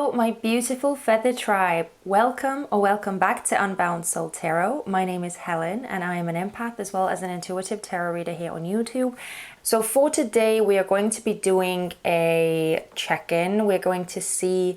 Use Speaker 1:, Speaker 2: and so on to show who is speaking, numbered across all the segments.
Speaker 1: Hello, my beautiful feather tribe. Welcome or welcome back to Unbound Soul Tarot. My name is Helen and I am an empath as well as an intuitive tarot reader here on YouTube. So for today, we are going to be doing a check-in. We're going to see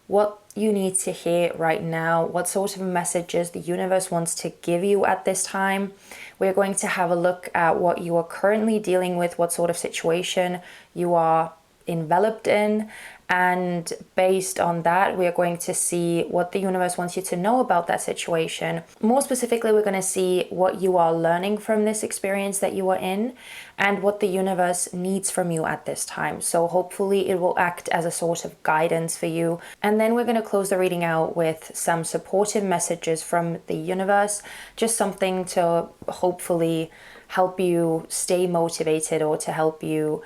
Speaker 1: what you need to hear right now, what sort of messages the universe wants to give you at this time. We're going to have a look at what you are currently dealing with, what sort of situation you are enveloped in, and based on that we're going to see what the universe wants you to know about that situation. More specifically, we're going to see what you are learning from this experience that you are in and what the universe needs from you at this time. So hopefully it will act as a sort of guidance for you. And then we're going to close the reading out with some supportive messages from the universe, just something to hopefully help you stay motivated or to help you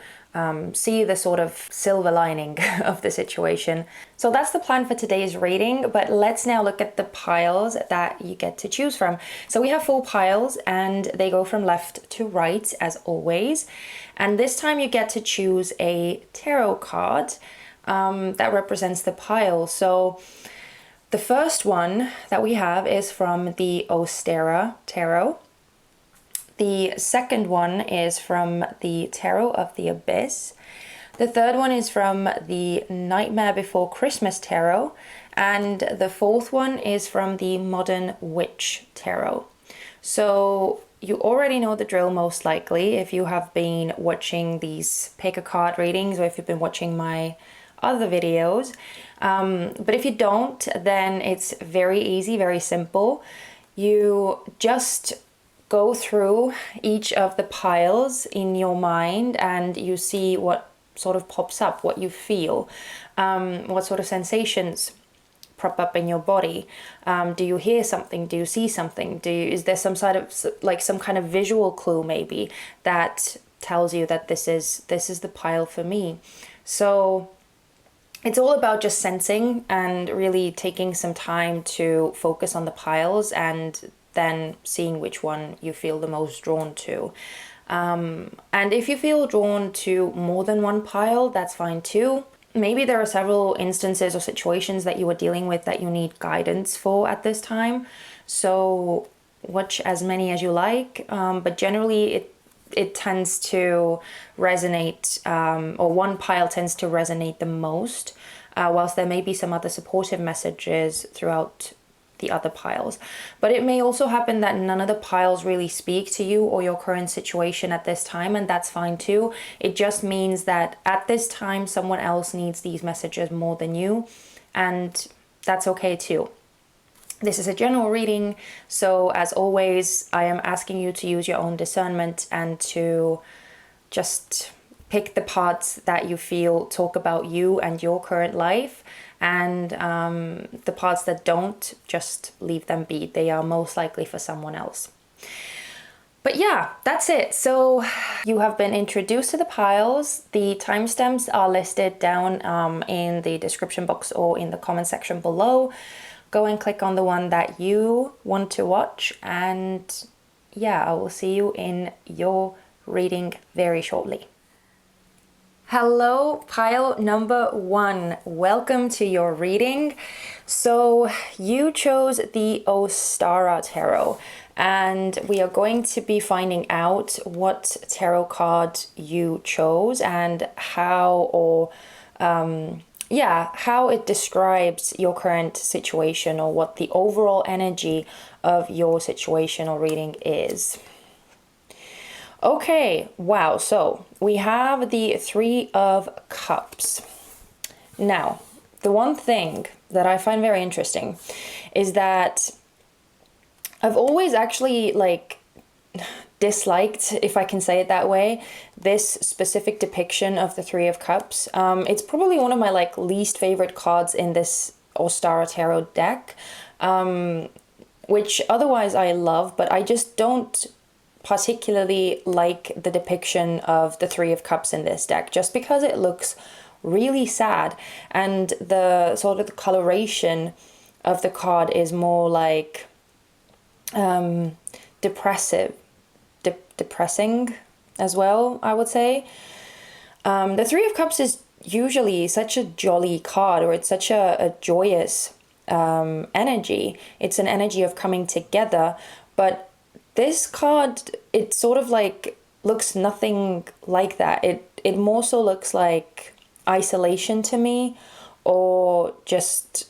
Speaker 1: see the sort of silver lining of the situation. So that's the plan for today's reading, but let's now look at the piles that you get to choose from. So we have 4 piles and they go from left to right as always. And this time you get to choose a tarot card that represents the pile. So the first one that we have is from the Ostara tarot. The second one is from the Tarot of the Abyss. The third one is from the Nightmare Before Christmas Tarot. And the fourth one is from the Modern Witch Tarot. So you already know the drill most likely if you have been watching these pick a card readings or if you've been watching my other videos. But if you don't, then it's very easy, very simple. You just go through each of the piles in your mind and you see what sort of pops up, what you feel, what sort of sensations prop up in your body. Do you hear something? Do you see something? Is there some sort of like some kind of visual clue maybe that tells you that this is the pile for me? So it's all about just sensing and really taking some time to focus on the piles and then seeing which one you feel the most drawn to. And if you feel drawn to more than one pile, that's fine too. Maybe there are several instances or situations that you are dealing with that you need guidance for at this time. So watch as many as you like, but generally it tends to resonate, or one pile tends to resonate the most, whilst there may be some other supportive messages throughout the other piles. But it may also happen that none of the piles really speak to you or your current situation at this time, and that's fine too. It just means that at this time someone else needs these messages more than you, and that's okay too. This is a general reading, so as always I am asking you to use your own discernment and to just pick the parts that you feel talk about you and your current life, and the parts that don't, just leave them be. They are most likely for someone else. But yeah, that's it. So you have been introduced to the piles. The timestamps are listed down in the description box or in the comment section below. Go and click on the one that you want to watch, and yeah, I will see you in your reading very shortly. Hello, pile number 1. Welcome to your reading. So you chose the Ostara tarot, and we are going to be finding out what tarot card you chose and how it describes your current situation or what the overall energy of your situation or reading is. Okay, wow, so we have the 3 of Cups. Now, the one thing that I find very interesting is that I've always actually disliked, if I can say it that way, this specific depiction of the 3 of Cups. It's probably one of my least favorite cards in this Ostara tarot deck, which otherwise I love, but I just don't particularly like the depiction of the 3 of Cups in this deck, just because it looks really sad, and the sort of the coloration of the card is more like depressing as well, I would say. The 3 of Cups is usually such a jolly card, or it's such a joyous energy. It's an energy of coming together. But this card, it sort of like looks nothing like that. It more so looks like isolation to me, or just,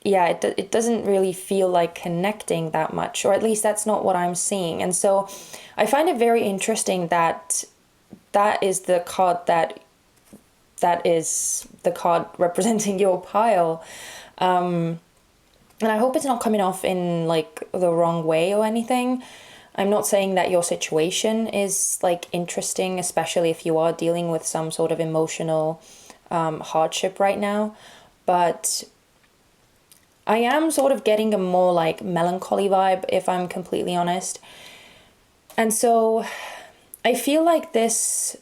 Speaker 1: yeah, it doesn't really feel like connecting that much, or at least that's not what I'm seeing. And so I find it very interesting that that is the card that is the card representing your pile. And I hope it's not coming off in like the wrong way or anything. I'm not saying that your situation is like interesting, especially if you are dealing with some sort of emotional hardship right now. But I am sort of getting a more like melancholy vibe, if I'm completely honest. And so I feel like this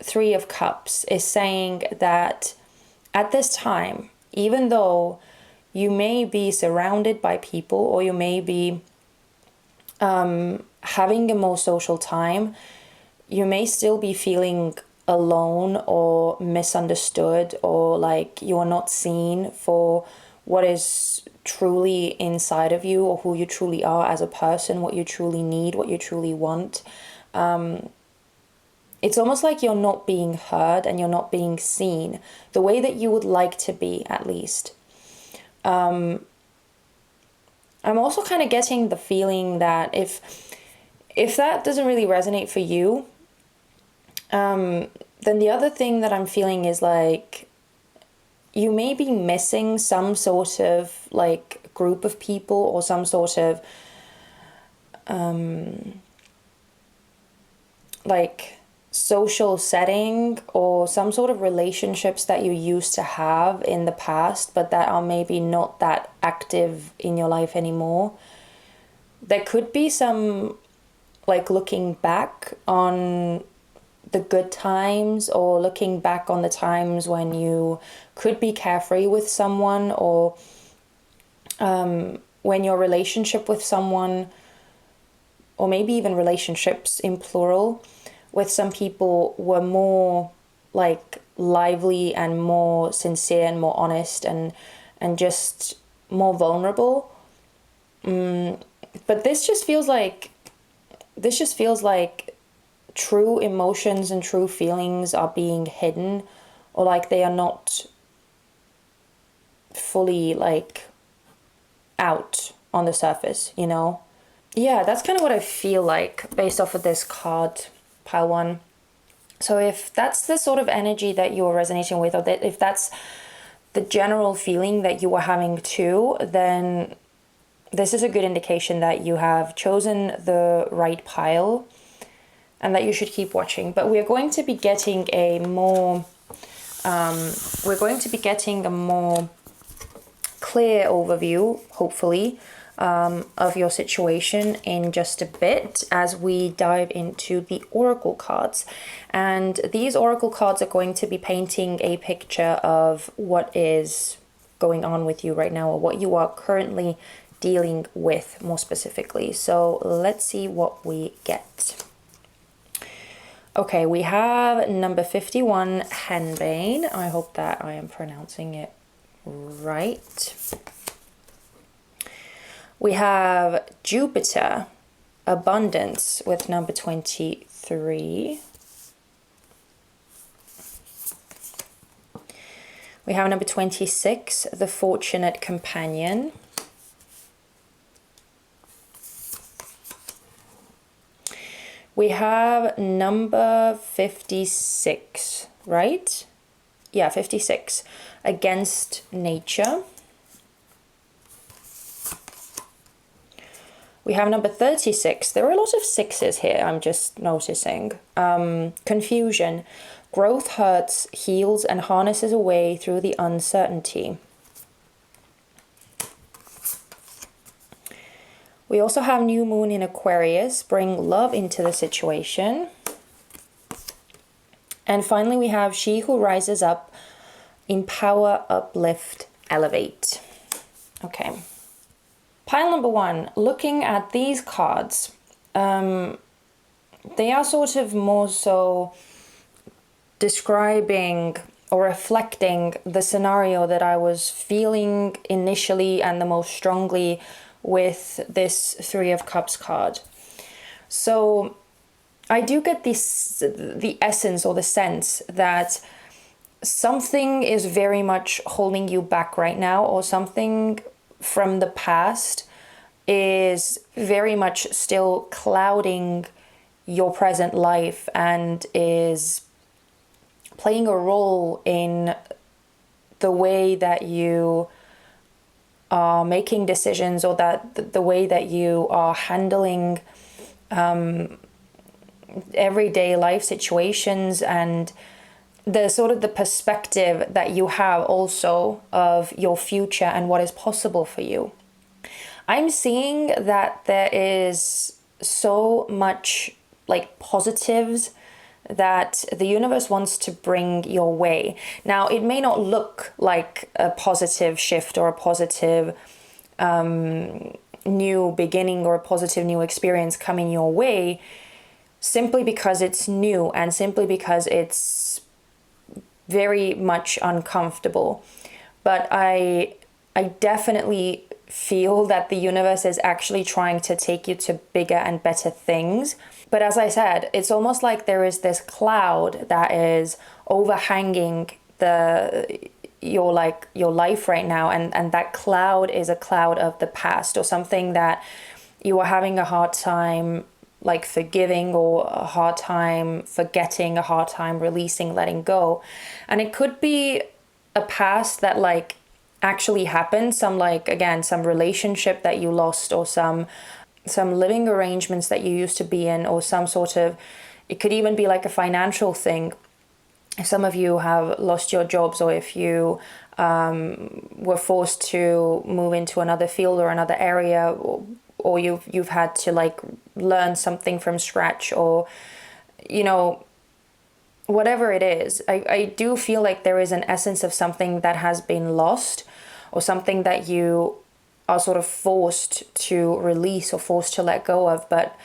Speaker 1: Three of Cups is saying that at this time, even though you may be surrounded by people, or you may be having a more social time, you may still be feeling alone or misunderstood, or like you are not seen for what is truly inside of you, or who you truly are as a person, what you truly need, what you truly want. It's almost like you're not being heard and you're not being seen the way that you would like to be, at least. I'm also kind of getting the feeling that if that doesn't really resonate for you, then the other thing that I'm feeling is like you may be missing some sort of like group of people, or some sort of like social setting, or some sort of relationships that you used to have in the past, but that are maybe not that active in your life anymore. There could be some like looking back on the good times, or looking back on the times when you could be carefree with someone, or when your relationship with someone, or maybe even relationships in plural, with some people were more like lively and more sincere and more honest and just more vulnerable. But this just feels like true emotions and true feelings are being hidden, or like they are not fully like out on the surface, you know? Yeah, that's kind of what I feel like based off of this card, pile one. So if that's the sort of energy that you're resonating with, or that if that's the general feeling that you are having too, then this is a good indication that you have chosen the right pile and that you should keep watching. But we're going to be getting a more clear overview, hopefully, of your situation in just a bit, as we dive into the oracle cards. And these oracle cards are going to be painting a picture of what is going on with you right now, or what you are currently dealing with more specifically. So let's see what we get. Okay, we have number 51, Henbane. I hope that I am pronouncing it right. We have Jupiter, Abundance, with number 23. We have number 26, The Fortunate Companion. We have number 56, right? Yeah, 56, Against Nature. We have number 36. There are a lot of sixes here, I'm just noticing. Confusion. Growth hurts, heals, and harnesses a way through the uncertainty. We also have New Moon in Aquarius. Bring love into the situation. And finally, we have She Who Rises Up. Empower, uplift, elevate. Okay. Pile number one, looking at these cards, they are sort of more so describing or reflecting the scenario that I was feeling initially and the most strongly with this Three of Cups card. So I do get the essence or the sense that something is very much holding you back right now, or something from the past is very much still clouding your present life and is playing a role in the way that you are making decisions, or that the way that you are handling everyday life situations, and the sort of the perspective that you have also of your future and what is possible for you. I'm seeing that there is so much like positives that the universe wants to bring your way. Now, it may not look like a positive shift or a positive new beginning or a positive new experience coming your way, simply because it's new and simply because it's very much uncomfortable. But I definitely feel that the universe is actually trying to take you to bigger and better things. But as I said, it's almost like there is this cloud that is overhanging your life right now, and that cloud is a cloud of the past, or something that you are having a hard time like forgiving, or a hard time forgetting, a hard time releasing, letting go. And it could be a past that like actually happened, some relationship that you lost, or some living arrangements that you used to be in, or some sort of, it could even be like a financial thing. Some of you have lost your jobs, or if you were forced to move into another field or another area, or you've had to like learn something from scratch, or whatever it is. I do feel like there is an essence of something that has been lost, or something that you are sort of forced to release or forced to let go of, but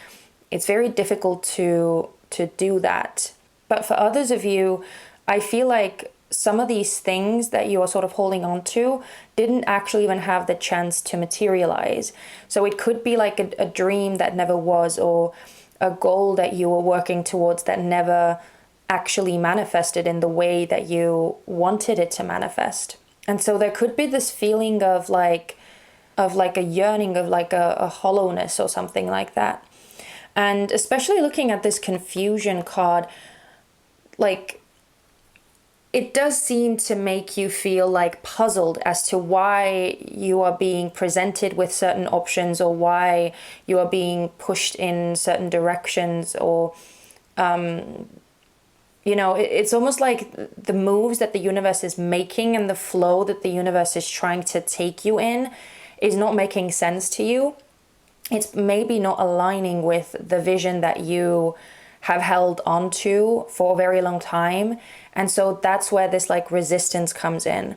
Speaker 1: it's very difficult to do that. But for others of you, I feel like some of these things that you are sort of holding on to didn't actually even have the chance to materialize. So it could be like a dream that never was, or a goal that you were working towards that never actually manifested in the way that you wanted it to manifest. And so there could be this feeling of like a yearning, of like a hollowness or something like that. And especially looking at this confusion card, like it does seem to make you feel like puzzled as to why you are being presented with certain options, or why you are being pushed in certain directions, or it's almost like the moves that the universe is making and the flow that the universe is trying to take you in is not making sense to you. It's maybe not aligning with the vision that you have held onto for a very long time. And so that's where this like resistance comes in.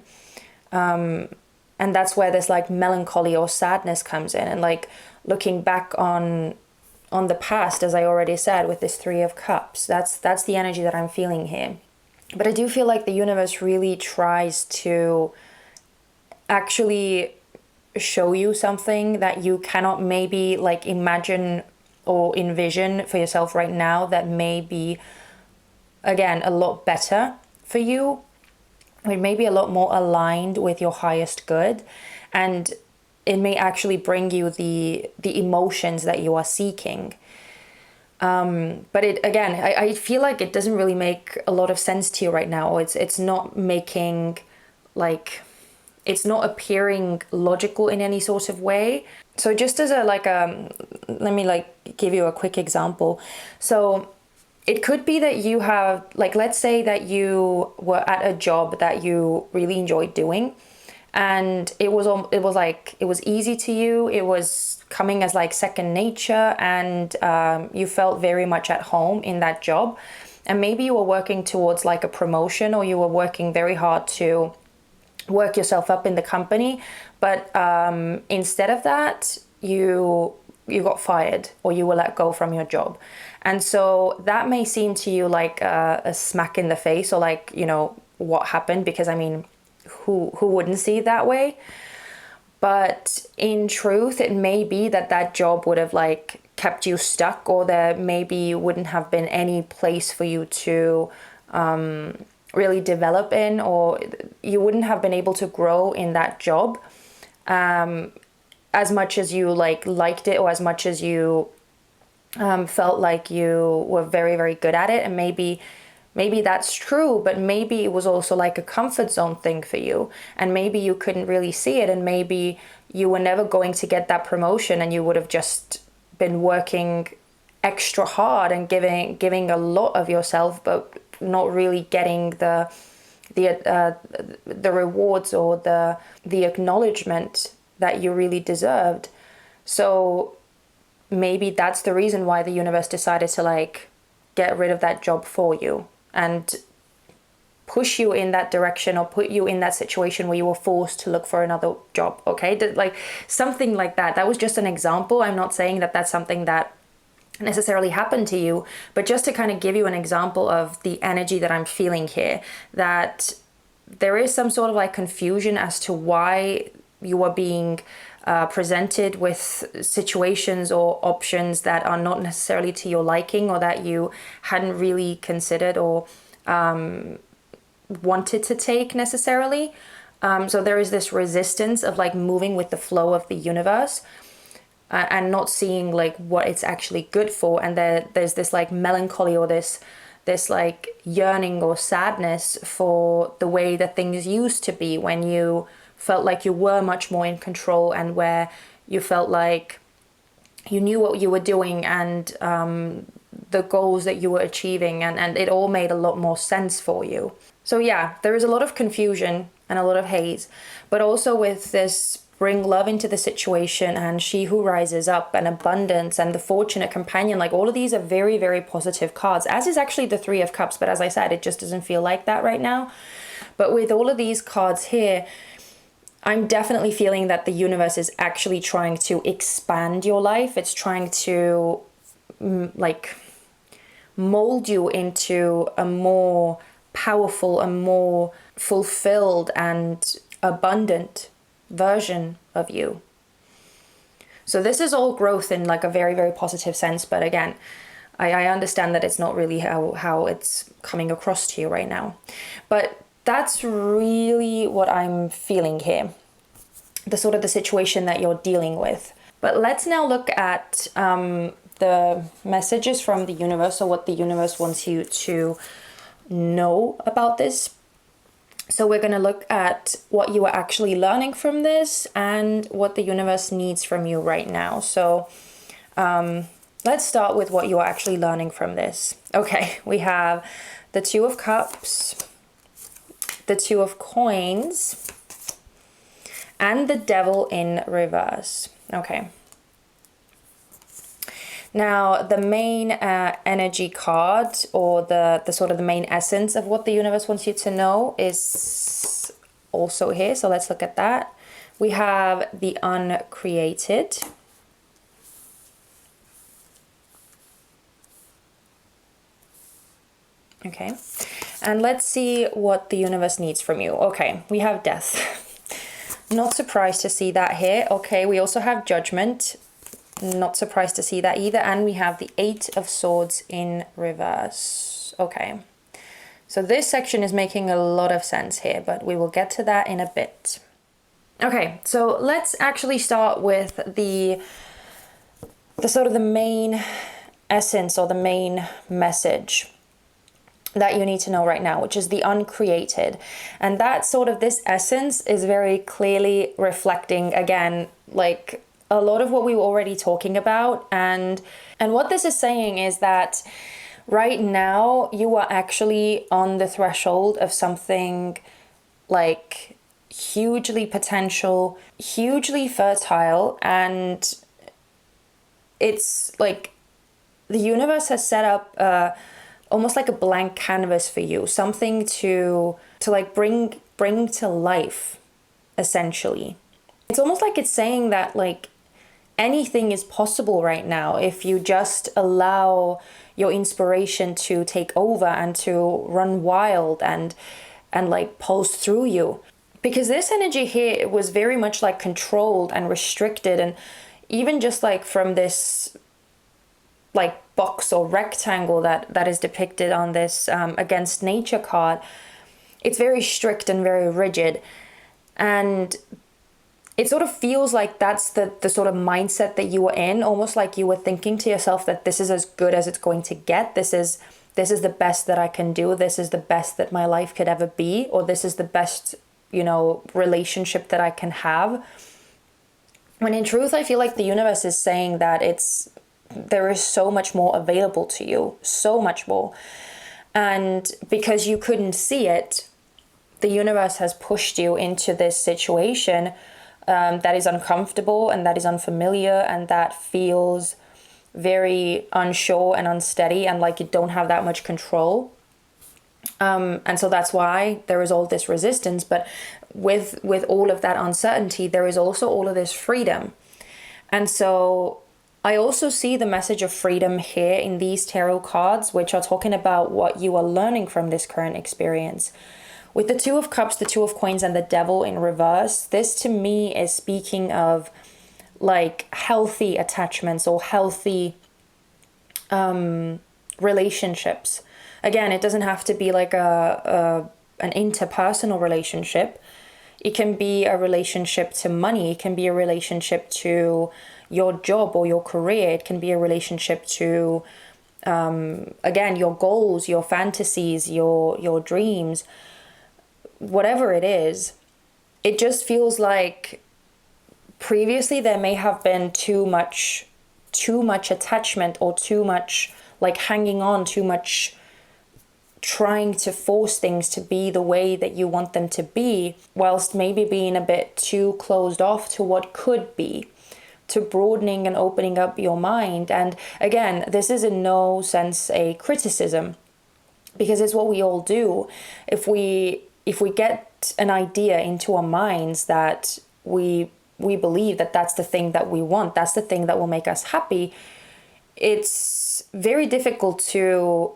Speaker 1: And that's where this like melancholy or sadness comes in. And like looking back on the past, as I already said, with this Three of Cups, that's the energy that I'm feeling here. But I do feel like the universe really tries to actually show you something that you cannot maybe like imagine or envision for yourself right now, that may be, again, a lot better for you. It may be a lot more aligned with your highest good, and it may actually bring you the emotions that you are seeking. But it, again, I feel like it doesn't really make a lot of sense to you right now. It's not making like, it's not appearing logical in any sort of way. So just as let me give you a quick example. So it could be that you have, like, let's say that you were at a job that you really enjoyed doing, and it was easy to you. It was coming as like second nature, and you felt very much at home in that job. And maybe you were working towards like a promotion, or you were working very hard to work yourself up in the company, but instead of that, you got fired, or you were let go from your job. And so that may seem to you like a smack in the face, or like, what happened, because I mean, who wouldn't see it that way? But in truth, it may be that that job would have like kept you stuck, or there maybe wouldn't have been any place for you to really develop in, or you wouldn't have been able to grow in that job as much as you liked it, or as much as you felt like you were very, very good at it. And maybe that's true, but maybe it was also like a comfort zone thing for you, and maybe you couldn't really see it, and maybe you were never going to get that promotion, and you would have just been working extra hard and giving a lot of yourself, but not really getting the rewards or the acknowledgement that you really deserved. So maybe that's the reason why the universe decided to like get rid of that job for you and push you in that direction, or put you in that situation where you were forced to look for another job. Okay, like something like that. That was just an example. I'm not saying that that's something that necessarily happened to you, but just to kind of give you an example of the energy that I'm feeling here, that there is some sort of like confusion as to why you are being presented with situations or options that are not necessarily to your liking, or that you hadn't really considered or wanted to take necessarily. So there is this resistance of like moving with the flow of the universe, and not seeing like what it's actually good for. And there's this like melancholy, or this like yearning or sadness for the way that things used to be, when you felt like you were much more in control, and where you felt like you knew what you were doing, and the goals that you were achieving, and it all made a lot more sense for you. So yeah, there is a lot of confusion and a lot of haze, but also with this bring love into the situation, and she who rises up, and abundance, and the fortunate companion, like all of these are very, very positive cards, as is actually the Three of Cups. But as I said, it just doesn't feel like that right now. But with all of these cards here, I'm definitely feeling that the universe is actually trying to expand your life. It's trying to like mold you into a more powerful, a more fulfilled and abundant version of you. So this is all growth in like a very, very positive sense. But again, I understand that it's not really how it's coming across to you right now. But that's really what I'm feeling here, the sort of the situation that you're dealing with. But let's now look at the messages from the universe, or what the universe wants you to know about this. So we're going to look at what you are actually learning from this, and what the universe needs from you right now. So let's start with what you are actually learning from this. Okay, we have the Two of Cups, the Two of Coins, and the Devil in reverse. Okay. Now, the main energy card, or the sort of the main essence of what the universe wants you to know, is also here. So let's look at that. We have the Uncreated. Okay. And let's see what the universe needs from you. Okay, we have Death. Not surprised to see that here. Okay, we also have Judgment. Not surprised to see that either. And we have the Eight of Swords in reverse. Okay, so this section is making a lot of sense here, but we will get to that in a bit. Okay, so let's actually start with the sort of the main essence, or the main message that you need to know right now, which is the Uncreated. And that sort of, this essence is very clearly reflecting, again, like a lot of what we were already talking about. And what this is saying is that right now you are actually on the threshold of something like hugely potential, hugely fertile, and it's like the universe has set up almost like a blank canvas for you, something to like bring to life, essentially. It's almost like it's saying that like anything is possible right now if you just allow your inspiration to take over and to run wild, and and like pulse through you. Because this energy here was very much like controlled and restricted, and even just like from this like box or rectangle that is depicted on this against nature card, it's very strict and very rigid. And it sort of feels like that's the sort of mindset that you were in, almost like you were thinking to yourself that this is as good as it's going to get. This is the best that I can do. This is the best that my life could ever be, or this is the best, you know, relationship that I can have. When in truth, I feel like the universe is saying that there is so much more available to you, so much more. And because you couldn't see it, the universe has pushed you into this situation that is uncomfortable and that is unfamiliar and that feels very unsure and unsteady and like you don't have that much control. And so that's why there is all this resistance. But with all of that uncertainty, there is also all of this freedom. And so I also see the message of freedom here in these tarot cards, which are talking about what you are learning from this current experience. With the Two of Cups, the Two of Coins, and the Devil in reverse, this to me is speaking of like healthy attachments or healthy relationships. Again, it doesn't have to be like an interpersonal relationship. It can be a relationship to money. It can be a relationship to your job or your career. It can be a relationship to, again, your goals, your fantasies, your dreams. Whatever it is, it just feels like previously there may have been too much attachment or too much like hanging on, too much trying to force things to be the way that you want them to be, whilst maybe being a bit too closed off to what could be, to broadening and opening up your mind. And again, this is in no sense a criticism, because it's what we all do. If we get an idea into our minds that we believe that that's the thing that we want, that's the thing that will make us happy, it's very difficult to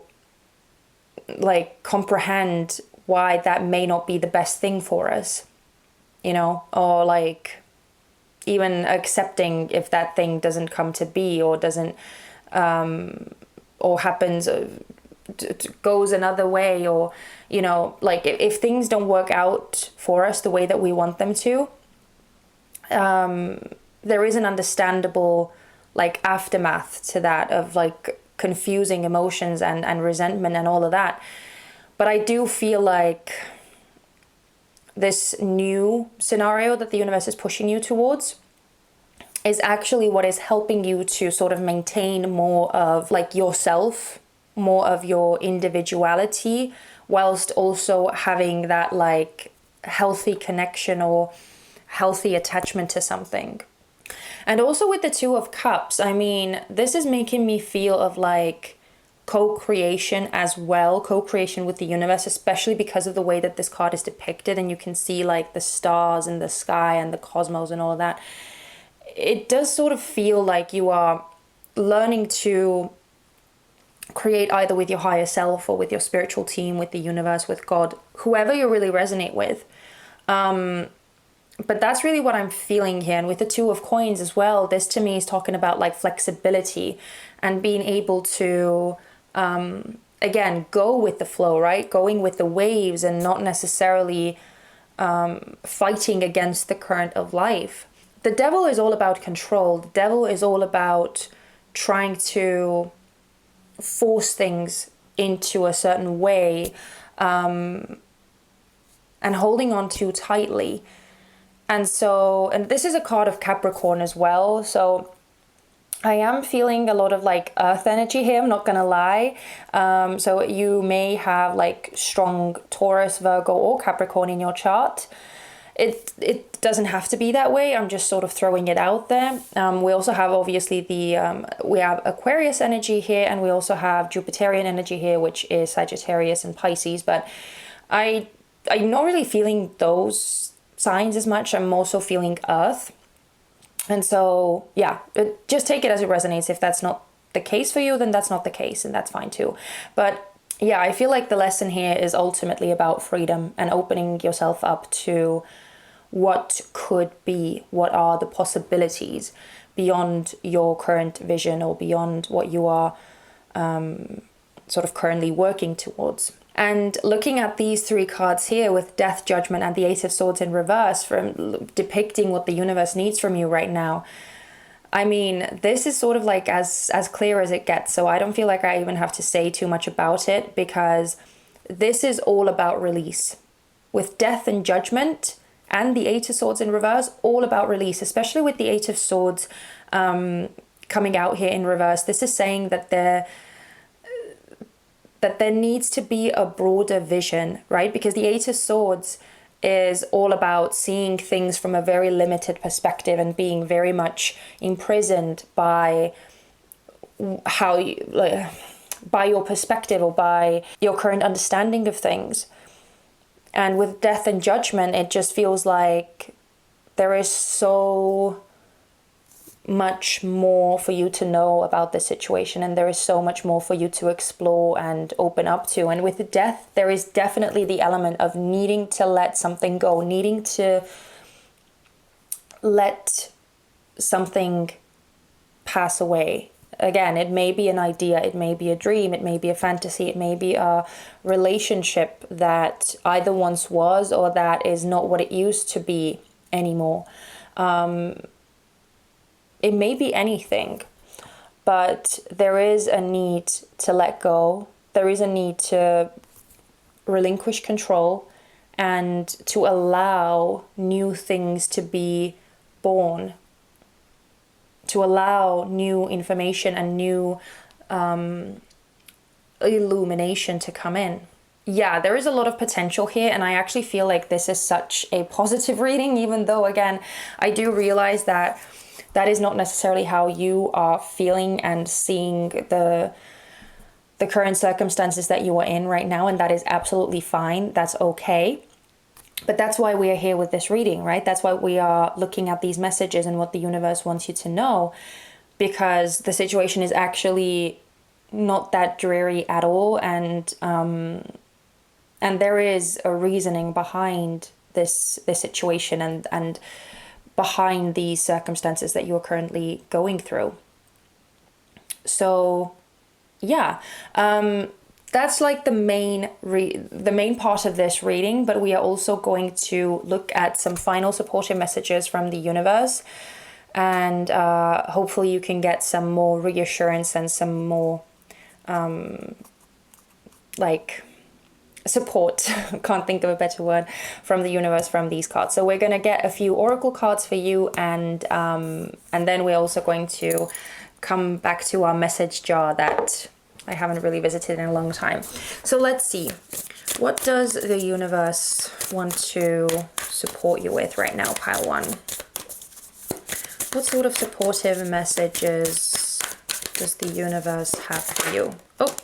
Speaker 1: like comprehend why that may not be the best thing for us, you know, or like even accepting if that thing doesn't come to be or doesn't or happens goes another way, or you know, like if things don't work out for us the way that we want them to, there is an understandable like aftermath to that of like confusing emotions and resentment and all of that. But I do feel like this new scenario that the universe is pushing you towards is actually what is helping you to sort of maintain more of like yourself, more of your individuality, whilst also having that like healthy connection or healthy attachment to something. And also with the Two of Cups, I mean, this is making me feel of like co-creation as well, co-creation with the universe, especially because of the way that this card is depicted, and you can see like the stars in the sky and the cosmos and all of that. It does sort of feel like you are learning to create either with your higher self or with your spiritual team, with the universe, with God, whoever you really resonate with. But that's really what I'm feeling here. And with the Two of Coins as well, this to me is talking about like flexibility and being able to, again, go with the flow, right? Going with the waves and not necessarily fighting against the current of life. The Devil is all about control. The Devil is all about trying to force things into a certain way and holding on too tightly. And so, and this is a card of Capricorn as well. So I am feeling a lot of like earth energy here, I'm not gonna lie. So you may have like strong Taurus, Virgo, or Capricorn in your chart. It doesn't have to be that way. I'm just sort of throwing it out there. We also have obviously we have Aquarius energy here, and we also have Jupiterian energy here, which is Sagittarius and Pisces. But I'm not really feeling those signs as much. I'm also feeling earth. And so, yeah, just take it as it resonates. If that's not the case for you, then that's not the case, and that's fine too. But yeah, I feel like the lesson here is ultimately about freedom and opening yourself up to what could be, what are the possibilities beyond your current vision or beyond what you are sort of currently working towards. And looking at these three cards here with Death, Judgment, and the Eight of Swords in reverse, from depicting what the universe needs from you right now, I mean, this is sort of like as clear as it gets. So I don't feel like I even have to say too much about it, because this is all about release. With Death and Judgment and the Eight of Swords in reverse, all about release, especially with the Eight of Swords coming out here in reverse. This is saying that there needs to be a broader vision, right? Because the Eight of Swords is all about seeing things from a very limited perspective and being very much imprisoned by how you, by your perspective or by your current understanding of things. And with Death and Judgment, it just feels like there is so much more for you to know about the situation, and there is so much more for you to explore and open up to. And with Death, there is definitely the element of needing to let something go, needing to let something pass away. Again, it may be an idea, it may be a dream, it may be a fantasy, it may be a relationship that either once was or that is not what it used to be anymore. It may be anything, but there is a need to let go. There is a need to relinquish control and to allow new things to be born, to allow new information and new illumination to come in. Yeah, there is a lot of potential here, and I actually feel like this is such a positive reading, even though, again, I do realize that that is not necessarily how you are feeling and seeing the current circumstances that you are in right now, and that is absolutely fine. That's okay. But that's why we are here with this reading, right? That's why we are looking at these messages and what the universe wants you to know, because the situation is actually not that dreary at all, and there is a reasoning behind this situation and behind these circumstances that you're currently going through. So yeah, that's like the main part of this reading, but we are also going to look at some final supportive messages from the universe, and hopefully you can get some more reassurance and some more support, can't think of a better word, from the universe from these cards. So we're going to get a few oracle cards for you, and then we're also going to come back to our message jar that I haven't really visited in a long time. So let's see, what does the universe want to support you with right now, pile one? What sort of supportive messages does the universe have for you? Oh,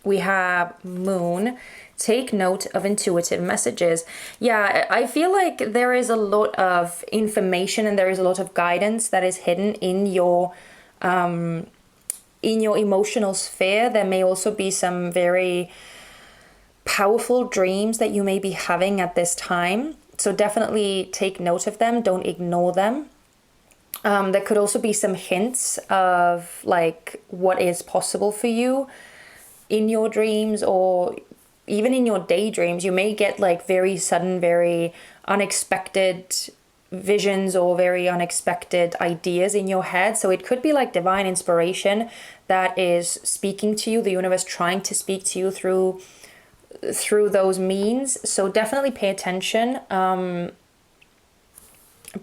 Speaker 1: we have Moon. Take note of intuitive messages. Yeah, I feel like there is a lot of information and there is a lot of guidance that is hidden in your emotional sphere. There may also be some very powerful dreams that you may be having at this time. So definitely take note of them. Don't ignore them. There could also be some hints of like what is possible for you in your dreams, or even in your daydreams. You may get like very sudden, very unexpected visions or very unexpected ideas in your head. So it could be like divine inspiration that is speaking to you, the universe trying to speak to you through those means. So definitely pay attention,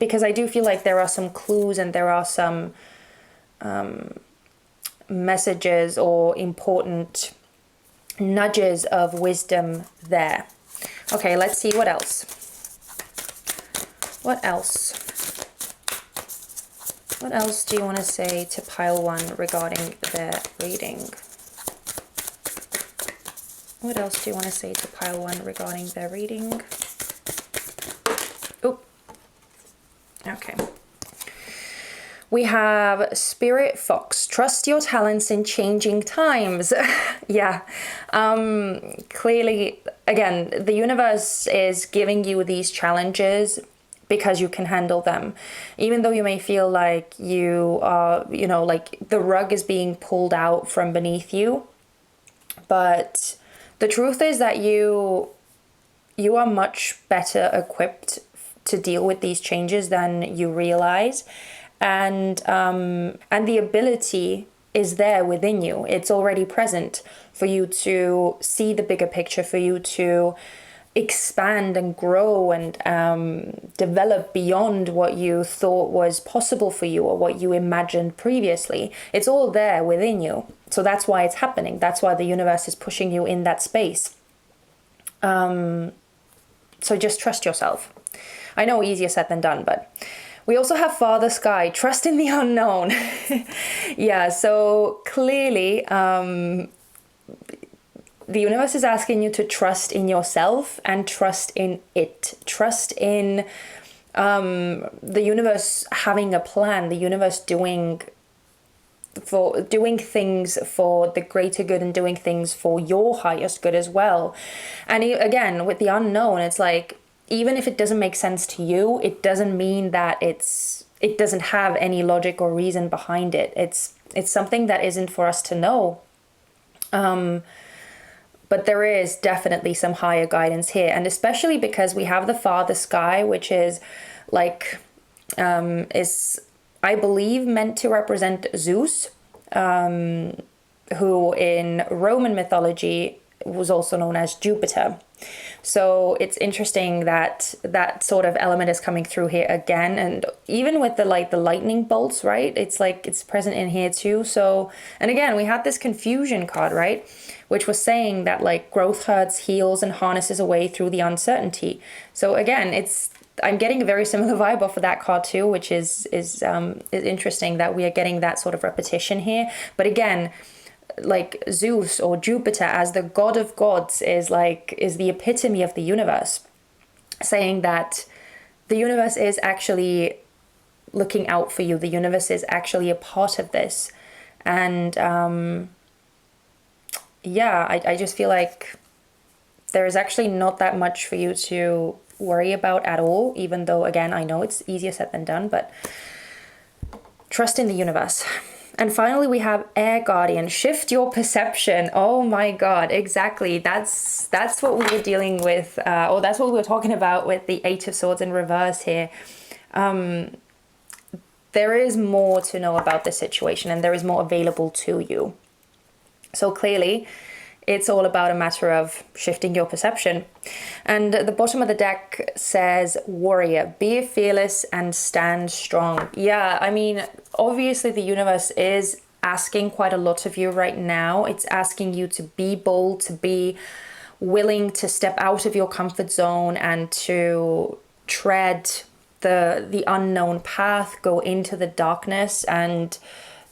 Speaker 1: because I do feel like there are some clues and there are some messages or important nudges of wisdom there. Okay, let's see what else. What else? What else do you want to say to pile one regarding their reading? What else do you want to say to pile one regarding their reading? Oh, okay. We have Spirit Fox. Trust your talents in changing times. Yeah. Clearly, again, the universe is giving you these challenges because you can handle them. Even though you may feel like you are, like the rug is being pulled out from beneath you. But the truth is that you are much better equipped to deal with these changes than you realize. And the ability is there within you. It's already present for you to see the bigger picture, for you to expand and grow and develop beyond what you thought was possible for you or what you imagined previously. It's all there within you. So that's why it's happening. That's why the universe is pushing you in that space. So just trust yourself. I know easier said than done, but we also have Father Sky, trust in the unknown. Yeah, so clearly the universe is asking you to trust in yourself and trust in it. Trust in the universe having a plan, the universe doing things for the greater good and doing things for your highest good as well. And again, with the unknown, it's like, even if it doesn't make sense to you, it doesn't mean that it doesn't have any logic or reason behind it. It's something that isn't for us to know. But there is definitely some higher guidance here. And especially because we have the Father Sky, which is like, is, I believe, meant to represent Zeus, who in Roman mythology was also known as Jupiter. So it's interesting that that sort of element is coming through here again. And even with the lightning bolts, right? It's like it's present in here too. So, and again, we had this confusion card, right? Which was saying that like growth hurts, heals, and harnesses away through the uncertainty. So again, I'm getting a very similar vibe off of that card too, which is interesting that we are getting that sort of repetition here. But again, like Zeus or Jupiter as the god of gods is the epitome of the universe, saying that the universe is actually looking out for you. The universe is actually a part of this. And I just feel like there is actually not that much for you to worry about at all, even though, again, I know it's easier said than done, but trust in the universe. And finally, we have Air Guardian. Shift your perception. Oh my God, exactly. That's what we were dealing with, or that's what we were talking about with the Eight of Swords in reverse here. There is more to know about this situation, and there is more available to you. So clearly, it's all about a matter of shifting your perception. And at the bottom of the deck says, warrior, be fearless and stand strong. Yeah, I mean, obviously the universe is asking quite a lot of you right now. It's asking you to be bold, to be willing to step out of your comfort zone and to tread the unknown path, go into the darkness and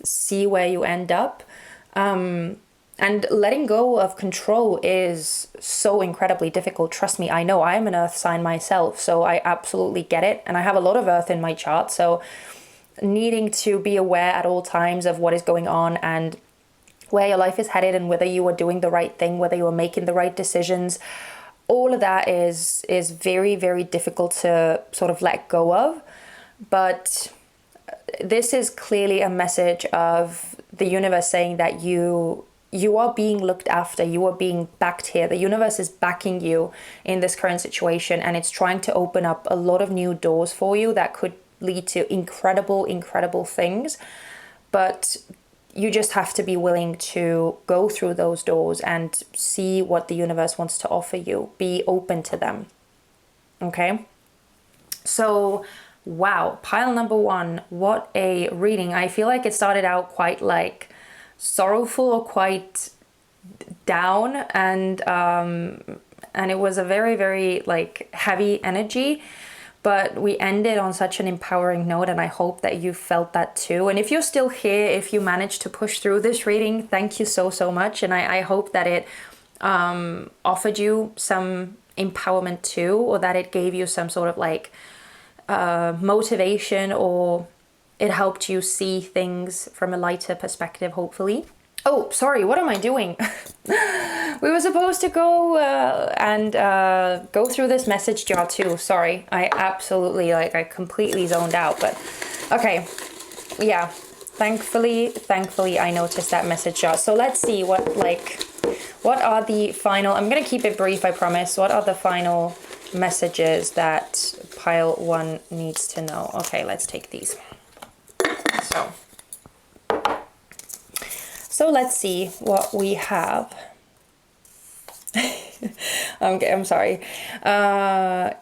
Speaker 1: see where you end up. And letting go of control is so incredibly difficult. Trust me, I know. I am an earth sign myself, so I absolutely get it. And I have a lot of earth in my chart, so needing to be aware at all times of what is going on and where your life is headed and whether you are doing the right thing, whether you are making the right decisions. All of that is very, very difficult to sort of let go of. But this is clearly a message of the universe saying that you are being looked after, you are being backed here. The universe is backing you in this current situation, and it's trying to open up a lot of new doors for you that could lead to incredible, incredible things. But you just have to be willing to go through those doors and see what the universe wants to offer you. Be open to them. Okay? So, wow, pile number one, what a reading. I feel like it started out quite like sorrowful or quite down, and it was a very, very like heavy energy, but we ended on such an empowering note, and I hope that you felt that too. And if you're still here, if you managed to push through this reading, thank you so much. And I hope that it offered you some empowerment too, or that it gave you some sort of like motivation or it helped you see things from a lighter perspective, hopefully. Oh, sorry, what am I doing? We were supposed to go and go through this message jar too. Sorry, I absolutely, I completely zoned out, but okay. Yeah, thankfully I noticed that message jar. So let's see what are the final, I'm going to keep it brief, I promise. What are the final messages that pile 1 needs to know? Okay, let's take these. So let's see what we have. I'm sorry.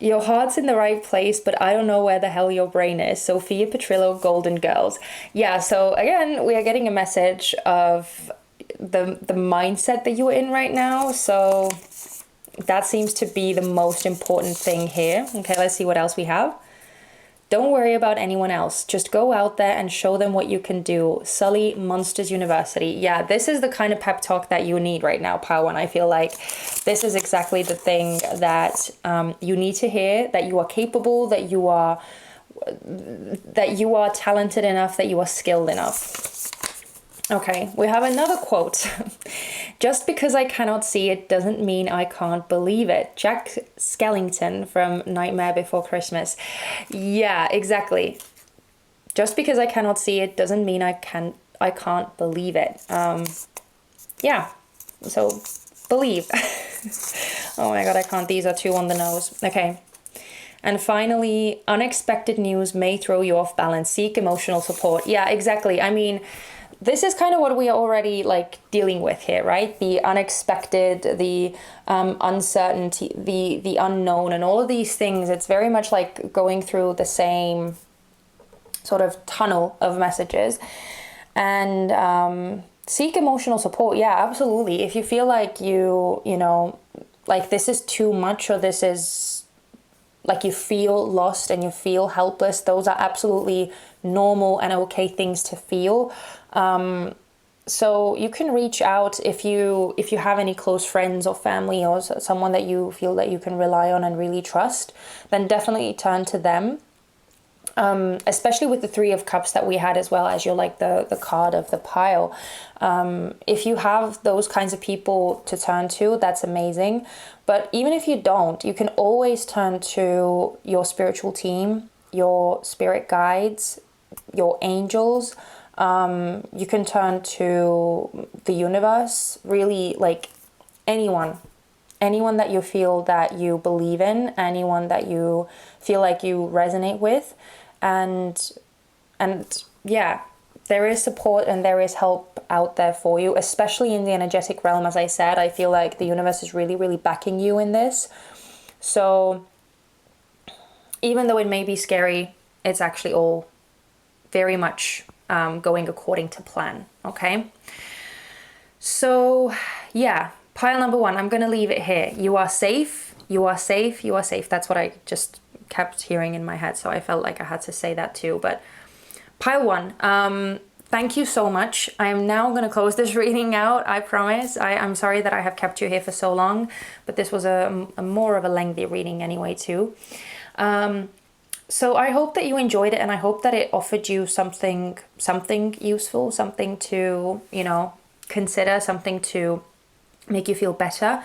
Speaker 1: Your heart's in the right place, but I don't know where the hell your brain is. Sophia Petrillo, Golden Girls. Yeah, so again, we are getting a message of the mindset that you're in right now. So that seems to be the most important thing here. Okay, let's see what else we have. Don't worry about anyone else. Just go out there and show them what you can do. Sully, Monsters University. Yeah, this is the kind of pep talk that you need right now, Pile 1. I feel like this is exactly the thing that you need to hear, that you are capable, that you are talented enough, that you are skilled enough. Okay, we have another quote. Just because I cannot see it doesn't mean I can't believe it. Jack Skellington from Nightmare Before Christmas. Yeah, exactly. Just because I cannot see it doesn't mean I can't believe it. Yeah, so believe. Oh my god, I can't. These are too on the nose. Okay. And finally, unexpected news may throw you off balance. Seek emotional support. Yeah, exactly. I mean, this is kind of what we are already dealing with here, right? The unexpected, the uncertainty, the unknown, and all of these things. It's very much like going through the same sort of tunnel of messages. And seek emotional support. Yeah, absolutely. If you feel like this is too much, or this is you feel lost and you feel helpless, those are absolutely normal and okay things to feel. So you can reach out if you have any close friends or family or someone that you feel that you can rely on and really trust, then definitely turn to them. Especially with the 3 of Cups that we had, as well as you're the card of the pile. If you have those kinds of people to turn to, that's amazing. But even if you don't, you can always turn to your spiritual team, your spirit guides, your angels. You can turn to the universe, really, anyone that you feel that you believe in, anyone that you feel like you resonate with. And yeah, there is support and there is help out there for you, especially in the energetic realm. As I said, I feel like the universe is really, really backing you in this. So even though it may be scary, it's actually all very much going according to plan. Okay. So yeah, pile number 1, I'm going to leave it here. You are safe. You are safe. You are safe. That's what I just kept hearing in my head. So I felt like I had to say that too. But pile 1, thank you so much. I am now going to close this reading out. I promise. I'm sorry that I have kept you here for so long, but this was a more of a lengthy reading anyway too. So I hope that you enjoyed it, and I hope that it offered you something useful, something to, consider, something to make you feel better.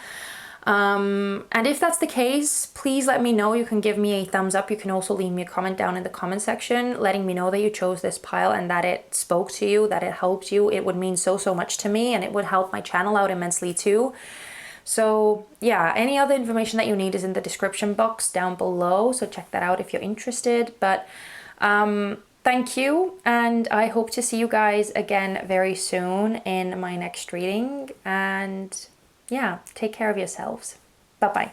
Speaker 1: And if that's the case, please let me know. You can give me a thumbs up. You can also leave me a comment down in the comment section, letting me know that you chose this pile and that it spoke to you, that it helped you. It would mean so much to me, and it would help my channel out immensely too. So yeah, any other information that you need is in the description box down below. So check that out if you're interested. But thank you. And I hope to see you guys again very soon in my next reading. And yeah, take care of yourselves. Bye-bye.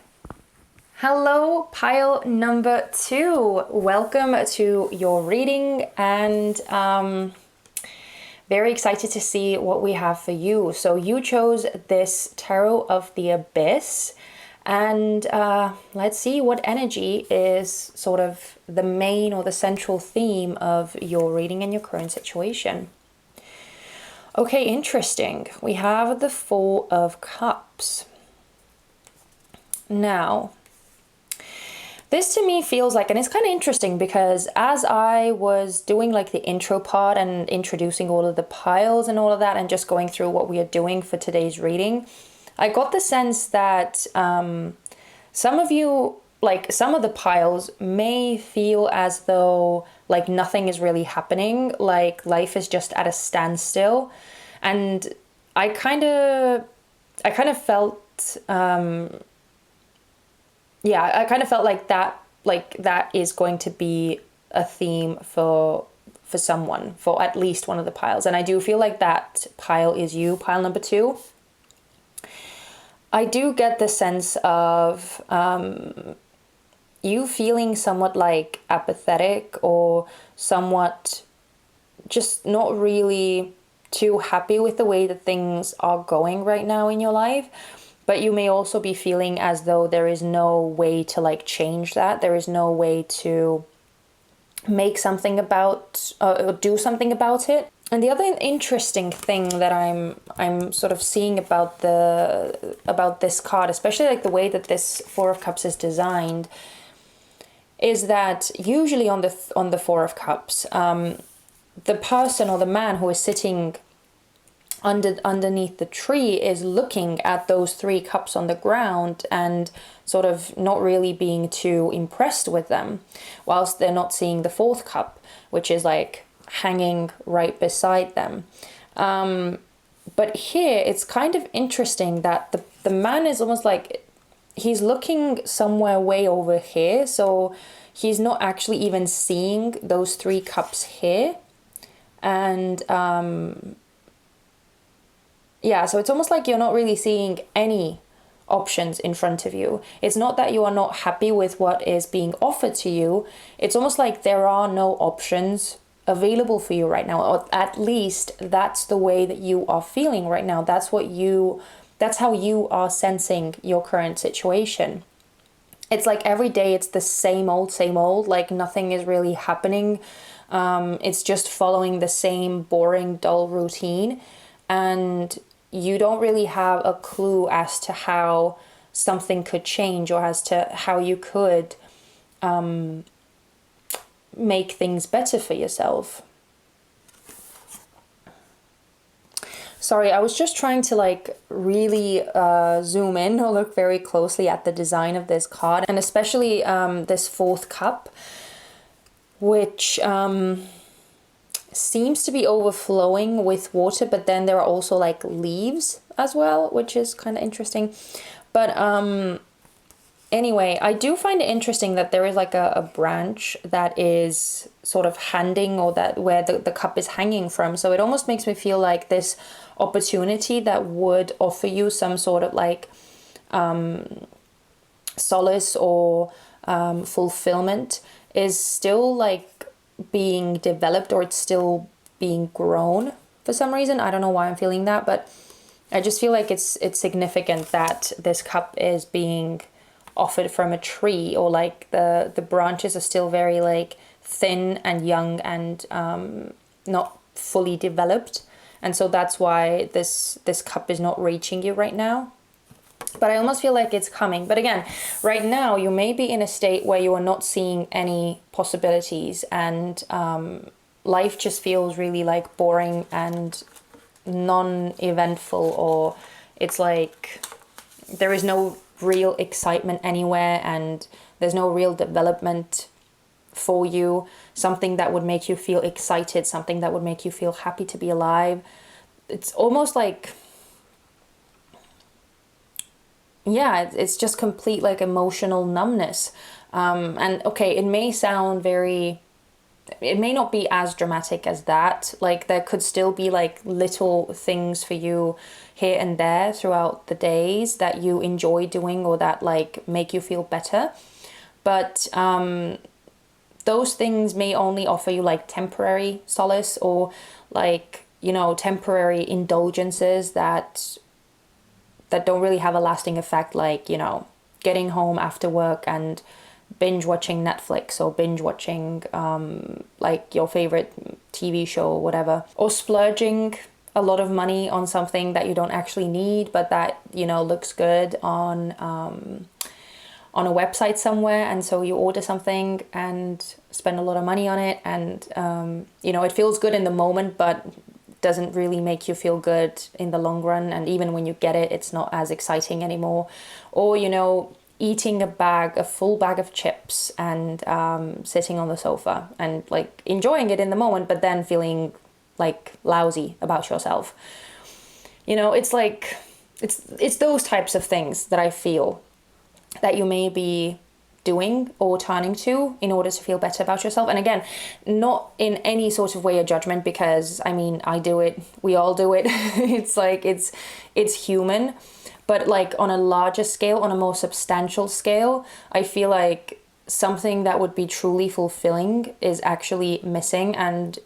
Speaker 1: Hello, pile number 2. Welcome to your reading, and very excited to see what we have for you. So you chose this Tarot of the Abyss, and let's see what energy is sort of the main or the central theme of your reading and your current situation. Okay, interesting. We have the 4 of Cups. Now, This to me feels like, and it's kind of interesting because as I was doing like the intro part and introducing all of the piles and all of that and just going through what we are doing for today's reading, I got the sense that some of you, like some of the piles may feel as though like nothing is really happening, like life is just at a standstill. And I kind of felt, I kind of felt like that is going to be a theme for someone, for at least one of the piles. And I do feel like that pile is you, pile number 2. I do get the sense of you feeling somewhat like apathetic or somewhat just not really too happy with the way that things are going right now in your life. But you may also be feeling as though there is no way to like change that. There is no way to make something about or do something about it. And the other interesting thing that I'm sort of seeing about this card, especially like the way that this Four of Cups is designed, is that usually on the Four of Cups, the person or the man who is sitting underneath the tree is looking at those 3 cups on the ground and sort of not really being too impressed with them, whilst they're not seeing the 4th cup, which is like hanging right beside them. But here it's kind of interesting that the man is almost like he's looking somewhere way over here, so he's not actually even seeing those 3 cups here. And so it's almost like you're not really seeing any options in front of you. It's not that you are not happy with what is being offered to you. It's almost like there are no options available for you right now, or at least that's the way that you are feeling right now. That's how you are sensing your current situation. It's like every day it's the same old, like nothing is really happening. It's just following the same boring, dull routine. And you don't really have a clue as to how something could change or as to how you could make things better for yourself. Sorry, I was just trying to like really zoom in or look very closely at the design of this card, and especially this 4th cup, which seems to be overflowing with water, but then there are also like leaves as well, which is kind of interesting. But anyway, I do find it interesting that there is like a branch that is sort of handing, or that where the cup is hanging from. So it almost makes me feel like this opportunity that would offer you some sort of like solace or fulfillment is still like being developed, or it's still being grown for some reason. I don't know why I'm feeling that, but I just feel like it's significant that this cup is being offered from a tree, or like the branches are still very like thin and young and not fully developed, and so that's why this cup is not reaching you right now. But I almost feel like it's coming. But again, right now you may be in a state where you are not seeing any possibilities, and life just feels really like boring and non-eventful, or it's like there is no real excitement anywhere and there's no real development for you, something that would make you feel excited, something that would make you feel happy to be alive. It's almost like, yeah, it's just complete like emotional numbness. And okay, it may sound very, it may not be as dramatic as that. Like there could still be like little things for you here and there throughout the days that you enjoy doing or that like make you feel better. But those things may only offer you like temporary solace, or like, you know, temporary indulgences that don't really have a lasting effect, like, you know, getting home after work and binge watching Netflix, or binge watching like your favorite TV show or whatever, or splurging a lot of money on something that you don't actually need but that, you know, looks good on on a website somewhere, and so you order something and spend a lot of money on it, and you know, it feels good in the moment, but doesn't really make you feel good in the long run, and even when you get it, it's not as exciting anymore. Or, you know, eating a full bag of chips and sitting on the sofa and like enjoying it in the moment, but then feeling like lousy about yourself. You know, it's like it's those types of things that I feel that you may be doing or turning to in order to feel better about yourself. And again, not in any sort of way a judgment, because I mean, I do it, we all do it. It's like it's human. But like on a larger scale, on a more substantial scale, I feel like something that would be truly fulfilling is actually missing, and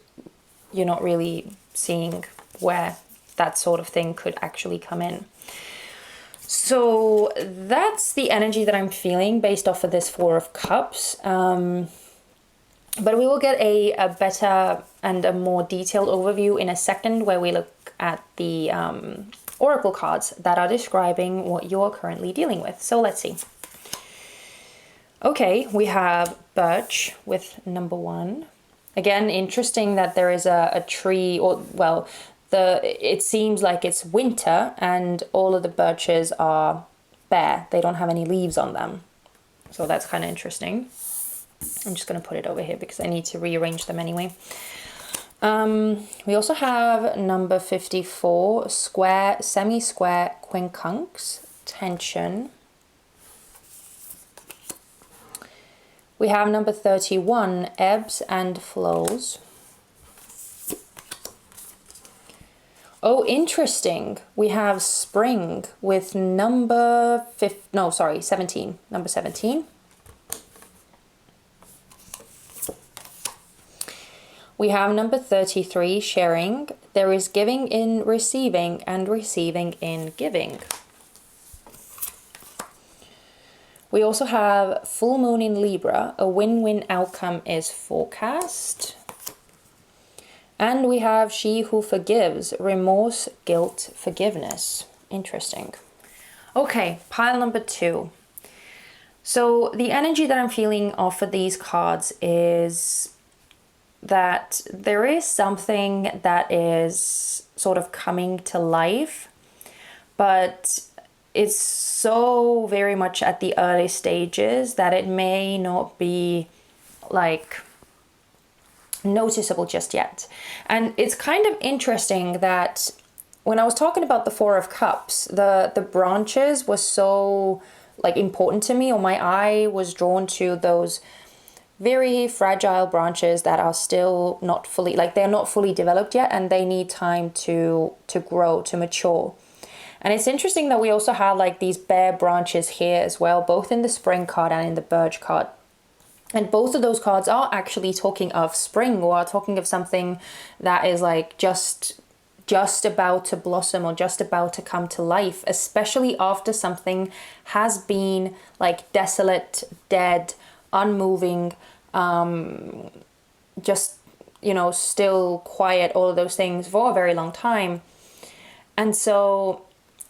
Speaker 1: you're not really seeing where that sort of thing could actually come in. So that's the energy that I'm feeling based off of this Four of Cups. But we will get a better and a more detailed overview in a second, where we look at the oracle cards that are describing what you're currently dealing with. So let's see. Okay, we have birch with number 1. Again, interesting that there is a tree, or well, it seems like it's winter and all of the birches are bare. They don't have any leaves on them. So that's kind of interesting. I'm just going to put it over here because I need to rearrange them anyway. We also have number 54, square, semi-square quincunx, tension. We have number 31, ebbs and flows. Oh, interesting. We have spring with number 17. Number 17. We have number 33, sharing. There is giving in receiving and receiving in giving. We also have full moon in Libra. A win-win outcome is forecast. And we have she who forgives, remorse, guilt, forgiveness. Interesting. Okay, pile number 2. So the energy that I'm feeling off of these cards is that there is something that is sort of coming to life, but it's so very much at the early stages that it may not be like noticeable just yet. And it's kind of interesting that when I was talking about the Four of Cups, the branches were so like important to me, or my eye was drawn to those very fragile branches that are still not fully, like they're not fully developed yet, and they need time to grow, to mature. And it's interesting that we also have like these bare branches here as well, both in the spring card and in the birch card. And both of those cards are actually talking of spring, or are talking of something that is like just about to blossom or just about to come to life, especially after something has been like desolate, dead, unmoving, just, you know, still quiet, all of those things for a very long time. And so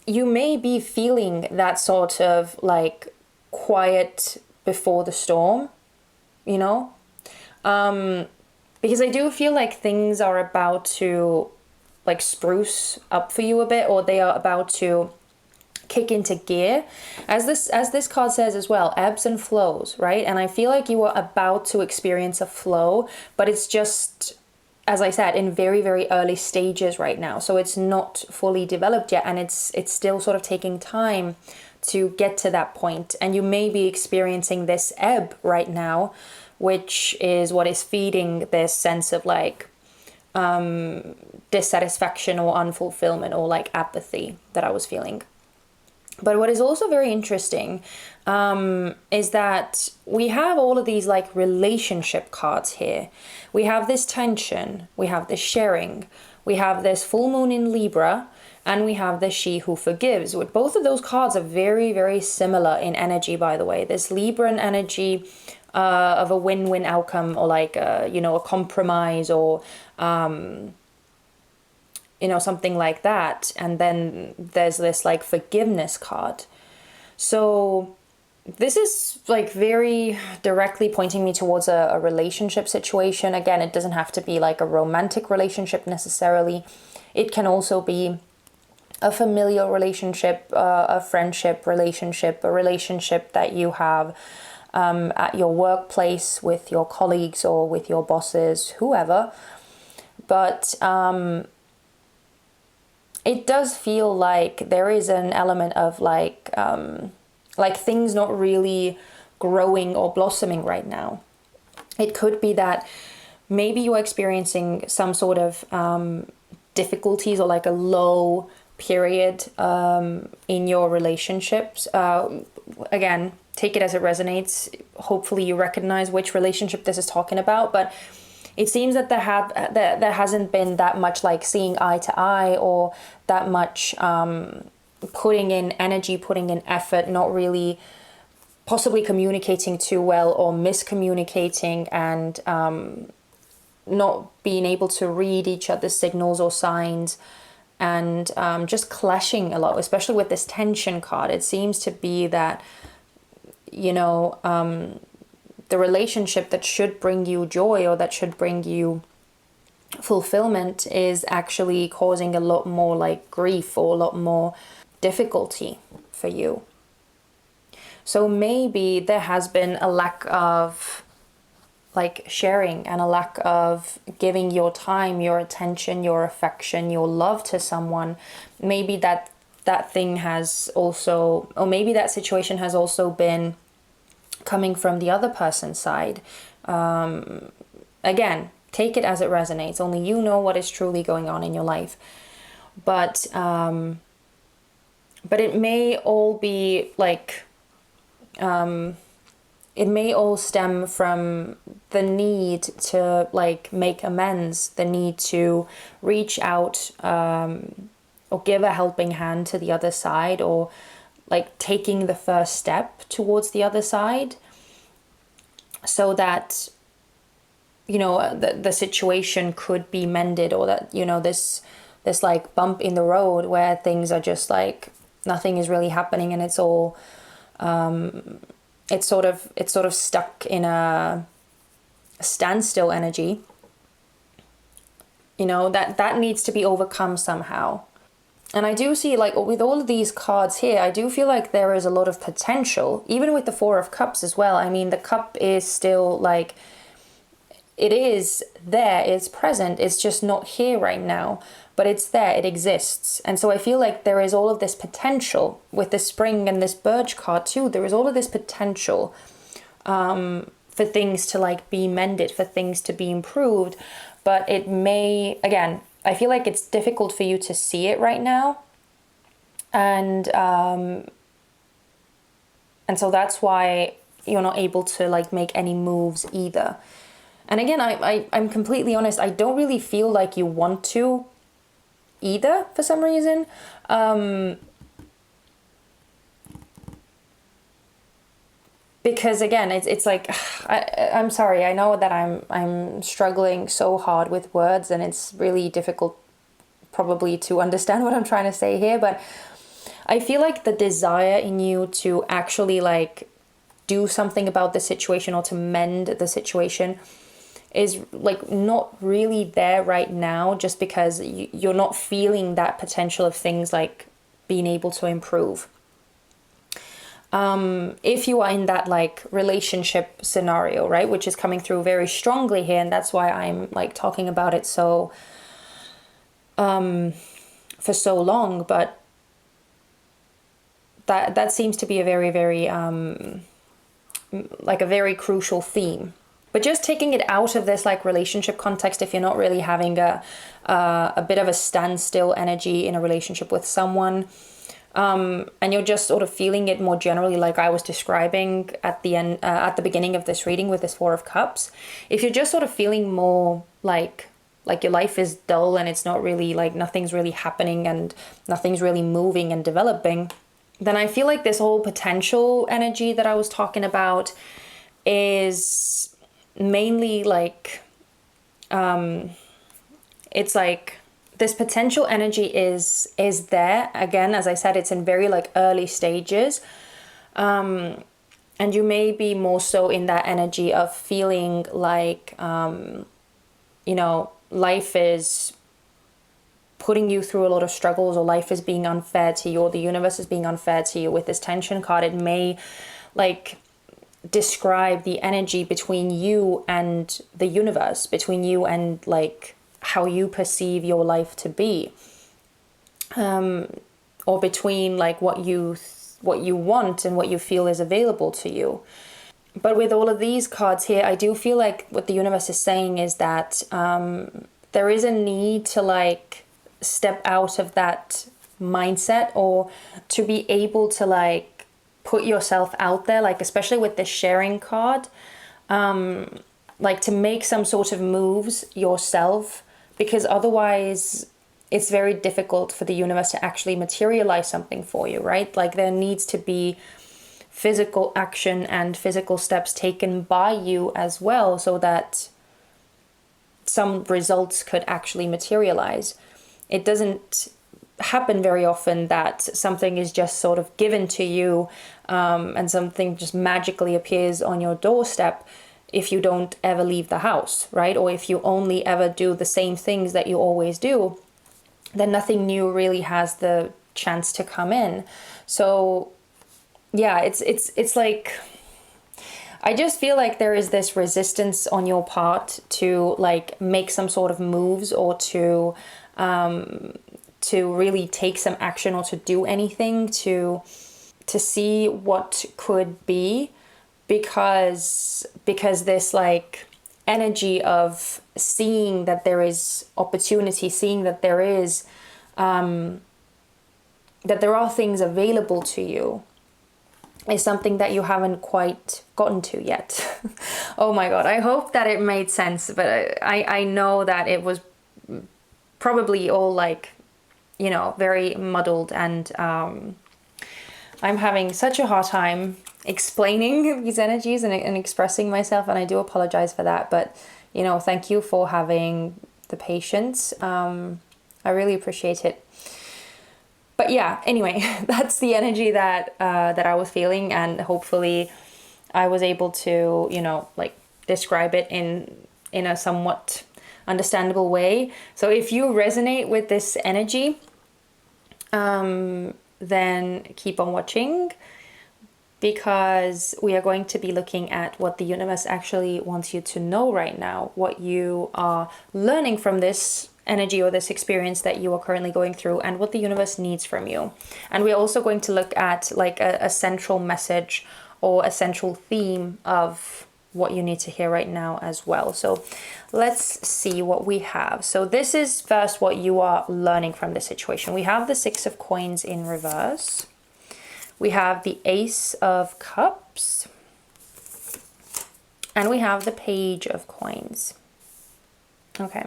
Speaker 1: you may be feeling that sort of like quiet before the storm, you know, because I do feel like things are about to like spruce up for you a bit, or they are about to kick into gear, as this card says as well, ebbs and flows, right? And I feel like you are about to experience a flow, but it's just, as I said, in very, very early stages right now. So it's not fully developed yet, and it's still sort of taking time to get to that point. And you may be experiencing this ebb right now, which is what is feeding this sense of like dissatisfaction or unfulfillment or like apathy that I was feeling. But what is also very interesting is that we have all of these like relationship cards here. We have this tension, we have this sharing, we have this full moon in Libra, and we have the she who forgives. With both of those cards are very, very similar in energy, by the way. This Libran energy of a win-win outcome, or like, you know, a compromise, or you know, something like that. And then there's this like forgiveness card. So this is like very directly pointing me towards a relationship situation. Again, it doesn't have to be like a romantic relationship necessarily. It can also be a familial relationship, a friendship relationship, a relationship that you have at your workplace with your colleagues or with your bosses, whoever. But it does feel like there is an element of like things not really growing or blossoming right now. It could be that maybe you're experiencing some sort of difficulties or like a low period in your relationships. Again, take it as it resonates. Hopefully you recognize which relationship this is talking about, but it seems that there hasn't been that much like seeing eye to eye, or that much putting in energy, putting in effort, not really possibly communicating too well, or miscommunicating, and not being able to read each other's signals or signs, and just clashing a lot, especially with this tension card. It seems to be that, you know, the relationship that should bring you joy or that should bring you fulfillment is actually causing a lot more like grief or a lot more difficulty for you. So maybe there has been a lack of like sharing, and a lack of giving your time, your attention, your affection, your love to someone. Maybe that thing has also, or maybe that situation has also been coming from the other person's side. Again, take it as it resonates. Only you know what is truly going on in your life. But it may all be like, it may all stem from the need to like make amends, the need to reach out, or give a helping hand to the other side, or like taking the first step towards the other side, so that, you know, the situation could be mended, or that, you know, this like bump in the road where things are just like nothing is really happening, and it's all it's sort of stuck in a standstill energy. You know, that needs to be overcome somehow. And I do see, like, with all of these cards here, I do feel like there is a lot of potential, even with the Four of Cups as well. I mean, the cup is still, like, it is there, it's present, it's just not here right now, but it's there, it exists. And so I feel like there is all of this potential with the Spring and this Birch card too. There is all of this potential for things to, like, be mended, for things to be improved. But it may, again, I feel like it's difficult for you to see it right now. And so that's why you're not able to, like, make any moves either. And again, I'm completely honest, I don't really feel like you want to either for some reason. Because again, it's like, I'm sorry, I know that I'm struggling so hard with words, and it's really difficult probably to understand what I'm trying to say here, but I feel like the desire in you to actually, like, do something about the situation or to mend the situation is, like, not really there right now, just because you're not feeling that potential of things, like, being able to improve. If you are in that, like, relationship scenario, right, which is coming through very strongly here, and that's why I'm, like, talking about it so for so long, but that seems to be a very, very like a very crucial theme. But just taking it out of this, like, relationship context, if you're not really having a bit of a standstill energy in a relationship with someone, and you're just sort of feeling it more generally, like I was describing at the end, at the beginning of this reading with this Four of Cups. If you're just sort of feeling more like your life is dull, and it's not really, like, nothing's really happening and nothing's really moving and developing, then I feel like this whole potential energy that I was talking about is mainly, like, it's like this potential energy is there. Again, as I said, it's in very, like, early stages, And you may be more so in that energy of feeling like, life is putting you through a lot of struggles, or life is being unfair to you, or the universe is being unfair to you. With this tension card, it may describe the energy between you and the universe, between you and how you perceive your life to be, or between what you want and what you feel is available to you. But with all of these cards here, I do feel like what the universe is saying is that there is a need to step out of that mindset, or to be able to put yourself out there, especially with this sharing card, to make some sort of moves yourself, because otherwise it's very difficult for the universe to actually materialize something for you, right? There needs to be physical action and physical steps taken by you as well, so that some results could actually materialize. It doesn't happen very often that something is just sort of given to you, and something just magically appears on your doorstep if you don't ever leave the house, right? Or if you only ever do the same things that you always do, then nothing new really has the chance to come in. So yeah, it's I just feel like there is this resistance on your part to make some sort of moves, or to really take some action, or to do anything to see what could be, because this energy of seeing that there is opportunity, seeing that there is that there are things available to you, is something that you haven't quite gotten to yet. Oh my god, I hope that it made sense, but I know that it was probably all very muddled, and I'm having such a hard time explaining these energies and expressing myself, and I do apologize for that, but thank you for having the patience. I really appreciate it. But yeah, anyway, that's the energy that I was feeling, and hopefully I was able to describe it in a somewhat understandable way. So if you resonate with this energy, then keep on watching, because we are going to be looking at what the universe actually wants you to know right now, what you are learning from this energy or this experience that you are currently going through, and what the universe needs from you. And we're also going to look at a central message or a central theme of what you need to hear right now as well. So let's see what we have. So this is first what you are learning from the situation. We have the Six of Coins in reverse. We have the Ace of Cups. And we have the Page of Coins. Okay.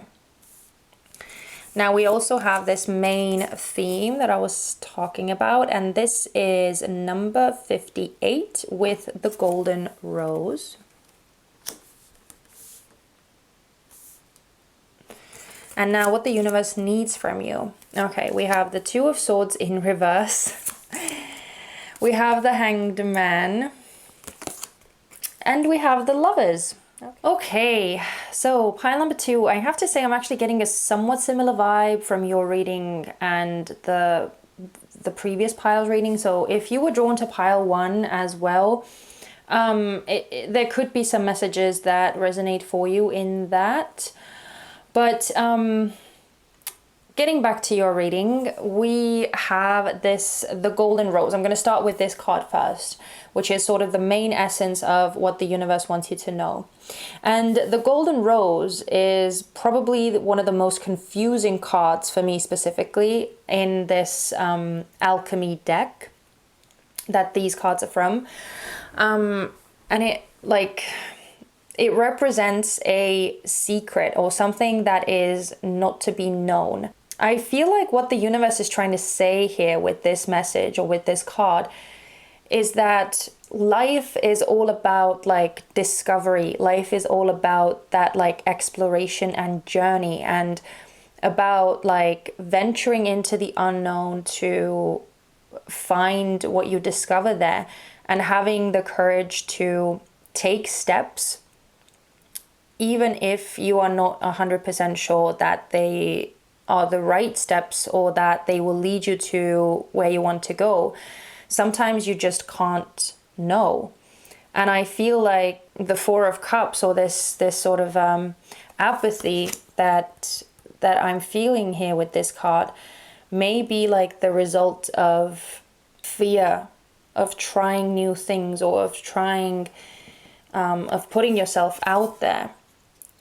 Speaker 1: Now we also have this main theme that I was talking about, and this is number 58 with the golden rose. And now what the universe needs from you. Okay, we have the Two of Swords in reverse. We have the Hanged Man. And we have the Lovers. Okay, so pile number 2, I have to say I'm actually getting a somewhat similar vibe from your reading and the previous pile's reading. So if you were drawn to pile 1 as well, there could be some messages that resonate for you in that. But getting back to your reading, we have the Golden Rose. I'm going to start with this card first, which is sort of the main essence of what the universe wants you to know. And the Golden Rose is probably one of the most confusing cards for me specifically in this alchemy deck that these cards are from. And it represents a secret or something that is not to be known. I feel like what the universe is trying to say here with this message or with this card is that life is all about discovery. Life is all about that exploration and journey, and about venturing into the unknown to find what you discover there. and having the courage to take steps, even if you are not 100% sure that they are the right steps or that they will lead you to where you want to go. Sometimes you just can't know. And I feel like the Four of Cups, or this sort of apathy that I'm feeling here with this card, may be like the result of fear of trying new things, or of trying, of putting yourself out there,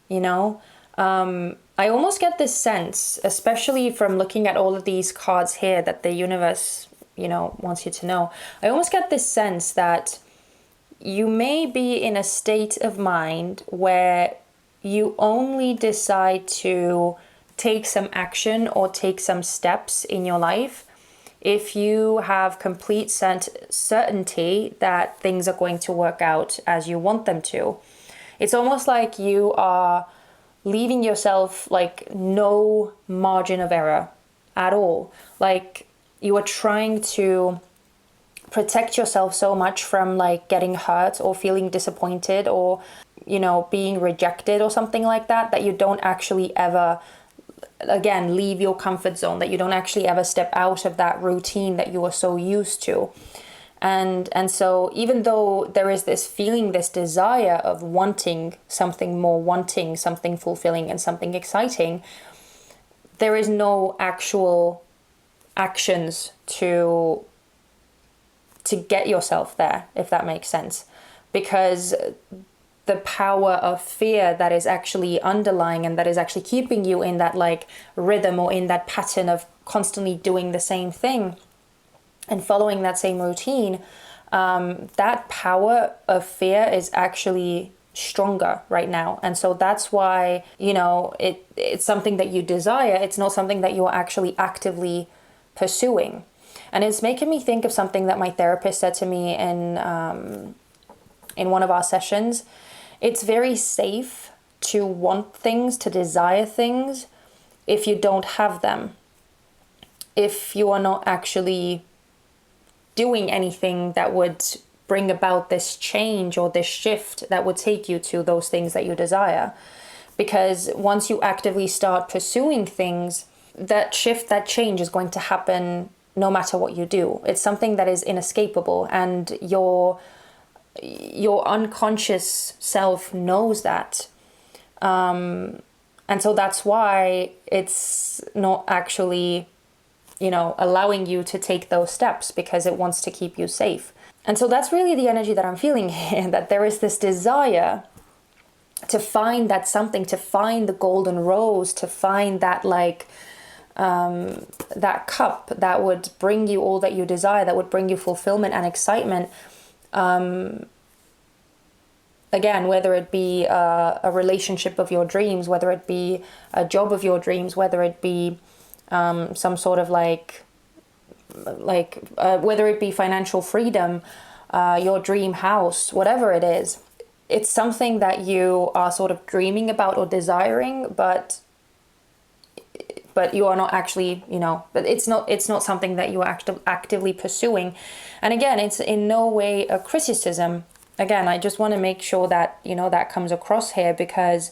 Speaker 1: you know? I almost get this sense, especially from looking at all of these cards here that the universe, you know, wants you to know. I almost get this sense that you may be in a state of mind where you only decide to take some action or take some steps in your life if you have complete certainty that things are going to work out as you want them to. It's almost like you are leaving yourself like no margin of error at all. Like you are trying to protect yourself so much from like getting hurt or feeling disappointed or, you know, being rejected or something like that, that you don't actually ever, again, leave your comfort zone, that you don't actually ever step out of that routine that you are so used to. And so even though there is this feeling, this desire of wanting something more, wanting something fulfilling and something exciting, there is no actual actions to get yourself there, if that makes sense. Because the power of fear that is actually underlying and that is actually keeping you in that like rhythm or in that pattern of constantly doing the same thing and following that same routine, that power of fear is actually stronger right now. And so that's why, you know, it's something that you desire. It's not something that you're actually actively pursuing. And it's making me think of something that my therapist said to me in one of our sessions. It's very safe to want things, to desire things, if you don't have them. If you are not actually doing anything that would bring about this change or this shift that would take you to those things that you desire. Because once you actively start pursuing things, that shift, that change is going to happen no matter what you do. It's something that is inescapable, and your unconscious self knows that. And so that's why it's not actually, you know, allowing you to take those steps, because it wants to keep you safe. And so that's really the energy that I'm feeling here, that there is this desire to find that something, to find the golden rose, to find that like, that cup that would bring you all that you desire, that would bring you fulfillment and excitement. Again, whether it be a relationship of your dreams, whether it be a job of your dreams, whether it be some sort of whether it be financial freedom, your dream house, whatever it is, it's something that you are sort of dreaming about or desiring, but you are not actually, you know, but it's not something that you are actively pursuing. And again, it's in no way a criticism. Again, I just want to make sure that, you know, that comes across here, because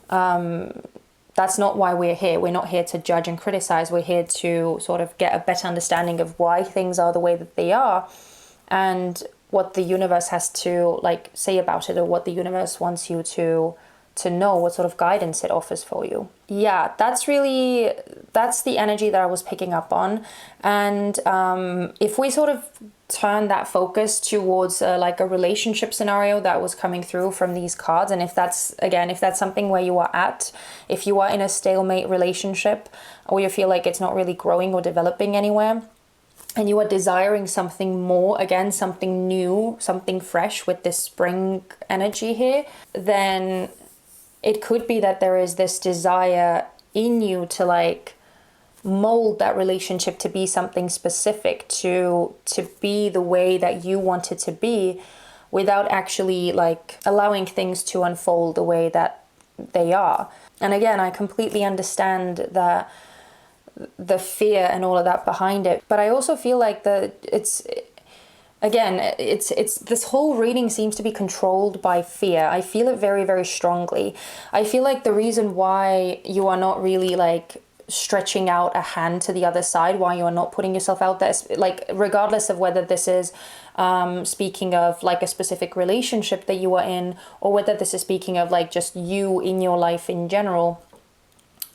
Speaker 1: that's not why we're here. We're not here to judge and criticize. We're here to sort of get a better understanding of why things are the way that they are, and what the universe has to like say about it, or what the universe wants you to know, what sort of guidance it offers for you. Yeah, that's the energy that I was picking up on. And if we sort of turn that focus towards like a relationship scenario that was coming through from these cards, and if that's something where you are at, if you are in a stalemate relationship, or you feel like it's not really growing or developing anywhere, and you are desiring something more, again, something new, something fresh with this spring energy here, then it could be that there is this desire in you to like mold that relationship to be something specific, to be the way that you want it to be, without actually like allowing things to unfold the way that they are. And again, I completely understand the fear and all of that behind it, but I also feel like it's again, it's this whole reading seems to be controlled by fear. I feel it very, very strongly. I feel like the reason why you are not really like stretching out a hand to the other side, why you are not putting yourself out there, like regardless of whether this is speaking of like a specific relationship that you are in, or whether this is speaking of like just you in your life in general.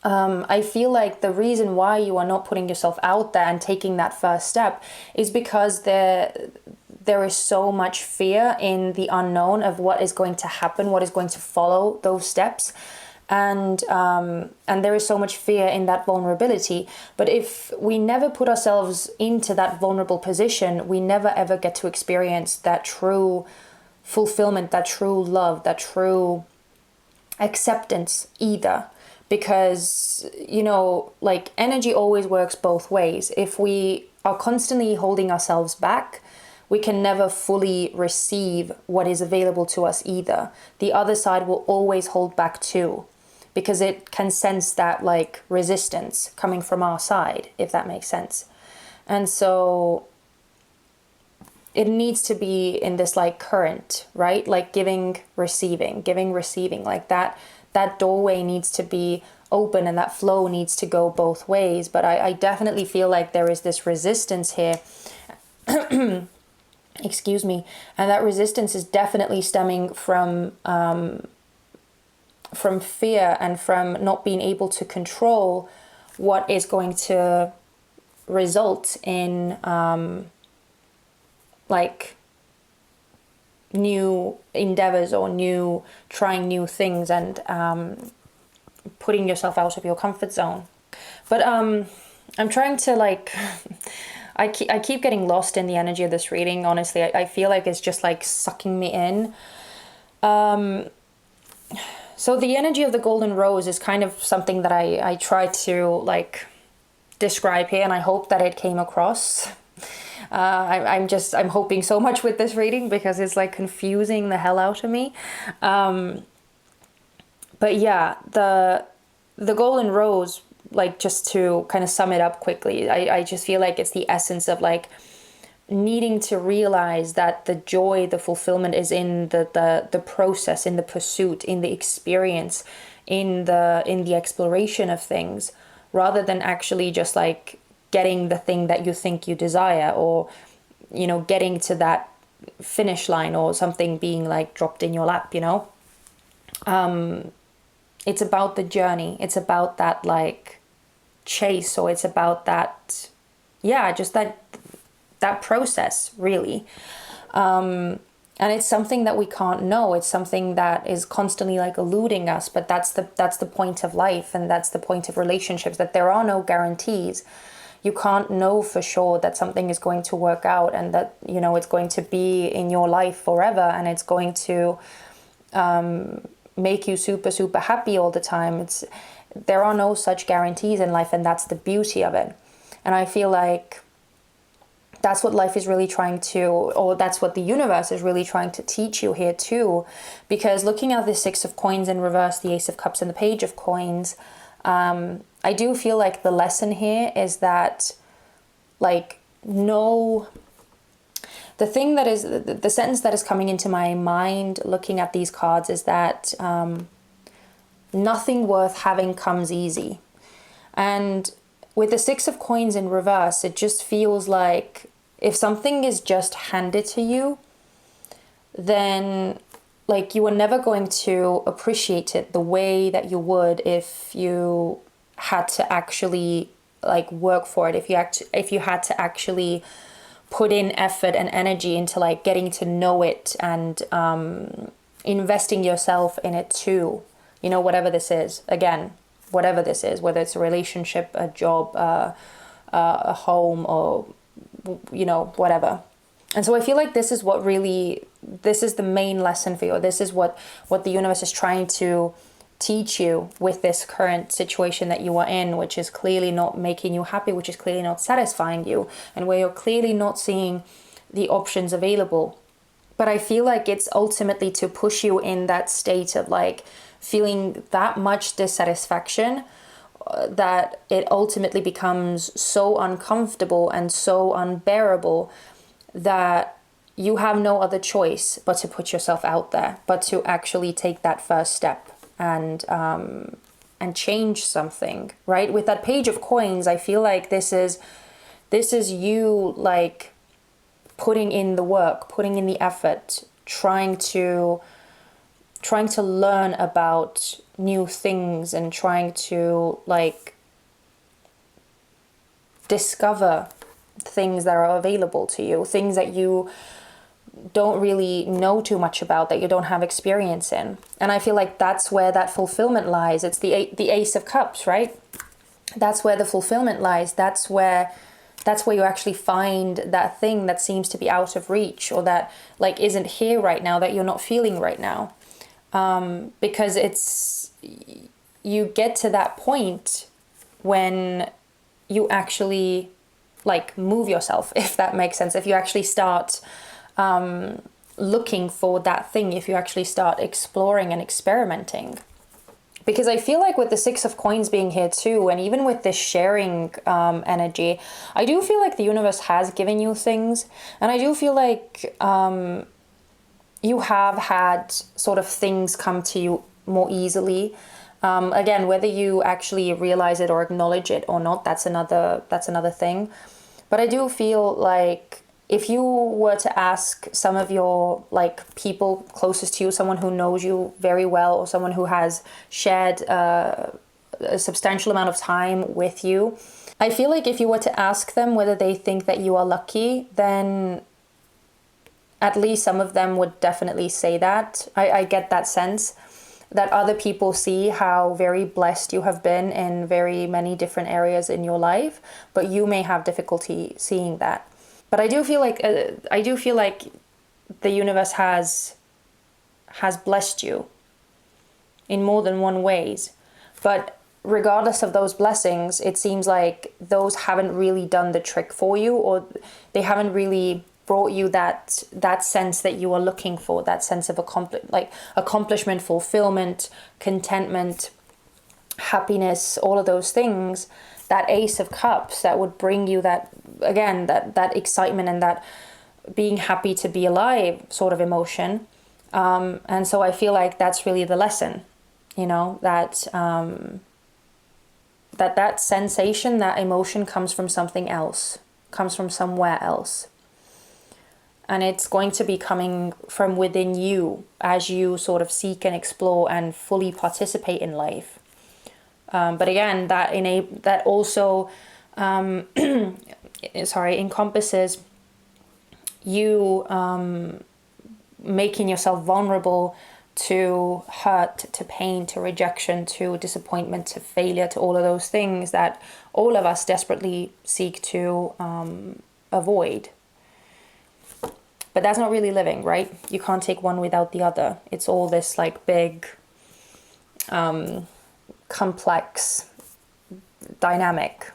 Speaker 1: I feel like the reason why you are not putting yourself out there and taking that first step is because there is so much fear in the unknown of what is going to happen, what is going to follow those steps. And there is so much fear in that vulnerability. But if we never put ourselves into that vulnerable position, we never ever get to experience that true fulfillment, that true love, that true acceptance either. Because, you know, like energy always works both ways. If we are constantly holding ourselves back, we can never fully receive what is available to us either. The other side will always hold back too, because it can sense that like resistance coming from our side, if that makes sense. And so it needs to be in this like current, right? Like giving, receiving, like that doorway needs to be open and that flow needs to go both ways. But I definitely feel like there is this resistance here. Excuse me. And that resistance is definitely stemming from fear and from not being able to control what is going to result in like new endeavors or trying new things and putting yourself out of your comfort zone. But I'm trying to like I keep getting lost in the energy of this reading. Honestly, I feel like it's just like sucking me in. So the energy of the golden rose is kind of something that I try to like describe here, and I hope that it came across. I'm hoping so much with this reading because it's like confusing the hell out of me. But yeah, the golden rose, like just to kind of sum it up quickly, I just feel like it's the essence of like needing to realize that the joy, the fulfillment is in the process, in the pursuit, in the experience, in the exploration of things, rather than actually just like getting the thing that you think you desire, or, you know, getting to that finish line or something being like dropped in your lap, you know. It's about the journey. It's about that like chase, or it's about that, yeah, just that process really. And it's something that we can't know. It's something that is constantly like eluding us, but that's the point of life, and that's the point of relationships, that there are no guarantees. You can't know for sure that something is going to work out, and that, you know, it's going to be in your life forever, and it's going to make you super, super happy all the time. There are no such guarantees in life, and that's the beauty of it. And I feel like that's what life is really trying to, or that's what the universe is really trying to teach you here too. Because looking at the Six of Coins in reverse, the Ace of Cups, and the Page of Coins, I do feel like the lesson here is that, like, the sentence that is coming into my mind looking at these cards is that nothing worth having comes easy. And with the Six of Coins in reverse, it just feels like if something is just handed to you, then like you are never going to appreciate it the way that you would if you had to actually like work for it, if you had to actually put in effort and energy into like getting to know it and investing yourself in it too. You know, whatever this is, again, whatever this is, whether it's a relationship, a job, a home, or, you know, whatever. And so I feel like this is the main lesson for you. This is what the universe is trying to teach you with this current situation that you are in, which is clearly not making you happy, which is clearly not satisfying you, and where you're clearly not seeing the options available. But I feel like it's ultimately to push you in that state of like feeling that much dissatisfaction that it ultimately becomes so uncomfortable and so unbearable that you have no other choice but to put yourself out there, but to actually take that first step and change something, right? With that Page of Coins, I feel like this is you like putting in the work, putting in the effort, trying to learn about new things and trying to like discover things that are available to you, things that you don't really know too much about, that you don't have experience in. And I feel like that's where that fulfillment lies. It's the Ace of Cups, right? That's where the fulfillment lies. That's where you actually find that thing that seems to be out of reach, or that like isn't here right now, that you're not feeling right now. Because you get to that point when you actually like move yourself, if that makes sense. If you actually start looking for that thing, if you actually start exploring and experimenting. Because I feel like with the Six of Coins being here too, and even with this sharing energy, I do feel like the universe has given you things. And I do feel like you have had sort of things come to you more easily. Again, whether you actually realize it or acknowledge it or not, that's another thing. But I do feel like if you were to ask some of your like people closest to you, someone who knows you very well, or someone who has shared a substantial amount of time with you, I feel like if you were to ask them whether they think that you are lucky, then at least some of them would definitely say that. I get that sense that other people see how very blessed you have been in very many different areas in your life, but you may have difficulty seeing that. But I do feel like the universe has blessed you in more than one ways. But regardless of those blessings, it seems like those haven't really done the trick for you, or they haven't really brought you that sense that you are looking for, that sense of accomplishment, fulfillment, contentment, happiness, all of those things. That Ace of Cups that would bring you that, again, that excitement and that being happy to be alive sort of emotion. And so I feel like that's really the lesson, you know, that that sensation, that emotion comes from something else, comes from somewhere else. And it's going to be coming from within you as you sort of seek and explore and fully participate in life. But again, that also encompasses you making yourself vulnerable to hurt, to pain, to rejection, to disappointment, to failure, to all of those things that all of us desperately seek to avoid. But that's not really living, right? You can't take one without the other. It's all this like big, complex dynamic.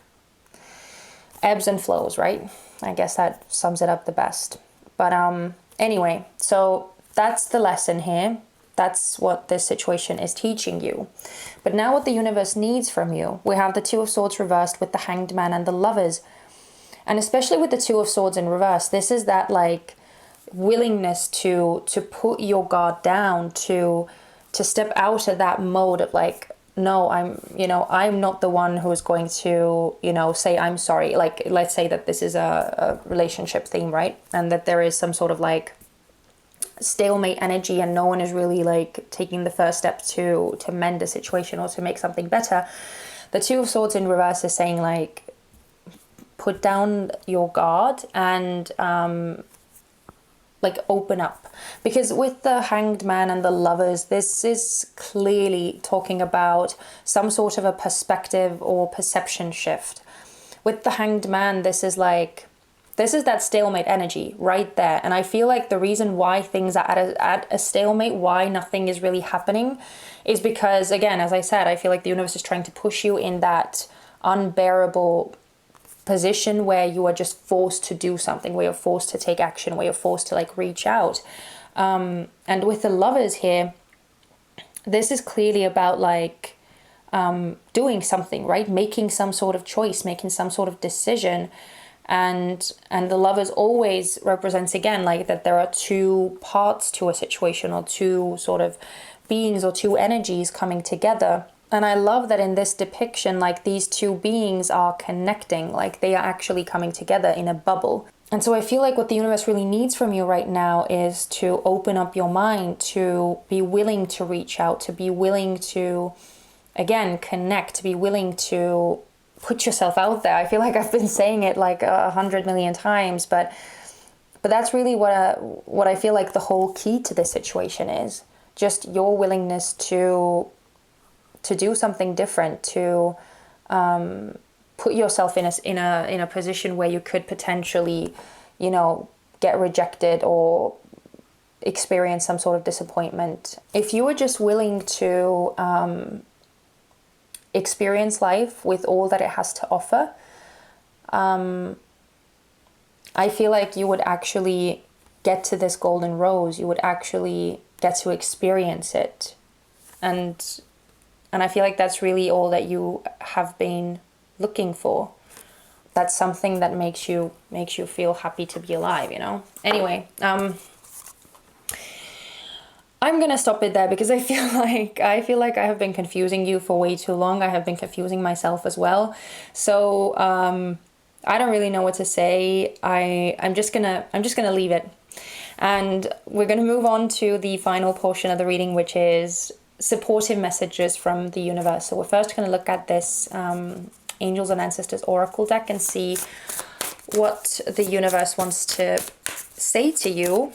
Speaker 1: Ebbs and flows, right? I guess that sums it up the best. But anyway, so that's the lesson here. That's what this situation is teaching you. But now what the universe needs from you, we have the Two of Swords reversed with the Hanged Man and the Lovers. And especially with the Two of Swords in reverse, this is that like willingness to put your guard down, to step out of that mode of like, no, I'm not the one who is going to, say I'm sorry. Like, let's say that this is a relationship theme, right? And that there is some sort of like stalemate energy and no one is really like taking the first step to mend a situation or to make something better. The Two of Swords in reverse is saying like, put down your guard and like open up. Because with the Hanged Man and the Lovers, this is clearly talking about some sort of a perspective or perception shift. With the Hanged Man, this is that stalemate energy right there. And I feel like the reason why things are at a stalemate, why nothing is really happening, is because, again, as I said, I feel like the universe is trying to push you in that unbearable position where you are just forced to do something, where you're forced to take action, where you're forced to like reach out. And with the Lovers here, this is clearly about like doing something, right? Making some sort of choice, making some sort of decision. And the Lovers always represents, again, like that there are two parts to a situation, or two sort of beings or two energies coming together. And I love that in this depiction, like these two beings are connecting, like they are actually coming together in a bubble. And so I feel like what the universe really needs from you right now is to open up your mind, to be willing to reach out, to be willing to, again, connect, to be willing to put yourself out there. I feel like I've been saying it like 100 million times, but that's really what I feel like the whole key to this situation is. Just your willingness to do something different, to put yourself in a position where you could potentially, you know, get rejected or experience some sort of disappointment. If you were just willing to experience life with all that it has to offer, I feel like you would actually get to this golden rose. You would actually get to experience it. And I feel like that's really all that you have been looking for. That's something that makes you feel happy to be alive, you know? Anyway, I'm gonna stop it there because I feel like I have been confusing you for way too long. I have been confusing myself as well. So I don't really know what to say. I'm just gonna leave it. And we're gonna move on to the final portion of the reading, which is supportive messages from the universe. So we're first gonna look at this Angels and Ancestors Oracle deck and see what the universe wants to say to you,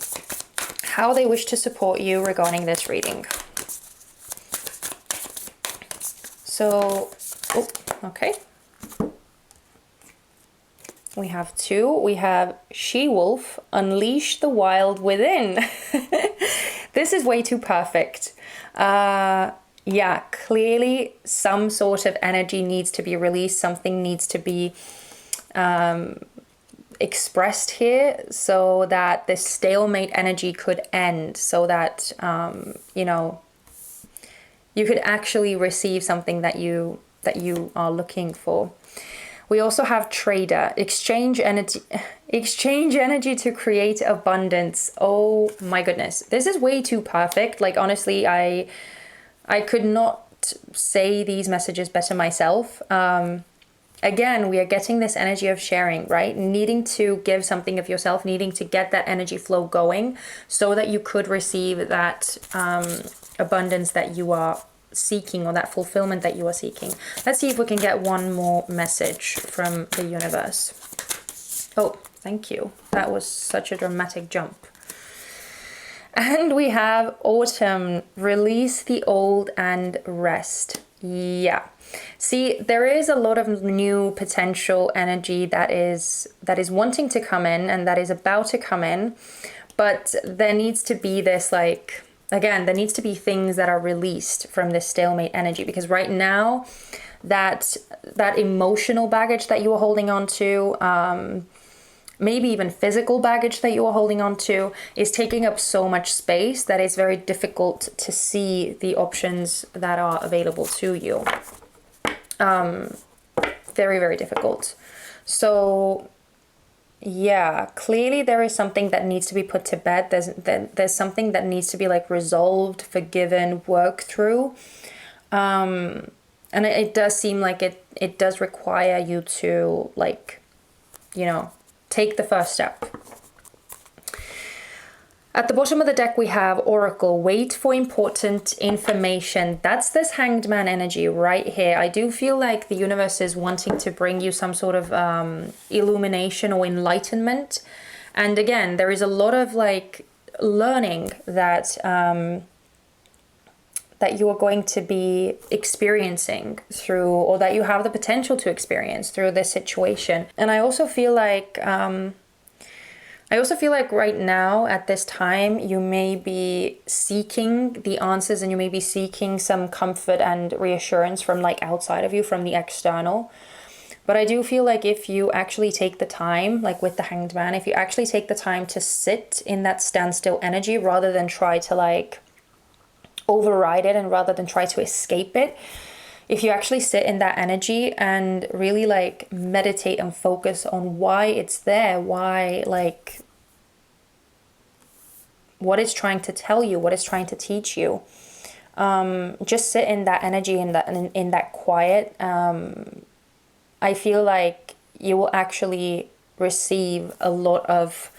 Speaker 1: how they wish to support you regarding this reading. So, okay. We have two. We have She-Wolf, Unleash the Wild Within. This is way too perfect. Yeah, clearly some sort of energy needs to be released. Something needs to be expressed here so that this stalemate energy could end, so that you know, you could actually receive something that you are looking for. We also have Trader, exchange energy to create abundance. Oh my goodness, this is way too perfect. Like, honestly, I could not say these messages better myself. Again, we are getting this energy of sharing, right? Needing to give something of yourself, needing to get that energy flow going so that you could receive that abundance that you are seeking, or that fulfillment that you are seeking. Let's see if we can get one more message from the universe. Oh, thank you. That was such a dramatic jump. And we have Autumn, release the old and rest. Yeah. See, there is a lot of new potential energy that is wanting to come in and that is about to come in, but there needs to be this, like, again, there needs to be things that are released from this stalemate energy, because right now that emotional baggage that you are holding on to, maybe even physical baggage that you are holding on to, is taking up so much space that it's very difficult to see the options that are available to you. Very, very difficult. So yeah, clearly there is something that needs to be put to bed. There's something that needs to be, like, resolved, forgiven, worked through. And it does seem like it does require you to, like, you know, take the first step. At the bottom of the deck, we have Oracle, wait for important information. That's this Hanged Man energy right here. I do feel like the universe is wanting to bring you some sort of illumination or enlightenment. And again, there is a lot of, like, learning that that you are going to be experiencing through, or that you have the potential to experience through this situation. And I also feel like right now at this time, you may be seeking the answers, and you may be seeking some comfort and reassurance from, like, outside of you, from the external. But I do feel like if you actually take the time, like with the Hanged Man, if you actually take the time to sit in that standstill energy rather than try to, like, override it, and rather than try to escape it, if you actually sit in that energy and really like meditate and focus on why it's there, why, like, what it's trying to tell you, what it's trying to teach you. Just sit in that energy, in that quiet. I feel like you will actually receive a lot of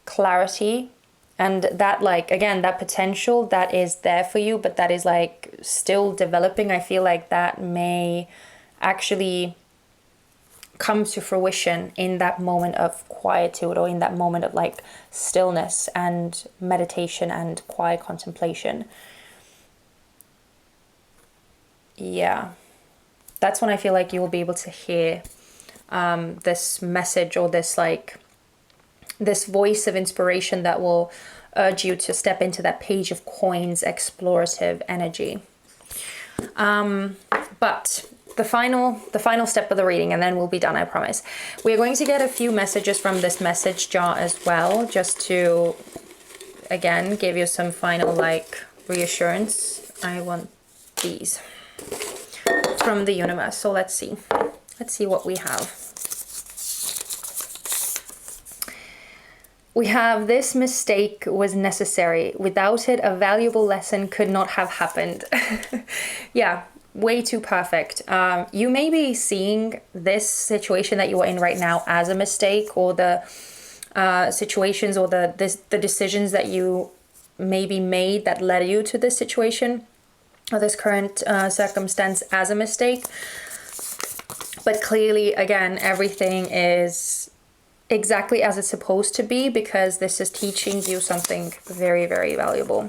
Speaker 1: clarity, and that, like, again, that potential that is there for you, but that is like still developing. I feel like that may actually come to fruition in that moment of quietude, or in that moment of like stillness and meditation and quiet contemplation. Yeah, that's when I feel like you will be able to hear this message, or this like this voice of inspiration that will urge you to step into that Page of Coins explorative energy. But the final step of the reading, and then we'll be done, I promise. We're going to get a few messages from this message jar as well, just to, again, give you some final like reassurance. I want these from the universe. So let's see what we have. We have, this mistake was necessary. Without it, a valuable lesson could not have happened. Yeah, way too perfect. You may be seeing this situation that you are in right now as a mistake, or the situations, or the decisions that you maybe made that led you to this situation, or this current circumstance, as a mistake. But clearly, again, everything is exactly as it's supposed to be, because this is teaching you something very, very valuable.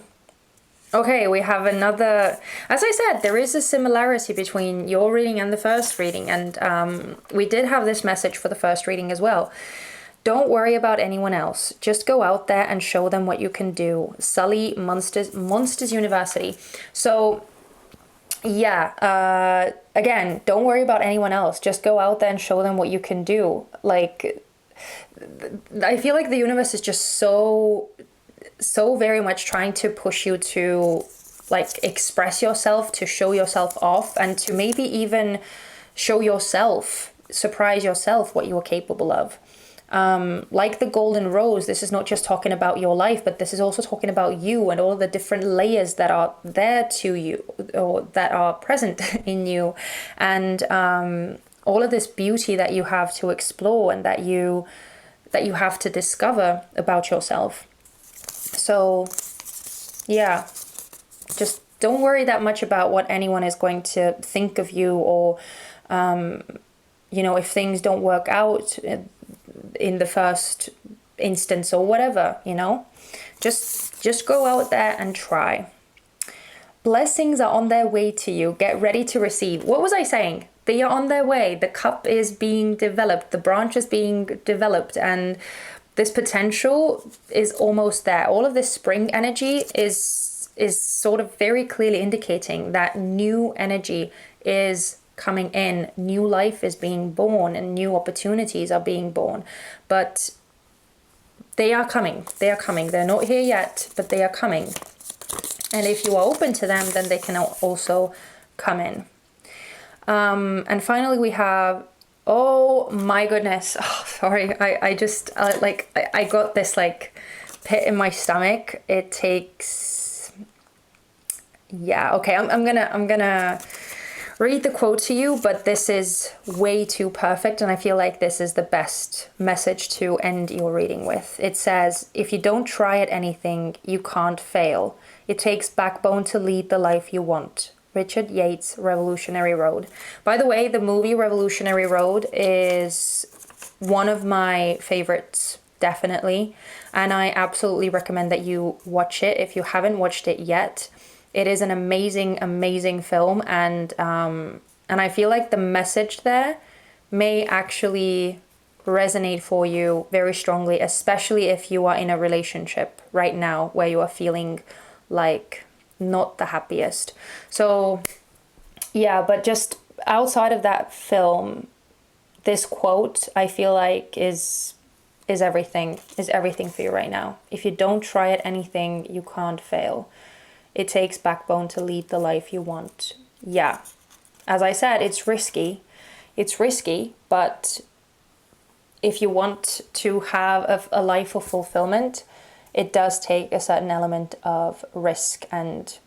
Speaker 1: Okay, we have another, as I said, there is a similarity between your reading and the first reading, and we did have this message for the first reading as well. Don't worry about anyone else. Just go out there and show them what you can do. Sully, Monsters University. So, yeah, again, don't worry about anyone else. Just go out there and show them what you can do. Like, I feel like the universe is just so very much trying to push you to like express yourself, to show yourself off, and to maybe even show yourself, surprise yourself what you are capable of. Like the golden rose, this is not just talking about your life, but this is also talking about you and all the different layers that are there to you, or that are present in you, and all of this beauty that you have to explore, and that you have to discover about yourself. So yeah, just don't worry that much about what anyone is going to think of you, or you know, if things don't work out in the first instance or whatever, you know, just go out there and try. Blessings are on their way to you. Get ready to receive. What was I saying? They are on their way. The cup is being developed. The branch is being developed. And this potential is almost there. All of this spring energy is sort of very clearly indicating that new energy is coming in. New life is being born, and new opportunities are being born. But they are coming. They are coming. They're not here yet, but they are coming. And if you are open to them, then they can also come in. And finally, we have, oh my goodness. Oh, sorry. I just I got this like pit in my stomach. It takes, yeah. Okay. I'm gonna read the quote to you, but this is way too perfect. And I feel like this is the best message to end your reading with. It says, if you don't try at anything, you can't fail. It takes backbone to lead the life you want. Richard Yates, Revolutionary Road. By the way, the movie Revolutionary Road is one of my favorites, definitely. And I absolutely recommend that you watch it if you haven't watched it yet. It is an amazing, amazing film. And I feel like the message there may actually resonate for you very strongly, especially if you are in a relationship right now where you are feeling like not the happiest. So yeah, but just outside of that film, this quote I feel like is everything for you right now. If you don't try at anything, you can't fail. It takes backbone to lead the life you want. Yeah, as I said, it's risky. It's risky, but if you want to have a life of fulfillment, it does take a certain element of risk and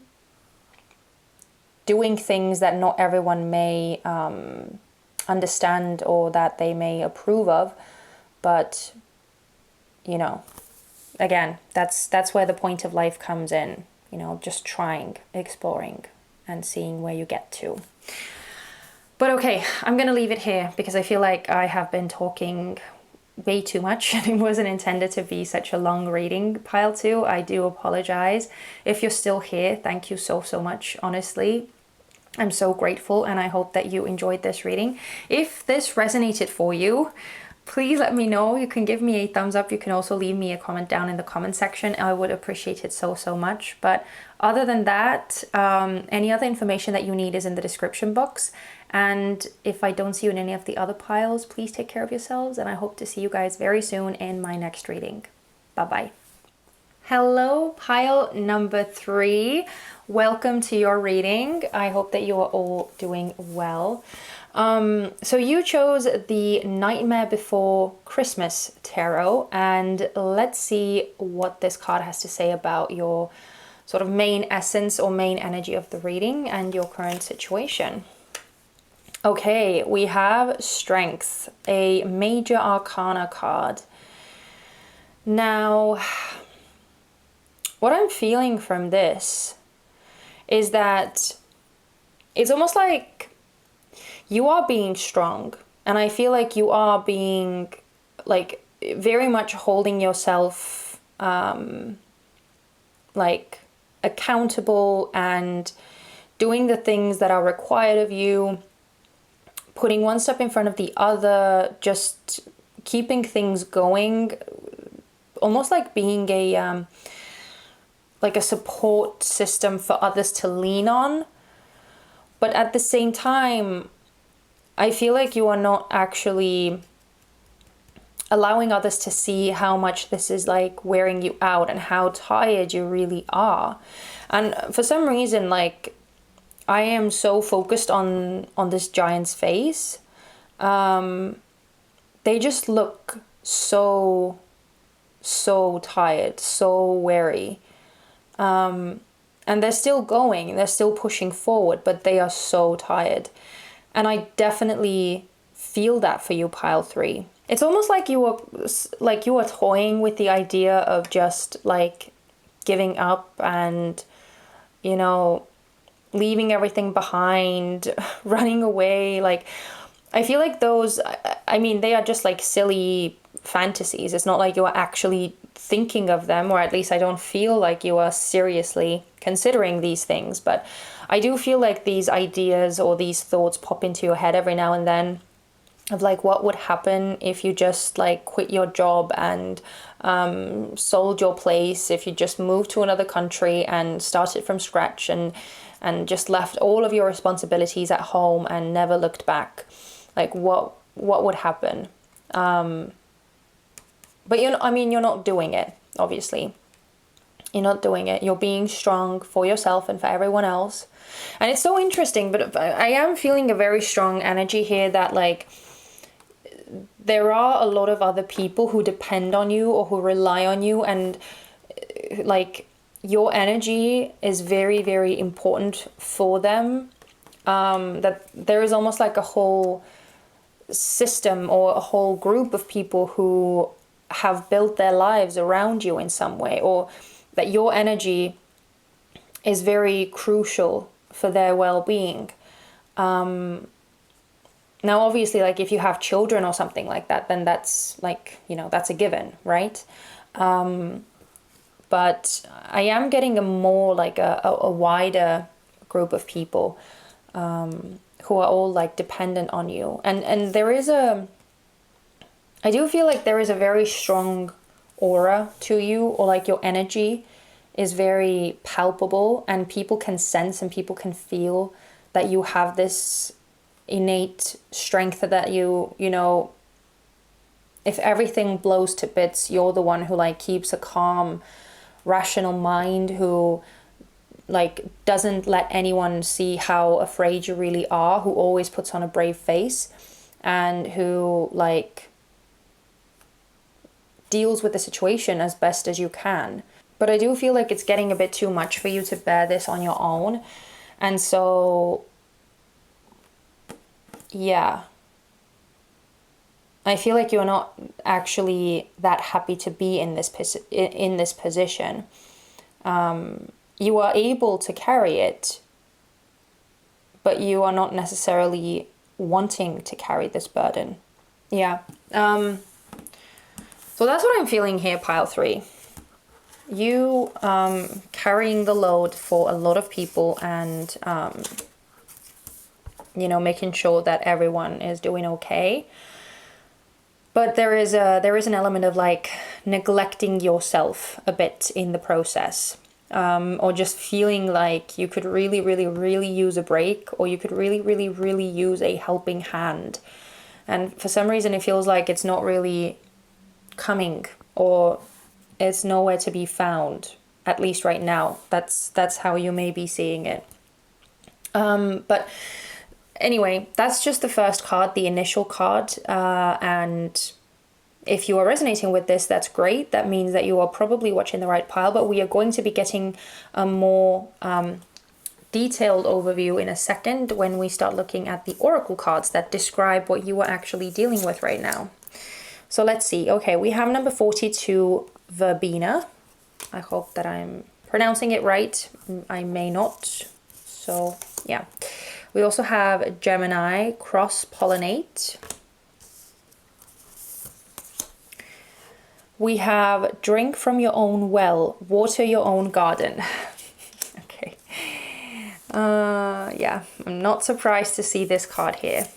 Speaker 1: doing things that not everyone may understand or that they may approve of. But, you know, again, that's where the point of life comes in, you know, just trying, exploring, and seeing where you get to. But okay, I'm going to leave it here because I feel like I have been talking way too much and it wasn't intended to be such a long reading. Pile 2, I do apologize. If you're still here, thank you so much, honestly. I'm so grateful, and I hope that you enjoyed this reading. If this resonated for you, please let me know. You can give me a thumbs up. You can also leave me a comment down in the comment section. I would appreciate it so much. But other than that, any other information that you need is in the description box. And if I don't see you in any of the other piles, please take care of yourselves. And I hope to see you guys very soon in my next reading. Bye-bye. Hello, pile number 3. Welcome to your reading. I hope that you are all doing well. So you chose the Nightmare Before Christmas tarot, and let's see what this card has to say about your sort of main essence or main energy of the reading and your current situation. Okay, we have Strength, a major arcana card. Now, what I'm feeling from this is that it's almost like you are being strong, and I feel like you are being like very much holding yourself like accountable and doing the things that are required of you, putting one step in front of the other, just keeping things going, almost like being a support system for others to lean on. But at the same time, I feel like you are not actually allowing others to see how much this is like wearing you out and how tired you really are. And for some reason, like, I am so focused on this giant's face. They just look so tired, so weary. And they're still going, they're still pushing forward, but they are so tired. And I definitely feel that for you, pile 3. It's almost like you are toying with the idea of just like giving up and, you know, leaving everything behind, running away. Like, I feel like those, I mean, they are just like silly fantasies. It's not like you are actually thinking of them, or at least I don't feel like you are seriously considering these things. But I do feel like these ideas or these thoughts pop into your head every now and then, of like, what would happen if you just like quit your job and sold your place, if you just moved to another country and started from scratch and just left all of your responsibilities at home and never looked back. Like, what would happen? But you're not doing it, obviously. You're not doing it. You're being strong for yourself and for everyone else. And it's so interesting, but I am feeling a very strong energy here that, like, there are a lot of other people who depend on you or who rely on you, and like, your energy is very, very important for them. That there is almost like a whole system or a whole group of people who have built their lives around you in some way, or that your energy is very crucial for their well-being. Now, obviously, like, if you have children or something like that, then that's like, you know, that's a given, right? But I am getting a more like a wider group of people who are all like dependent on you. And there is I do feel like there is a very strong aura to you, or like your energy is very palpable, and people can sense and people can feel that you have this innate strength, that you know, if everything blows to bits, you're the one who like keeps a calm, rational mind, who like doesn't let anyone see how afraid you really are, who always puts on a brave face, and who like deals with the situation as best as you can. But I do feel like it's getting a bit too much for you to bear this on your own. And so, yeah, I feel like you're not actually that happy to be in this position. You are able to carry it, but you are not necessarily wanting to carry this burden. Yeah. So that's what I'm feeling here, pile 3. You carrying the load for a lot of people, and you know, making sure that everyone is doing okay. But there is an element of like neglecting yourself a bit in the process. Or just feeling like you could really, really, really use a break, or you could really, really, really use a helping hand. And for some reason it feels like it's not really coming, or it's nowhere to be found, at least right now. That's how you may be seeing it. But anyway, that's just the first card, the initial card. And if you are resonating with this, that's great. That means that you are probably watching the right pile, but we are going to be getting a more detailed overview in a second when we start looking at the oracle cards that describe what you are actually dealing with right now. So let's see. Okay, we have number 42, Verbena. I hope that I'm pronouncing it right. I may not. So yeah. We also have Gemini, cross-pollinate. We have drink from your own well, water your own garden. Okay. Yeah, I'm not surprised to see this card here.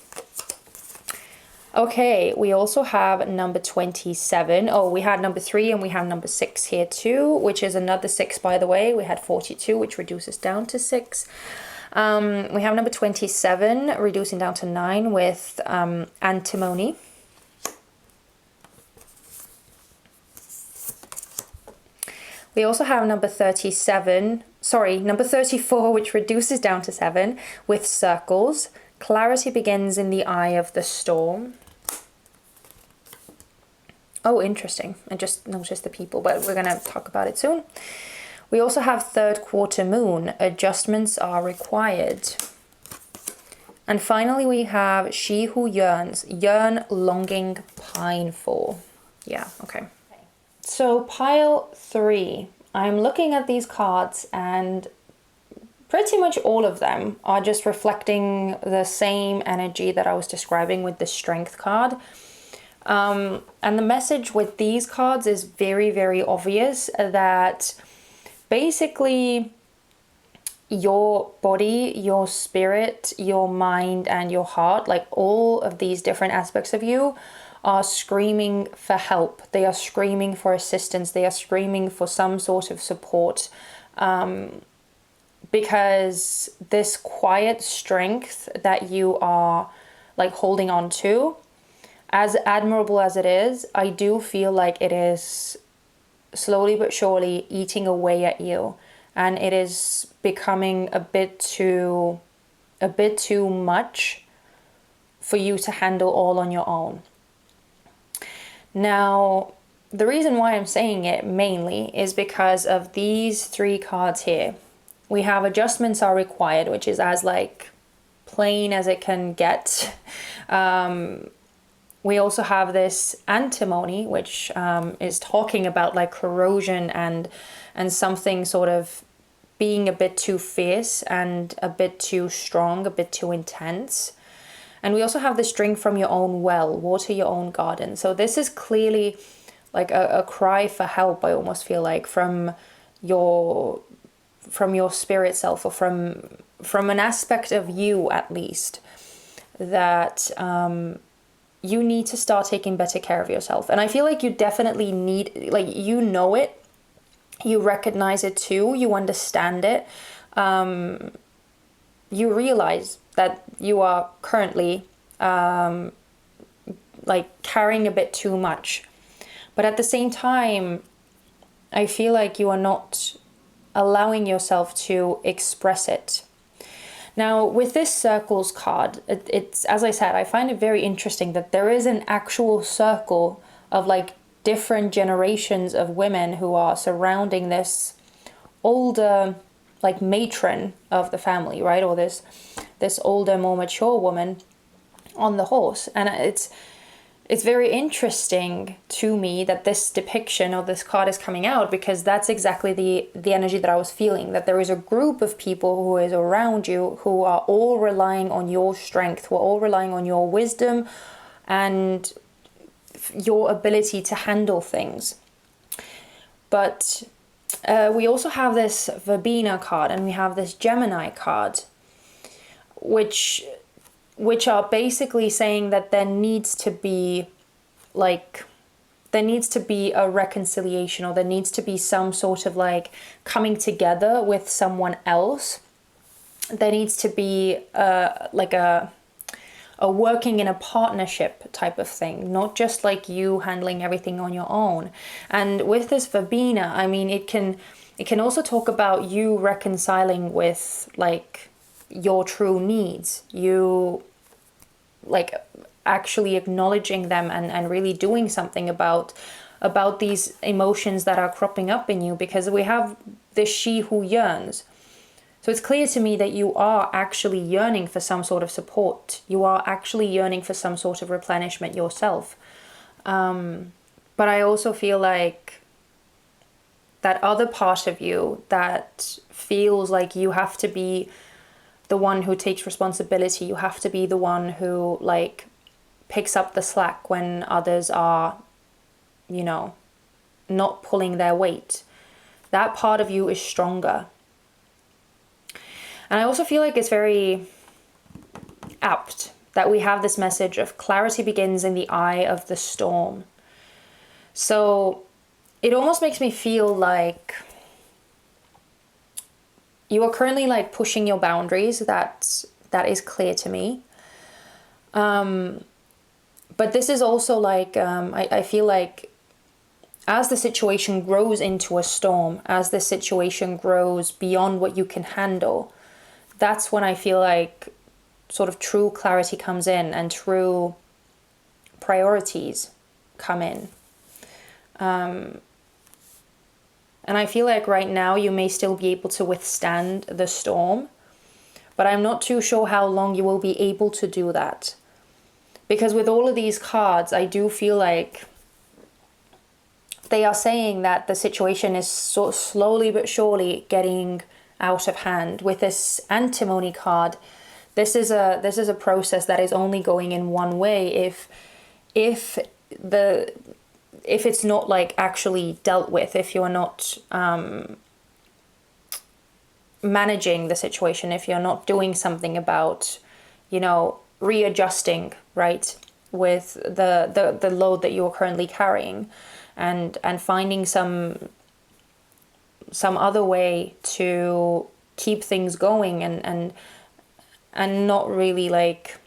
Speaker 1: Okay, we also have number 27. Oh, we had number 3 and we have number 6 here too, which is another 6, by the way. We had 42, which reduces down to 6. We have number 27, reducing down to 9 with antimony. We also have number 34, which reduces down to 7 with circles. Clarity begins in the eye of the storm. Oh, interesting. I just noticed the people, but we're going to talk about it soon. We also have third quarter moon. Adjustments are required. And finally, we have she who yearns. Yearn, longing, pine for. Yeah, okay. So pile 3, I'm looking at these cards and pretty much all of them are just reflecting the same energy that I was describing with the strength card. And the message with these cards is very, very obvious, that basically your body, your spirit, your mind, and your heart, like all of these different aspects of you, are screaming for help. They are screaming for assistance. They are screaming for some sort of support, because this quiet strength that you are like holding on to, as admirable as it is, I do feel like it is slowly but surely eating away at you, and it is becoming a bit too much for you to handle all on your own. Now, the reason why I'm saying it mainly is because of these 3 cards here. We have adjustments are required, which is as like plain as it can get. We also have this antimony, which is talking about like corrosion and something sort of being a bit too fierce and a bit too strong, a bit too intense. And we also have this drink from your own well, water your own garden. So this is clearly like a cry for help, I almost feel like, from your spirit self, or from an aspect of you at least, that you need to start taking better care of yourself. And I feel like you definitely need, like, you know it, you recognize it too, you understand it, you realize that you are currently like carrying a bit too much. But at the same time, I feel like you are not allowing yourself to express it. Now, with this circles card, it's, as I said, I find it very interesting that there is an actual circle of like different generations of women who are surrounding this older, like matron of the family, right? Or this older, more mature woman on the horse. And it's very interesting to me that this depiction of this card is coming out, because that's exactly the energy that I was feeling, that there is a group of people who is around you who are all relying on your strength, who are all relying on your wisdom and your ability to handle things. But we also have this Verbena card and we have this Gemini card, which are basically saying that there needs to be a reconciliation, or there needs to be some sort of like coming together with someone else. There needs to be like a working in a partnership type of thing, not just like you handling everything on your own. And with this Verbena, I mean, it can also talk about you reconciling with like your true needs, you like actually acknowledging them and really doing something about these emotions that are cropping up in you, because we have this she who yearns. So it's clear to me that you are actually yearning for some sort of support. You are actually yearning for some sort of replenishment yourself. But I also feel like that other part of you that feels like you have to be the one who takes responsibility, you have to be the one who like picks up the slack when others are, you know, not pulling their weight. That part of you is stronger. And I also feel like it's very apt that we have this message of clarity begins in the eye of the storm. So it almost makes me feel like you are currently like pushing your boundaries. That is clear to me. But this is also like, I feel like as the situation grows into a storm, as the situation grows beyond what you can handle, that's when I feel like sort of true clarity comes in and true priorities come in. And I feel like right now you may still be able to withstand the storm, but I'm not too sure how long you will be able to do that. Because with all of these cards, I do feel like they are saying that the situation is sort of slowly but surely getting out of hand. With this antimony card, this is a process that is only going in one way if it's not like actually dealt with, if you're not managing the situation, if you're not doing something about, you know, readjusting, right, with the load that you're currently carrying, and finding some other way to keep things going and not really like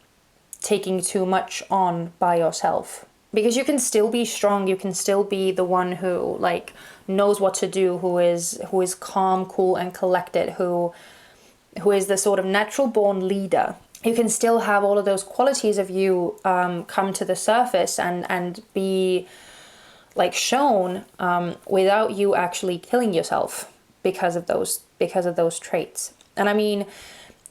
Speaker 1: taking too much on by yourself. Because you can still be strong, you can still be the one who like knows what to do, who is calm, cool and collected, who is the sort of natural born leader. You can still have all of those qualities of you come to the surface and be like shown without you actually killing yourself because of those traits. And I mean,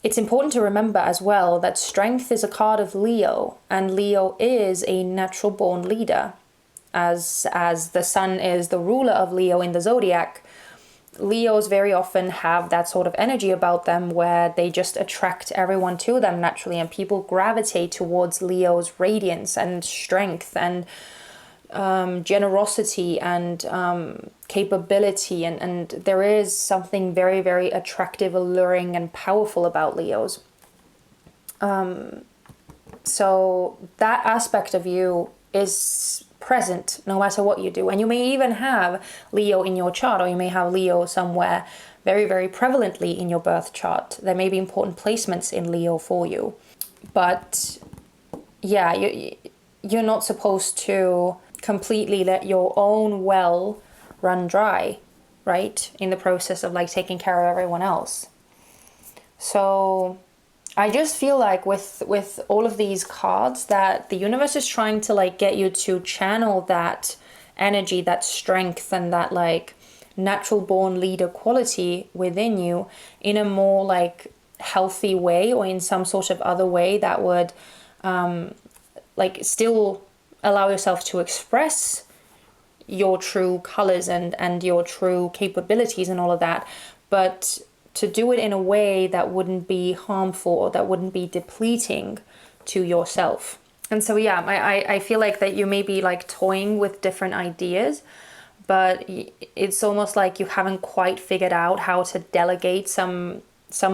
Speaker 1: it's important to remember as well that strength is a card of Leo, and Leo is a natural born leader. As the sun is the ruler of Leo in the zodiac, Leos very often have that sort of energy about them where they just attract everyone to them naturally, and people gravitate towards Leo's radiance and strength and generosity and capability, and there is something very, very attractive, alluring and powerful about Leos. So that aspect of you is present no matter what you do. And you may even have Leo in your chart, or you may have Leo somewhere very, very prevalently in your birth chart. There may be important placements in Leo for you. But yeah, you're not supposed to completely let your own well run dry. right? In the process of like taking care of everyone else. So I just feel like with all of these cards that the universe is trying to like get you to channel that energy, that strength, and that like natural born leader quality within you in a more like healthy way, or in some sort of other way that would like still allow yourself to express your true colors and your true capabilities and all of that, but to do it in a way that wouldn't be harmful or that wouldn't be depleting to yourself. And so yeah, I feel like that you may be like toying with different ideas, but it's almost like you haven't quite figured out how to delegate some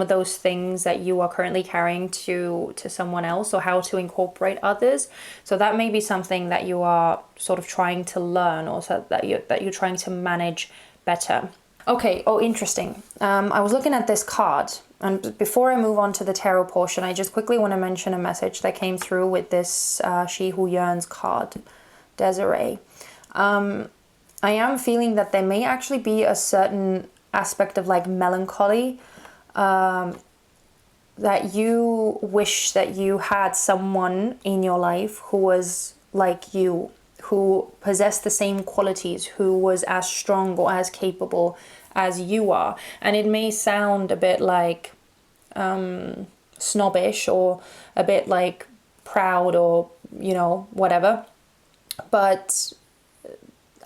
Speaker 1: of those things that you are currently carrying to someone else, or how to incorporate others. So that may be something that you are sort of trying to learn, or so that you're trying to manage better. Okay, oh, interesting. I was looking at this card, and before I move on to the tarot portion, I just quickly want to mention a message that came through with this She Who Yearns card, Desiree. I am feeling that there may actually be a certain aspect of like melancholy, that you wish that you had someone in your life who was like you, who possessed the same qualities, who was as strong or as capable as you are. And it may sound a bit like snobbish, or a bit like proud, or you know, whatever. But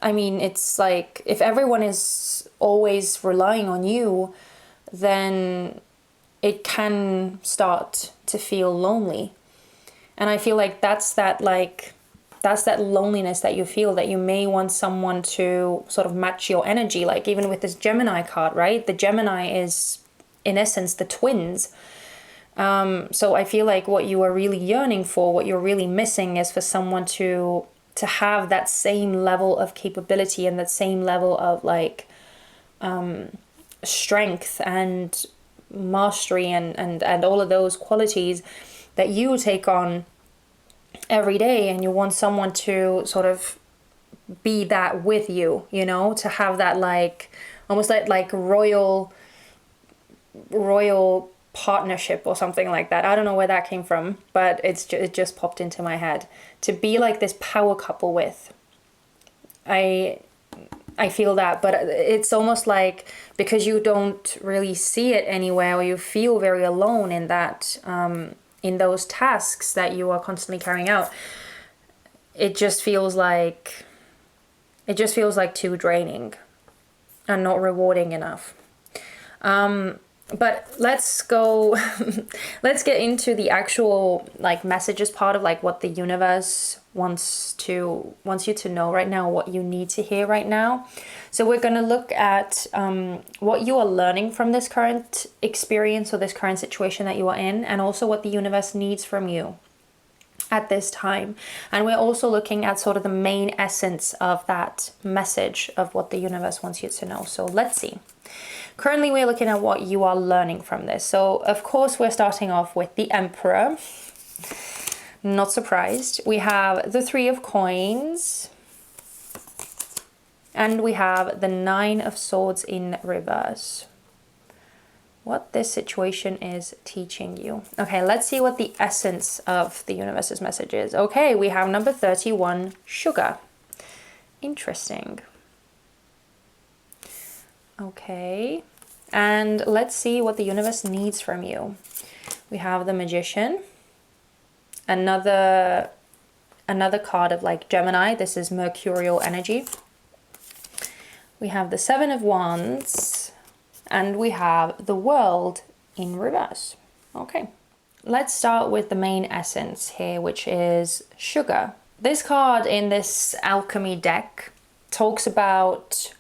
Speaker 1: I mean, it's like if everyone is always relying on you, then it can start to feel lonely. And I feel like that's that loneliness that you feel, that you may want someone to sort of match your energy. Like even with this Gemini card, right? The Gemini is in essence the twins. So I feel like what you are really yearning for, what you're really missing, is for someone to have that same level of capability and that same level of like strength and mastery and all of those qualities that you take on every day. And you want someone to sort of be that with you, you know, to have that like almost like royal partnership or something like that. I don't know where that came from, but it just popped into my head. To be like this power couple with. I feel that, but it's almost like because you don't really see it anywhere, or you feel very alone in that, in those tasks that you are constantly carrying out, it just feels like too draining and not rewarding enough. But let's get into the actual like messages part of like what the universe wants you to know right now, what you need to hear right now. So we're going to look at what you are learning from this current experience or this current situation that you are in, and also what the universe needs from you at this time. And we're also looking at sort of the main essence of that message of what the universe wants you to know. So let's see. Currently, we're looking at what you are learning from this. So, of course, we're starting off with the Emperor. Not surprised. We have the Three of Coins. And we have the Nine of Swords in reverse. What this situation is teaching you. Okay, let's see what the essence of the universe's message is. Okay, we have number 31, Sugar. Interesting. Okay, and let's see what the universe needs from you. We have the Magician, another card of like Gemini. This is Mercurial energy. We have the Seven of Wands, and we have the World in reverse. Okay, let's start with the main essence here, which is Sugar. This card in this alchemy deck talks about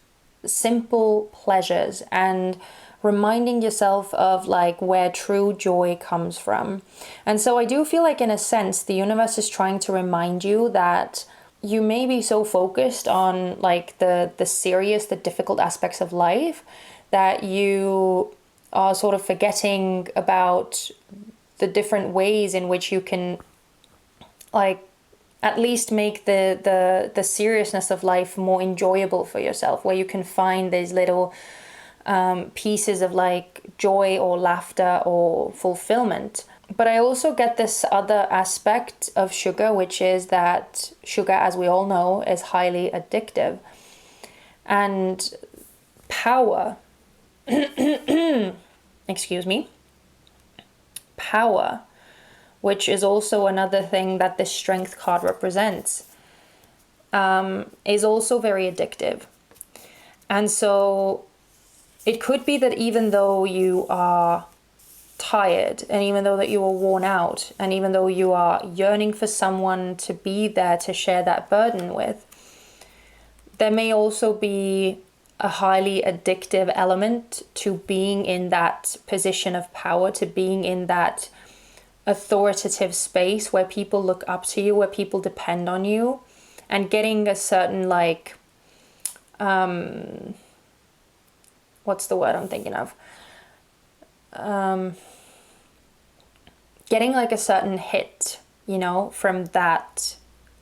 Speaker 1: simple pleasures and reminding yourself of like where true joy comes from. And so I do feel like in a sense the universe is trying to remind you that you may be so focused on like the serious, the difficult aspects of life that you are sort of forgetting about the different ways in which you can like at least make the seriousness of life more enjoyable for yourself, where you can find these little pieces of like joy or laughter or fulfillment. But I also get this other aspect of sugar, which is that sugar, as we all know, is highly addictive. And power, excuse me, power, which is also another thing that this strength card represents, is also very addictive. And so it could be that even though you are tired, and even though that you are worn out, and even though you are yearning for someone to be there to share that burden with, there may also be a highly addictive element to being in that position of power, to being in that authoritative space where people look up to you, where people depend on you, and getting a certain like what's the word I'm thinking of, getting like a certain hit, you know, from that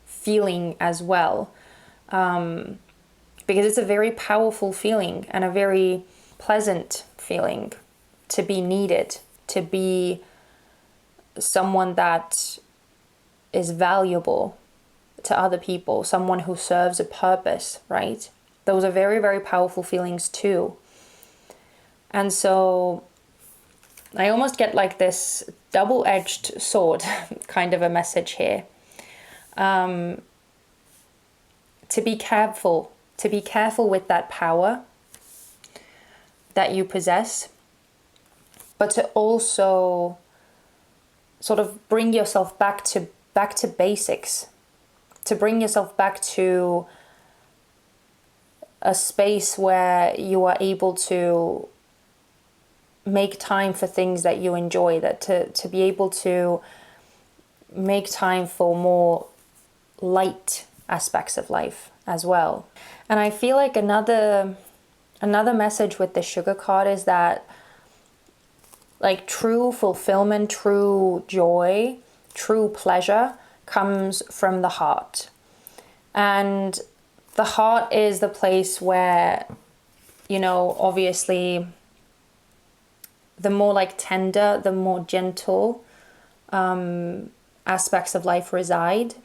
Speaker 1: feeling as well, because it's a very powerful feeling and a very pleasant feeling to be needed, to be someone that is valuable to other people, someone who serves a purpose, right? Those are very, very powerful feelings too. And so I almost get like this double-edged sword kind of a message here. To be careful with that power that you possess, but to also sort of bring yourself back to basics, to bring yourself back to a space where you are able to make time for things that you enjoy, that to be able to make time for more light aspects of life as well. And I feel like another message with the sugar card is that like true fulfillment, true joy, true pleasure comes from the heart. And the heart is the place where, you know, obviously the more like tender, the more gentle aspects of life reside.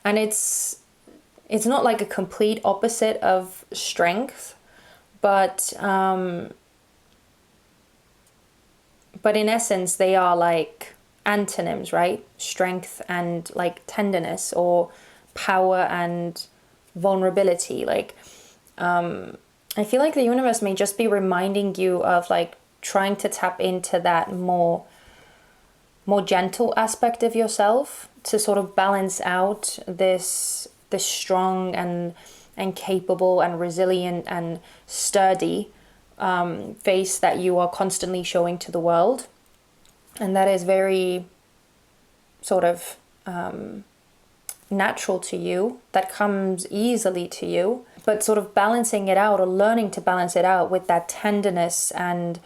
Speaker 1: And it's not like a complete opposite of strength, but in essence, they are like antonyms, right? Strength and like tenderness, or power and vulnerability. Like, I feel like the universe may just be reminding you of like trying to tap into that more gentle aspect of yourself to sort of balance out this strong and capable and resilient and sturdy face that you are constantly showing to the world. And that is very sort of natural to you, that comes easily to you, but sort of balancing it out, or learning to balance it out with that tenderness and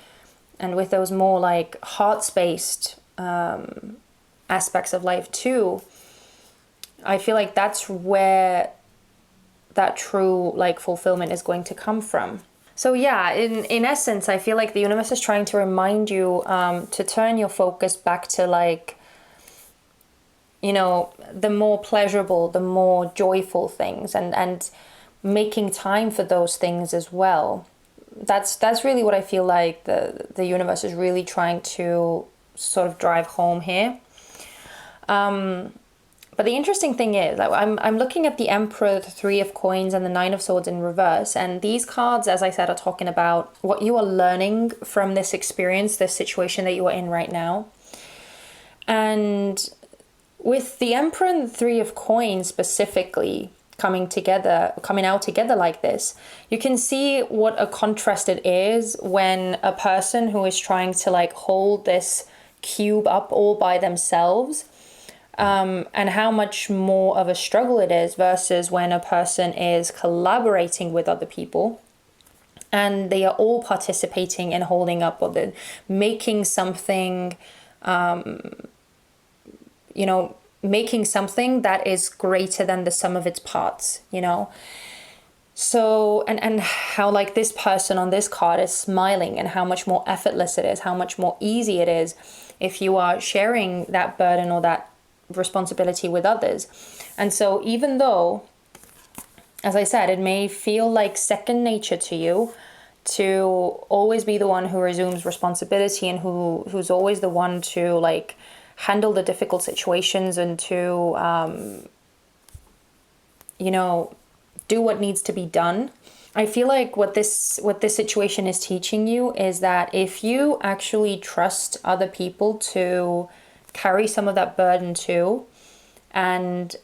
Speaker 1: with those more like heart-spaced aspects of life too. I feel like that's where that true like fulfillment is going to come from. So yeah, in essence, I feel like the universe is trying to remind you to turn your focus back to like, you know, the more pleasurable, the more joyful things, and making time for those things as well. That's really what I feel like the universe is really trying to sort of drive home here. But the interesting thing is, like, I'm looking at the Emperor, the Three of Coins, and the Nine of Swords in reverse. And these cards, as I said, are talking about what you are learning from this experience, this situation that you are in right now. And with the Emperor and the Three of Coins specifically coming out together like this, you can see what a contrast it is when a person who is trying to like hold this cube up all by themselves, and how much more of a struggle it is versus when a person is collaborating with other people and they are all participating in holding up, or making something, you know, making something that is greater than the sum of its parts, you know? So, and how like this person on this card is smiling, and how much more effortless it is, how much more easy it is if you are sharing that burden or that responsibility with others. And so even though, as I said, it may feel like second nature to you to always be the one who resumes responsibility and who's always the one to like handle the difficult situations and to, you know, do what needs to be done. I feel like what this situation is teaching you is that if you actually trust other people to carry some of that burden too, and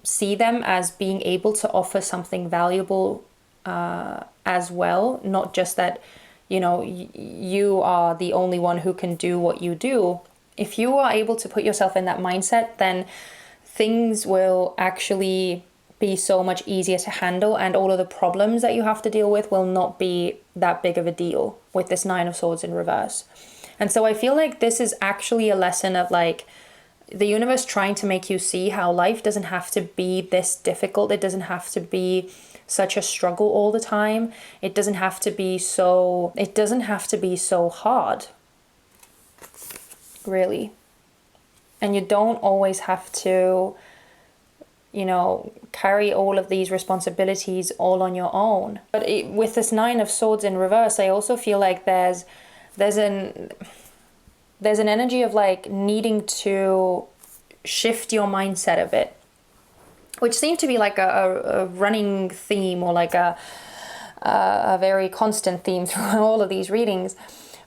Speaker 1: see them as being able to offer something valuable as well, not just that, you know, you are the only one who can do what you do. If you are able to put yourself in that mindset, then things will actually be so much easier to handle, and all of the problems that you have to deal with will not be that big of a deal with this Nine of Swords in reverse. And so I feel like this is actually a lesson of like the universe trying to make you see how life doesn't have to be this difficult. It doesn't have to be such a struggle all the time. It doesn't have to be so hard, really. And you don't always have to, you know, carry all of these responsibilities all on your own. But with this Nine of Swords in reverse, I also feel like there's an energy of like needing to shift your mindset a bit, which seems to be like a running theme, or like a very constant theme through all of these readings.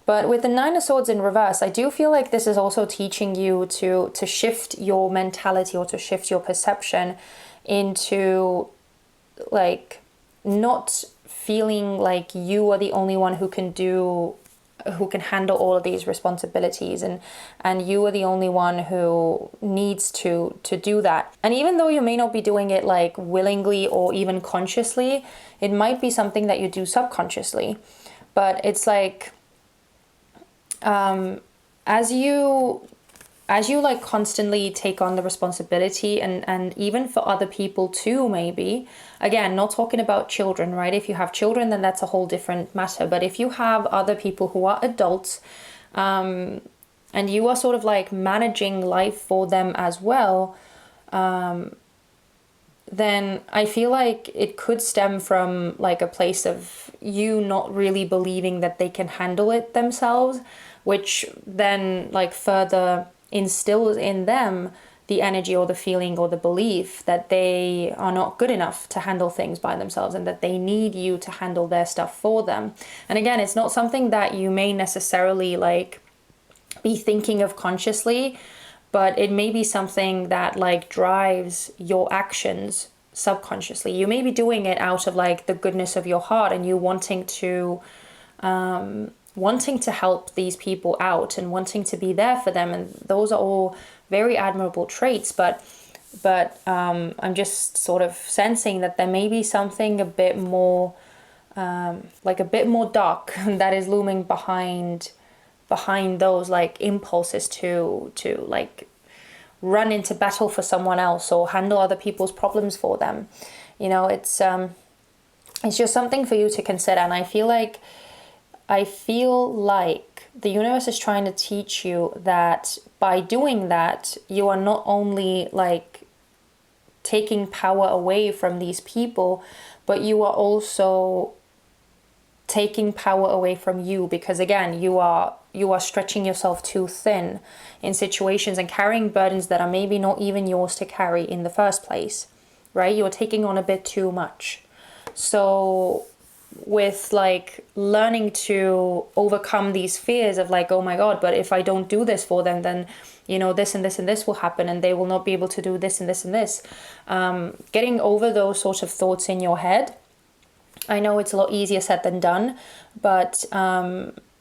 Speaker 1: But with the Nine of Swords in reverse, I do feel like this is also teaching you to shift your mentality, or to shift your perception into like not feeling like you are the only one who can handle all of these responsibilities, and you are the only one who needs to do that. And even though you may not be doing it like willingly or even consciously, it might be something that you do subconsciously. But it's like as you like constantly take on the responsibility, and even for other people too, maybe, again, not talking about children, right? If you have children, then that's a whole different matter. But if you have other people who are adults, and you are sort of like managing life for them as well, then I feel like it could stem from like a place of you not really believing that they can handle it themselves, which then like further instills in them the energy or the feeling or the belief that they are not good enough to handle things by themselves, and that they need you to handle their stuff for them. And again, it's not something that you may necessarily like be thinking of consciously, but it may be something that like drives your actions subconsciously. You may be doing it out of like the goodness of your heart, and you wanting to help these people out and wanting to be there for them, and those are all very admirable traits. But I'm just sort of sensing that there may be something a bit more like a bit more dark that is looming behind those like impulses to like run into battle for someone else or handle other people's problems for them. You know, it's just something for you to consider. And I feel like the universe is trying to teach you that by doing that, you are not only like taking power away from these people, but you are also taking power away from you, because again, you are stretching yourself too thin in situations and carrying burdens that are maybe not even yours to carry in the first place, right? You're taking on a bit too much. So with like learning to overcome these fears of like, oh my God, but if I don't do this for them, then, you know, this and this and this will happen, and they will not be able to do this and this and this. Getting over those sorts of thoughts in your head, I know it's a lot easier said than done, but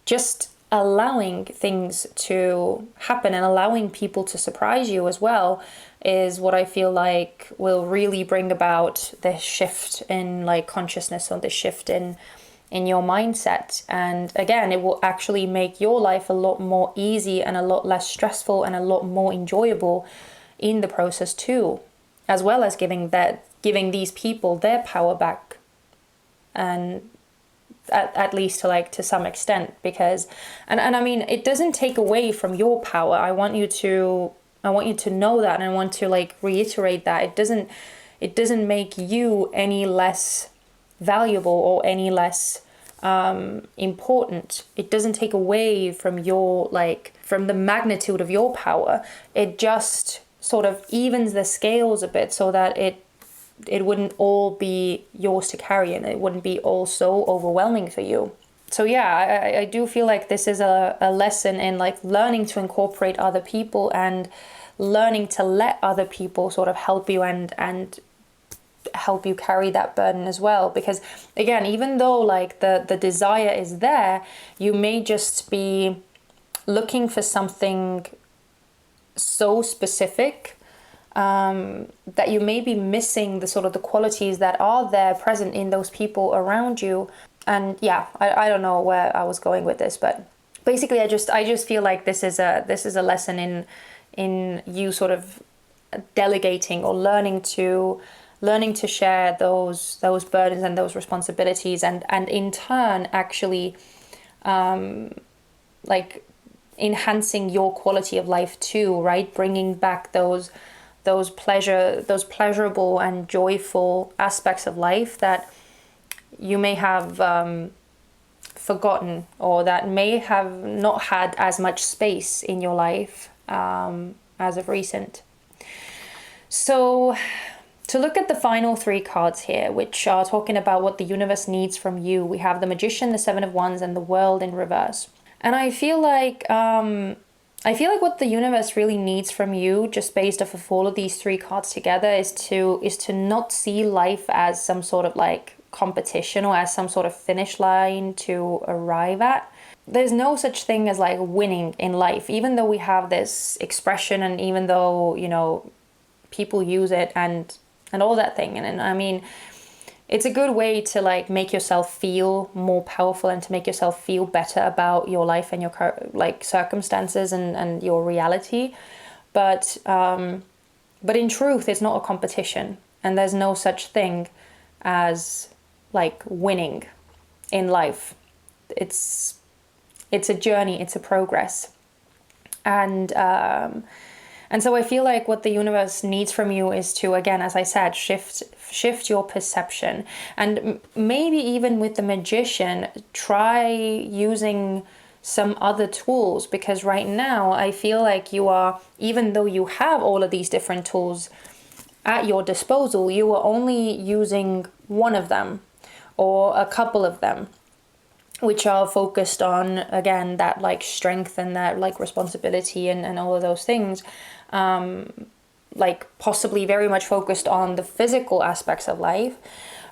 Speaker 1: just allowing things to happen and allowing people to surprise you as well is what I feel like will really bring about this shift in like consciousness, or this shift in your mindset. And again, it will actually make your life a lot more easy and a lot less stressful and a lot more enjoyable, in the process too, as well as giving these people their power back, and at least to some extent, because and I mean, it doesn't take away from your power. I want you to know that, and I want to reiterate that it doesn't make you any less valuable or any less important. It doesn't take away from your from the magnitude of your power. It just sort of evens the scales a bit, so that it wouldn't all be yours to carry, and it wouldn't be all so overwhelming for you. So yeah, I do feel like this is a lesson in learning to incorporate other people, and learning to let other people sort of help you and help you carry that burden as well. Because again, even though the desire is there, you may just be looking for something so specific that you may be missing the sort of the qualities that are there present in those people around you. And yeah, I don't know where I was going with this, but basically I just feel like this is a lesson in you sort of delegating or learning to share those burdens and those responsibilities, and in turn actually enhancing your quality of life too, right? Bringing back those pleasurable and joyful aspects of life that you may have forgotten, or that may have not had as much space in your life as of recent. So to look at the final three cards here, which are talking about what the universe needs from you, we have the Magician, the Seven of Wands, and the World in reverse. And I feel like what the universe really needs from you, just based off of all of these three cards together, is to not see life as some sort of competition, or as some sort of finish line to arrive at. There's no such thing as winning in life, even though we have this expression, and even though people use it and all that thing. And I mean, it's a good way to make yourself feel more powerful, and to make yourself feel better about your life and your circumstances and your reality. But in truth, it's not a competition, and there's no such thing as winning in life. It's a journey, it's a progress. And so I feel like what the universe needs from you is to, again, as I said, shift your perception. And maybe even with the Magician, try using some other tools, because right now I feel like you are, even though you have all of these different tools at your disposal, you are only using one of them or a couple of them, which are focused on, again, that strength and that responsibility and all of those things. Possibly very much focused on the physical aspects of life,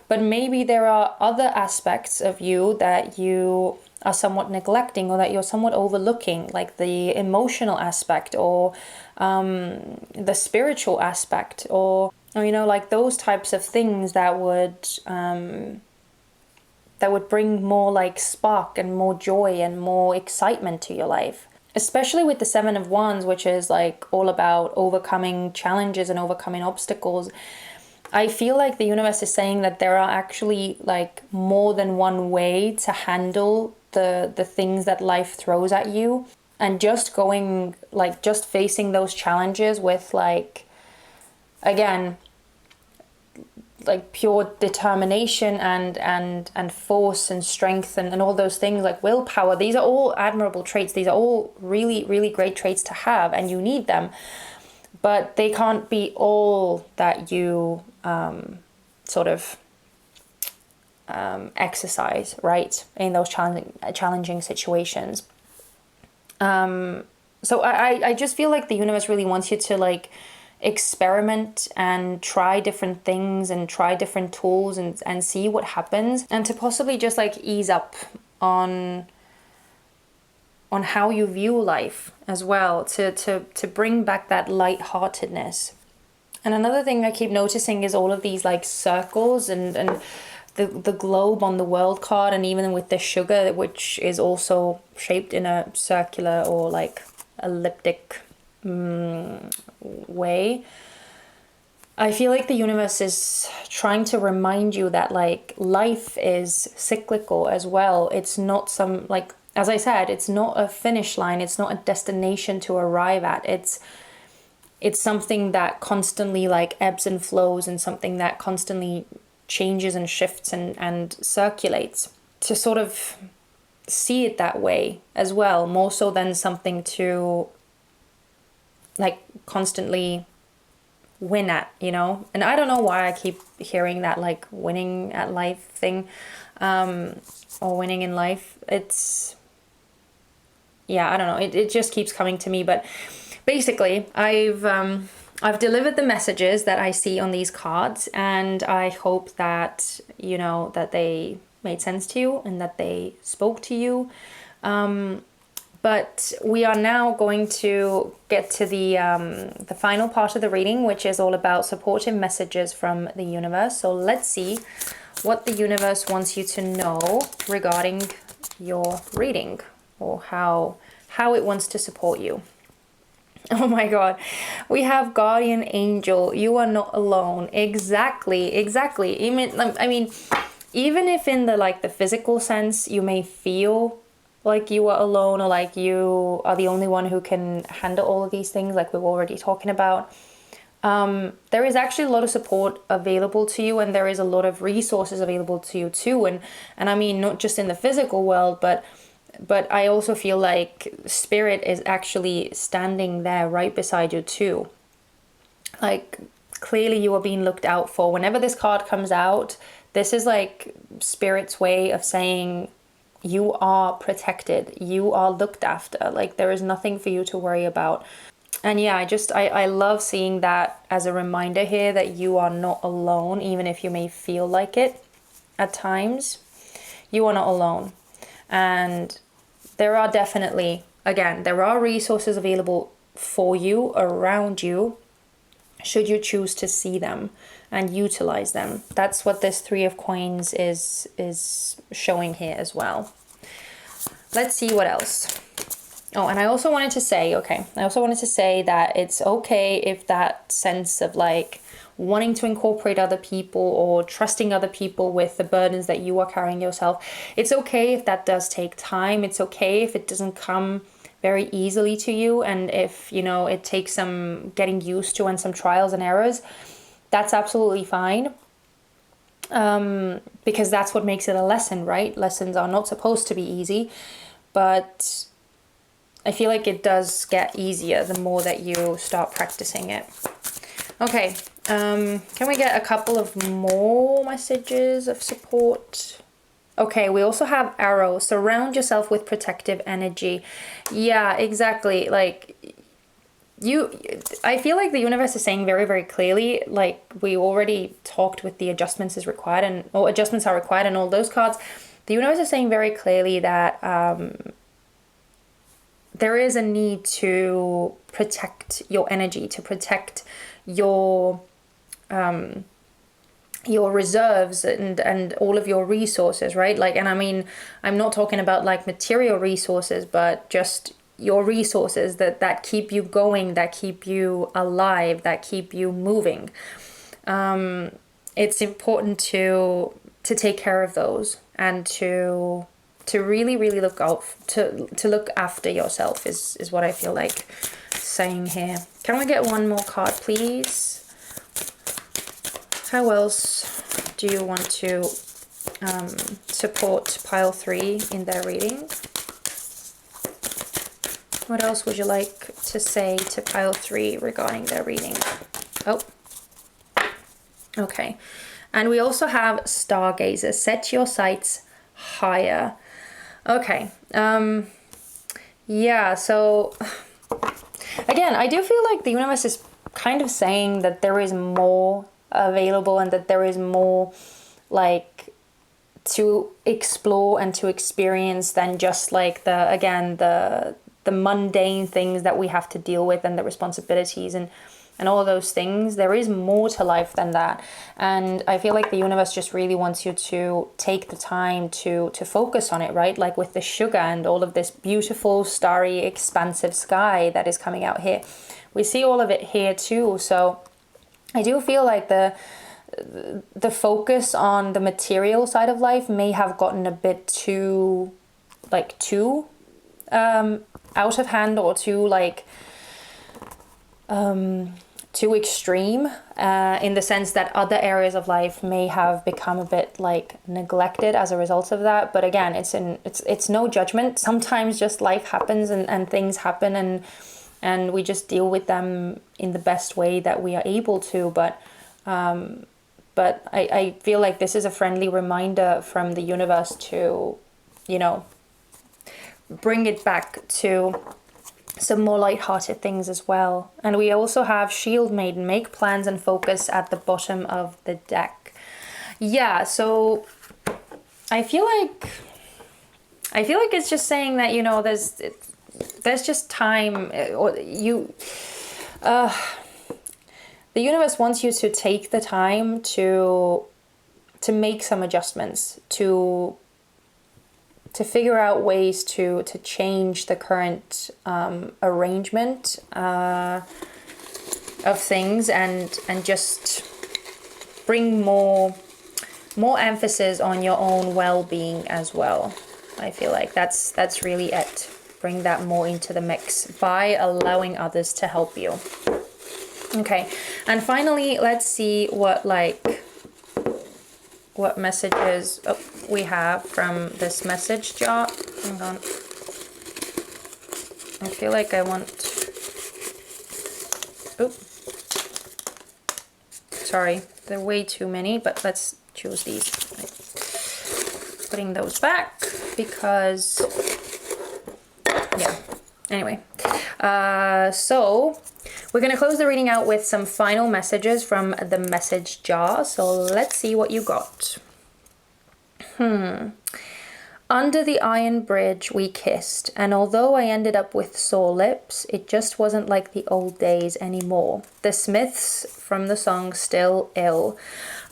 Speaker 1: but maybe there are other aspects of you that you are somewhat neglecting, or that you're somewhat overlooking, like the emotional aspect, or the spiritual aspect, or those types of things that would bring more spark and more joy and more excitement to your life. Especially with the Seven of Wands, which is all about overcoming challenges and overcoming obstacles. I feel like the universe is saying that there are actually more than one way to handle the things that life throws at you, and just going just facing those challenges with again, pure determination and force and strength and all those things, willpower. These are all admirable traits. These are all really, really great traits to have, and you need them, but they can't be all that you exercise, right, in those challenging situations. So I just feel like the universe really wants you to experiment and try different things and try different tools and see what happens, and to possibly just ease up on how you view life as well, to bring back that lightheartedness. And another thing I keep noticing is all of these circles and the globe on the world card, and even with the sugar, which is also shaped in a circular or elliptic way. I feel like the universe is trying to remind you that like life is cyclical as well. It's not some, like, as I said, it's not a finish line. It's not a destination to arrive at. It's something that constantly like ebbs and flows, and something that constantly changes and shifts and circulates. To sort of see it that way as well, more so than something to like constantly win at, you know. And I don't know why I keep hearing that like winning at life thing, or winning in life. It's, yeah, I don't know, it just keeps coming to me. But basically I've delivered the messages that I see on these cards, and I hope that, you know, that they made sense to you and that they spoke to you. But we are now going to get to the final part of the reading, which is all about supportive messages from the universe. So let's see what the universe wants you to know regarding your reading, or how it wants to support you. Oh my God, we have guardian angel. You are not alone. Exactly. I mean, even if in the like the physical sense you may feel like you are alone, or like you are the only one who can handle all of these things, like we were already talking about, there is actually a lot of support available to you, and there is a lot of resources available to you too. And I mean, not just in the physical world, but I also feel like spirit is actually standing there right beside you too. Like, clearly you are being looked out for. Whenever this card comes out, this is like spirit's way of saying you are protected, you are looked after, like there is nothing for you to worry about. And yeah, I love seeing that as a reminder here, that you are not alone, even if you may feel like it at times. You are not alone. And there are definitely, again, there are resources available for you, around you, should you choose to see them and utilize them. That's what this Three of Coins is showing here as well. Let's see what else. Oh, and I also wanted to say, that it's okay if that sense of like wanting to incorporate other people or trusting other people with the burdens that you are carrying yourself, it's okay if that does take time. It's okay if it doesn't come very easily to you, and if, you know, it takes some getting used to and some trials and errors. That's absolutely fine, because that's what makes it a lesson, right? Lessons are not supposed to be easy, but I feel like it does get easier the more that you start practicing it. Okay, can we get a couple of more messages of support? Okay, we also have arrow. Surround yourself with protective energy. Yeah, exactly. Like, I feel like the universe is saying very, very clearly, like we already talked with the adjustments is required, or adjustments are required, and all those cards. The universe is saying very clearly that there is a need to protect your energy, to protect your reserves and all of your resources, right? Like, and I mean, I'm not talking about like material resources, but just your resources that keep you going, that keep you alive, that keep you moving. It's important to take care of those, and to really, really look out, to look after yourself is what I feel like saying here. Can we get one more card, please? How else do you want to support pile 3 in their reading? What else would you like to say to pile 3 regarding their reading? Oh, okay. And we also have Stargazer. Set your sights higher. Okay. Yeah, so again, I do feel like the universe is kind of saying that there is more available, and that there is more like to explore and to experience than just like the mundane things that we have to deal with, and the responsibilities and and all those things. There is more to life than that. And I feel like the universe just really wants you to take the time to focus on it, right? Like with the sugar and all of this beautiful, starry, expansive sky that is coming out here. We see all of it here too. So I do feel like the focus on the material side of life may have gotten a bit too out of hand, or too too extreme, in the sense that other areas of life may have become a bit like neglected as a result of that. But again, it's no judgment. Sometimes just life happens and things happen, and we just deal with them in the best way that we are able to. But I feel like this is a friendly reminder from the universe to, you know, bring it back to some more light-hearted things as well. And we also have Shield Maiden, make plans and focus at the bottom of the deck. Yeah, so I feel like it's just saying that, you know, there's just time, or the universe wants you to take the time to make some adjustments, to figure out ways to change the current arrangement of things, and just bring more emphasis on your own well-being as well. I feel like that's really it. Bring that more into the mix by allowing others to help you. Okay, and finally, let's see what messages we have from this message jar. Hang on. I feel like I want... Oop. Sorry, there are way too many, but let's choose these. Putting those back because... Yeah, anyway. So... we're going to close the reading out with some final messages from the message jar. So let's see what you got. Under the iron bridge we kissed, and although I ended up with sore lips, it just wasn't like the old days anymore. The Smiths from the song Still Ill.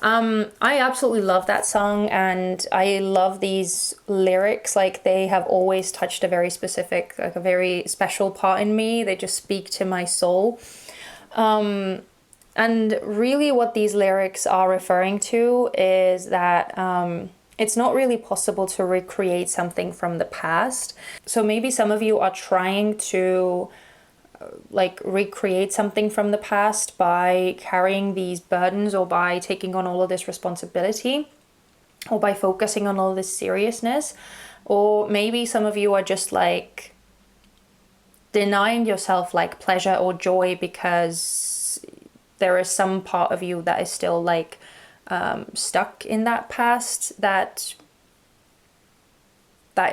Speaker 1: I absolutely love that song, and I love these lyrics. Like, they have always touched a very specific, like a very special part in me. They just speak to my soul. And really what these lyrics are referring to is that it's not really possible to recreate something from the past. So maybe some of you are trying to like recreate something from the past by carrying these burdens, or by taking on all of this responsibility, or by focusing on all this seriousness. Or maybe some of you are just like denying yourself like pleasure or joy because there is some part of you that is still like stuck in that past that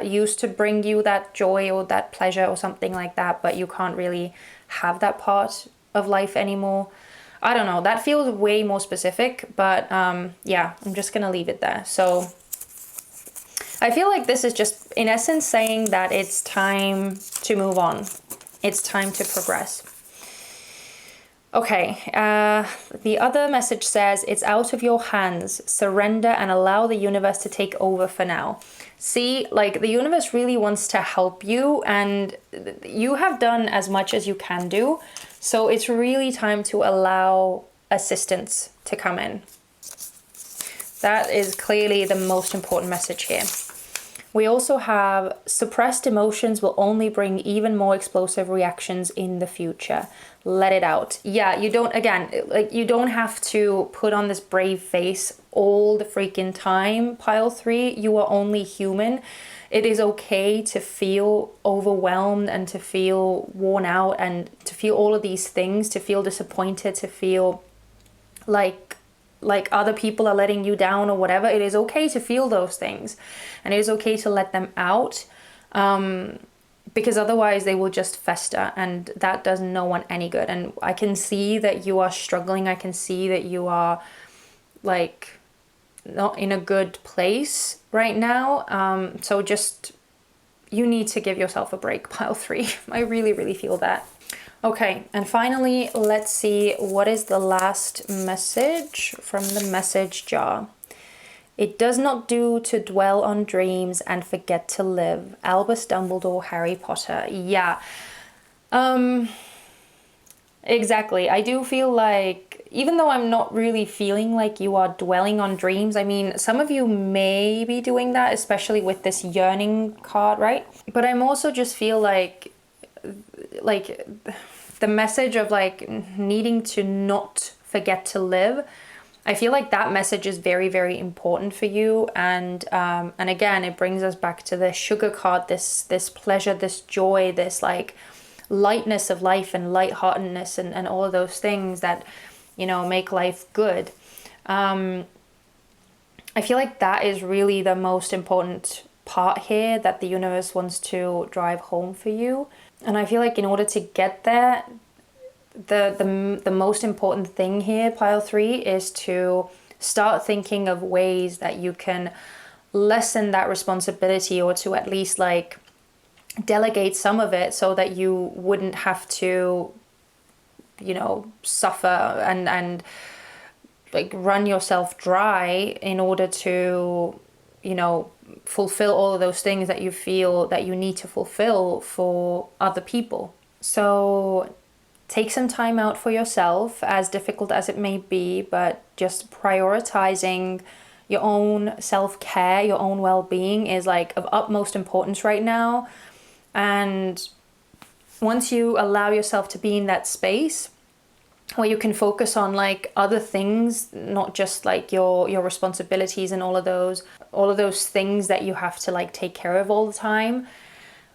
Speaker 1: used to bring you that joy or that pleasure or something like that, but you can't really have that part of life anymore. I don't know, that feels way more specific, but yeah, I'm just gonna leave it there. So I feel like this is just in essence saying that it's time to move on. It's time to progress. Okay, the other message says, it's out of your hands. Surrender and allow the universe to take over for now. See, like, the universe really wants to help you, and you have done as much as you can do. So it's really time to allow assistance to come in. That is clearly the most important message here. We also have suppressed emotions will only bring even more explosive reactions in the future. Let it out. Yeah, you don't, again, like, you don't have to put on this brave face all the freaking time, pile 3. You are only human. It is okay to feel overwhelmed and to feel worn out and to feel all of these things, to feel disappointed, to feel like other people are letting you down or whatever. It is okay to feel those things, and it is okay to let them out, because otherwise they will just fester, and that does no one any good. And I can see that you are struggling. I can see that you are like not in a good place right now. So just, you need to give yourself a break, pile 3. I really, really feel that. Okay, and finally, let's see what is the last message from the message jar. It does not do to dwell on dreams and forget to live. Albus Dumbledore, Harry Potter. Yeah. Exactly. I do feel like, even though I'm not really feeling like you are dwelling on dreams, I mean, some of you may be doing that, especially with this yearning card, right? But I'm also just feel like the message of like needing to not forget to live. I feel like that message is very, very important for you. And again, it brings us back to the sugar card, this pleasure, this joy, this like lightness of life and lightheartedness and all of those things that, you know, make life good. I feel like that is really the most important part here that the universe wants to drive home for you. And I feel like in order to get there, the most important thing here, pile 3, is to start thinking of ways that you can lessen that responsibility, or to at least like delegate some of it so that you wouldn't have to, you know, suffer and like run yourself dry in order to, you know, fulfill all of those things that you feel that you need to fulfill for other people. So take some time out for yourself, as difficult as it may be, but just prioritizing your own self-care, your own well-being is like of utmost importance right now. And once you allow yourself to be in that space where you can focus on like other things, not just like your responsibilities and all of those things that you have to like take care of all the time.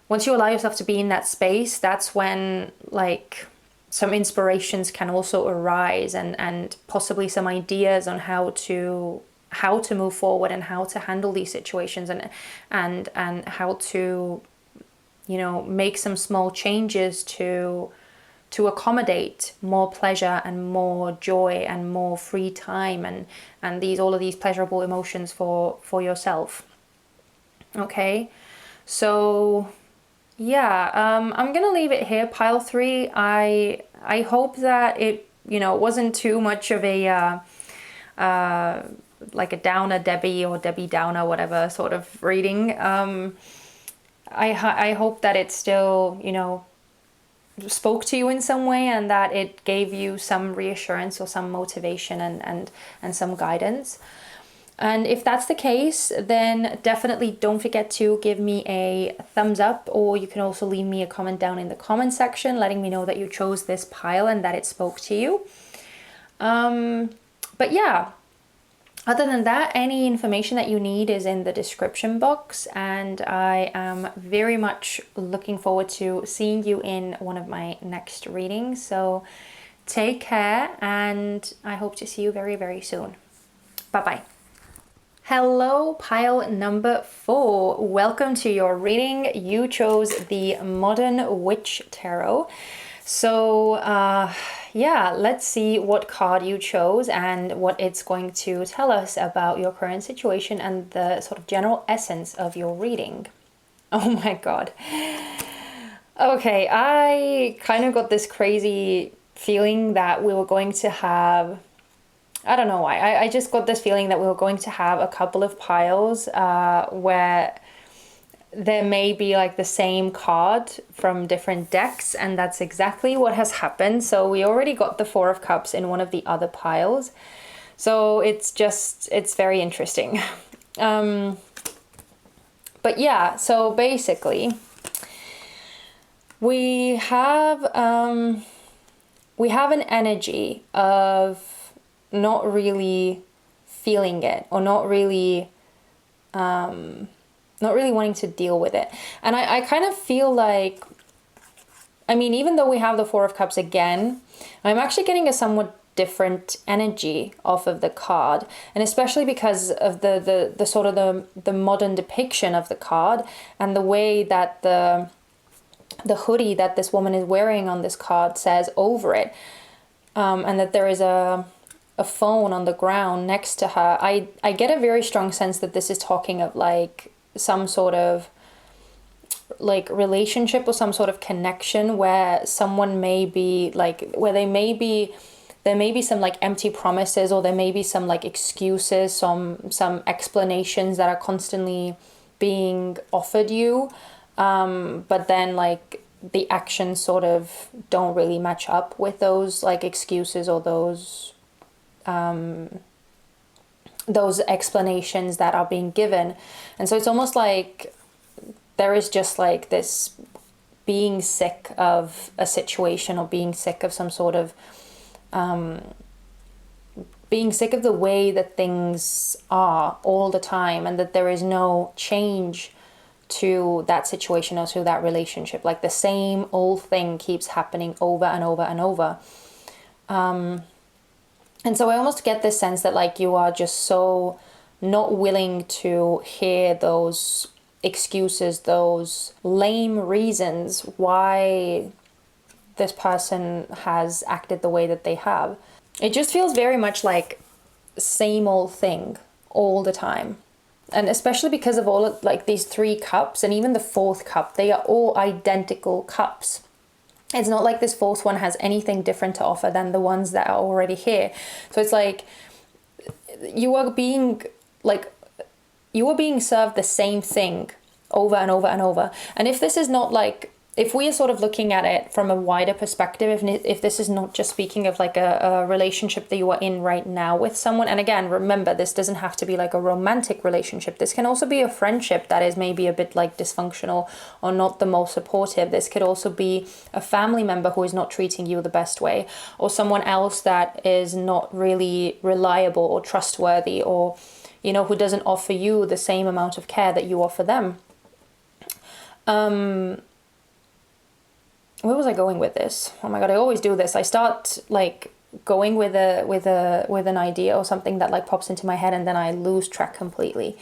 Speaker 1: Once you allow yourself to be in that space, that's when like some inspirations can also arise, and possibly some ideas on how to move forward and how to handle these situations, and how to, you know, make some small changes to accommodate more pleasure and more joy and more free time and all of these pleasurable emotions for yourself. Okay, so yeah, I'm gonna leave it here, pile 3. I hope that it, you know, wasn't too much of a like a Downer Debbie or Debbie Downer, whatever sort of reading. I hope that it still, you know, spoke to you in some way, and that it gave you some reassurance or some motivation and some guidance. And if that's the case, then definitely don't forget to give me a thumbs up, or you can also leave me a comment down in the comment section letting me know that you chose this pile and that it spoke to you. But yeah, other than that, any information that you need is in the description box, and I am very much looking forward to seeing you in one of my next readings. So take care, and I hope to see you very, very soon. Bye-bye. Hello, pile number 4. Welcome to your reading. You chose the Modern Witch Tarot. So yeah, let's see what card you chose and what it's going to tell us about your current situation and the sort of general essence of your reading. Oh my god. Okay, I kind of got this crazy feeling that we were going to have, I don't know why, I just got this feeling that we were going to have a couple of piles where there may be like the same card from different decks, and that's exactly what has happened. So we already got the 4 of Cups in one of the other piles. So it's very interesting. But yeah, so basically we have an energy of not really feeling it, or not really wanting to deal with it. And I kind of feel like, I mean, even though we have the 4 of Cups again, I'm actually getting a somewhat different energy off of the card, and especially because of the sort of the modern depiction of the card, and the way that the hoodie that this woman is wearing on this card says over it, and that there is a phone on the ground next to her. I get a very strong sense that this is talking of like some sort of like relationship or some sort of connection where someone may be like, where there may be some like empty promises, or there may be some like excuses, some explanations that are constantly being offered you, but then like the actions sort of don't really match up with those like excuses or those explanations that are being given. And so it's almost like there is just like this being sick of a situation, or being sick of some sort of being sick of the way that things are all the time, and that there is no change to that situation or to that relationship. Like the same old thing keeps happening over and over and over. And so I almost get this sense that like you are just so not willing to hear those excuses, those lame reasons why this person has acted the way that they have. It just feels very much like same old thing all the time. And especially because of all of like these 3 cups and even the 4th cup, they are all identical cups. It's not like this 4th one has anything different to offer than the ones that are already here. So it's like you are being served the same thing over and over and over. And if this is not like, if we are sort of looking at it from a wider perspective, if this is not just speaking of like a relationship that you are in right now with someone, and again, remember, this doesn't have to be like a romantic relationship. This can also be a friendship that is maybe a bit like dysfunctional or not the most supportive. This could also be a family member who is not treating you the best way, or someone else that is not really reliable or trustworthy, or, you know, who doesn't offer you the same amount of care that you offer them. Where was I going with this? Oh my god, I always do this. I start like going with an idea or something that like pops into my head, and then I lose track completely.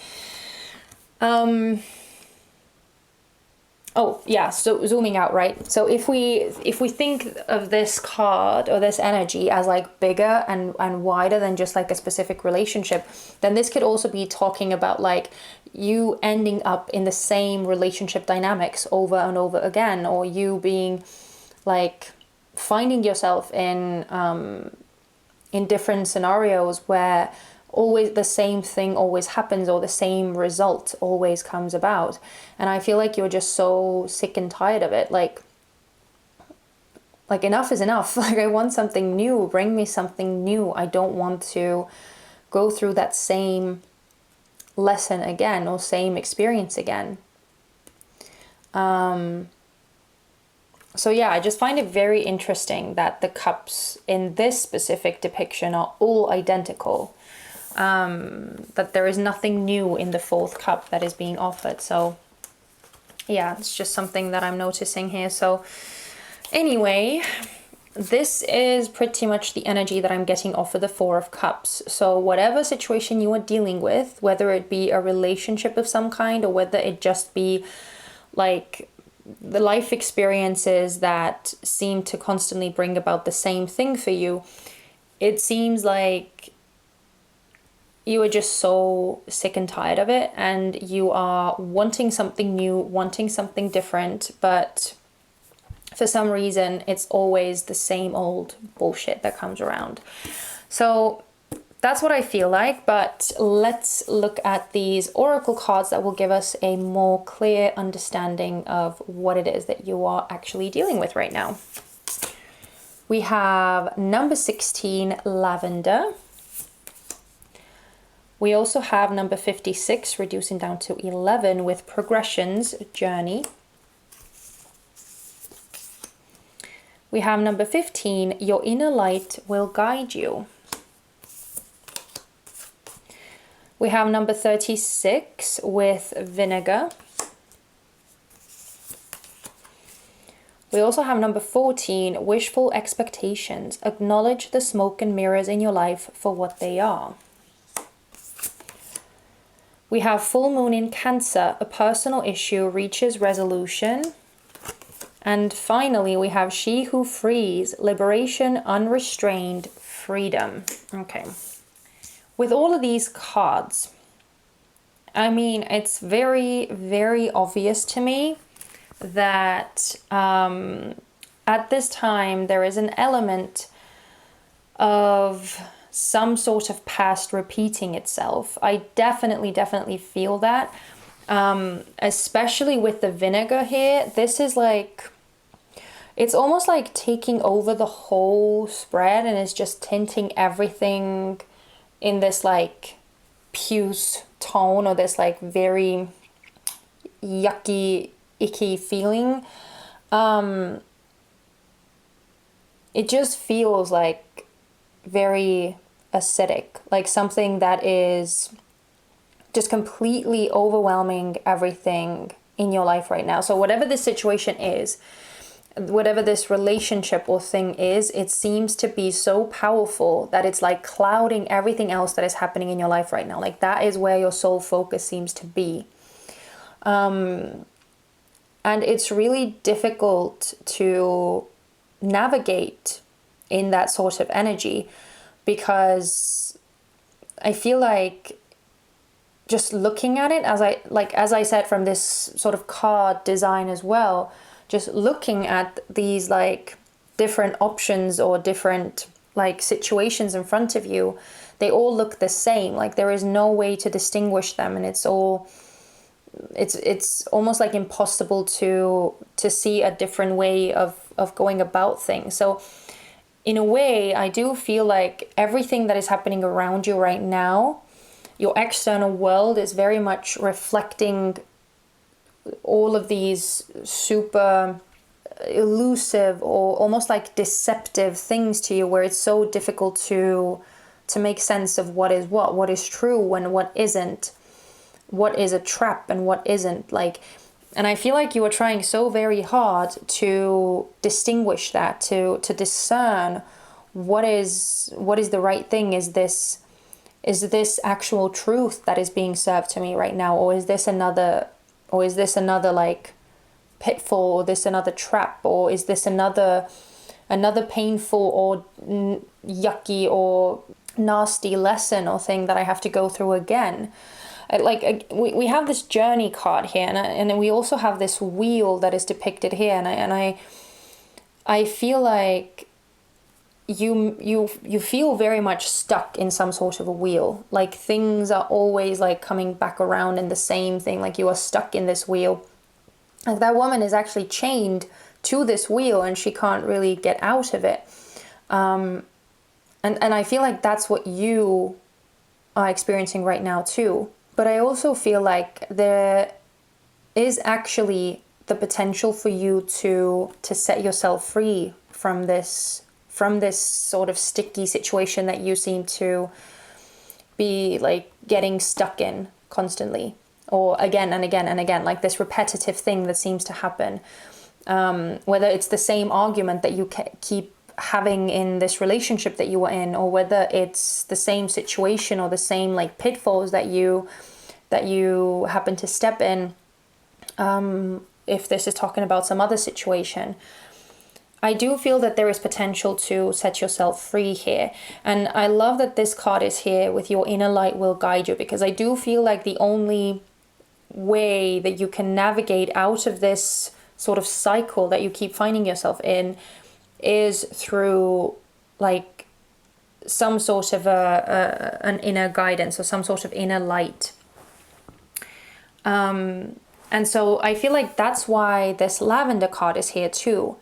Speaker 1: Oh yeah, so zooming out, right? So if we think of this card or this energy as like bigger and wider than just like a specific relationship, then this could also be talking about like you ending up in the same relationship dynamics over and over again, or you being like finding yourself in different scenarios where always the same thing always happens, or the same result always comes about. And I feel like you're just so sick and tired of it. Like enough is enough. Like I want something new. Bring me something new. I don't want to go through that same lesson again, or same experience again. So yeah, I just find it very interesting that the cups in this specific depiction are all identical. That there is nothing new in the 4th cup that is being offered. So yeah, it's just something that I'm noticing here. So anyway, this is pretty much the energy that I'm getting off of the 4 of Cups. So whatever situation you are dealing with, whether it be a relationship of some kind, or whether it just be like the life experiences that seem to constantly bring about the same thing for you, it seems like you are just so sick and tired of it, and you are wanting something new, wanting something different, but for some reason it's always the same old bullshit that comes around. So that's what I feel like, but let's look at these oracle cards that will give us a more clear understanding of what it is that you are actually dealing with right now. We have number 16, Lavender. We also have number 56, reducing down to 11, with Progressions, Journey. We have number 15, Your Inner Light Will Guide You. We have number 36 with Vinegar. We also have number 14, Wishful Expectations. Acknowledge the smoke and mirrors in your life for what they are. We have Full Moon in Cancer. A personal issue reaches resolution. And finally, we have She Who Frees. Liberation, unrestrained freedom. Okay. With all of these cards, I mean, it's very, very obvious to me that at this time there is an element of some sort of past repeating itself. I definitely feel that. Especially with the vinegar here. This is like, it's almost like taking over the whole spread, and it's just tinting everything in this like puce tone, or this like very yucky, icky feeling. It just feels like very acidic, like something that is just completely overwhelming everything in your life right now. So whatever this situation is, whatever this relationship or thing is, it seems to be so powerful that it's like clouding everything else that is happening in your life right now. Like that is where your sole focus seems to be. And it's really difficult to navigate in that sort of energy, because I feel like just looking at it, as I said, from this sort of card design as well, just looking at these like different options or different like situations in front of you, they all look the same. Like there is no way to distinguish them, and it's almost like impossible to see a different way of going about things. So in a way, I do feel like everything that is happening around you right now, your external world is very much reflecting all of these super elusive or almost like deceptive things to you, where it's so difficult to make sense of what is true and what isn't, what is a trap and what isn't. Like, and I feel like you are trying so very hard to distinguish that, to discern what is the right thing. Is this actual truth that is being served to me right now, or is this another like pitfall, or this another trap, or is this another painful or yucky or nasty lesson or thing that I have to go through again? We have this journey card here, and we also have this wheel that is depicted here, and I feel like you feel very much stuck in some sort of a wheel. Like things are always like coming back around in the same thing. Like you are stuck in this wheel. Like that woman is actually chained to this wheel, and she can't really get out of it. And I feel like that's what you are experiencing right now too. But I also feel like there is actually the potential for you to set yourself free from this sort of sticky situation that you seem to be like getting stuck in constantly, or again and again and again, like this repetitive thing that seems to happen. Whether it's the same argument that you keep having in this relationship that you are in, or whether it's the same situation or the same like pitfalls that you happen to step in, if this is talking about some other situation. I do feel that there is potential to set yourself free here. And I love that this card is here with your inner light will guide you, because I do feel like the only way that you can navigate out of this sort of cycle that you keep finding yourself in is through like some sort of an inner guidance or some sort of inner light. And so I feel like that's why this lavender card is here too,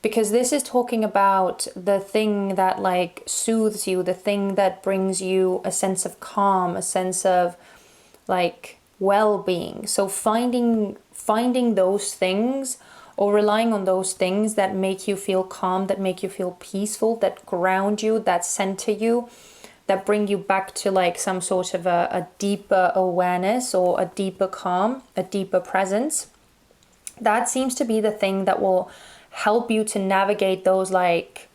Speaker 1: because this is talking about the thing that like soothes you, the thing that brings you a sense of calm, a sense of like well-being. So finding those things, or relying on those things that make you feel calm, that make you feel peaceful, that ground you, that center you, that bring you back to like some sort of a deeper awareness or a deeper calm, a deeper presence. That seems to be the thing that will help you to navigate those like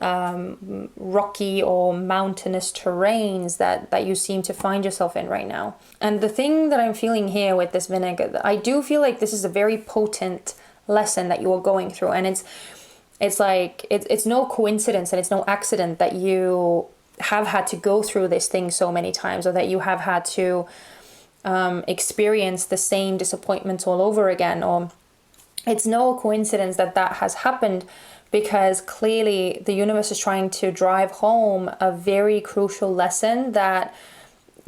Speaker 1: rocky or mountainous terrains that you seem to find yourself in right now. And the thing that I'm feeling here with this vinegar, I do feel like this is a very potent lesson that you are going through, and it's like it's no coincidence and it's no accident that you have had to go through this thing so many times, or that you have had to experience the same disappointments all over again, or It's no coincidence that that has happened, because clearly the universe is trying to drive home a very crucial lesson that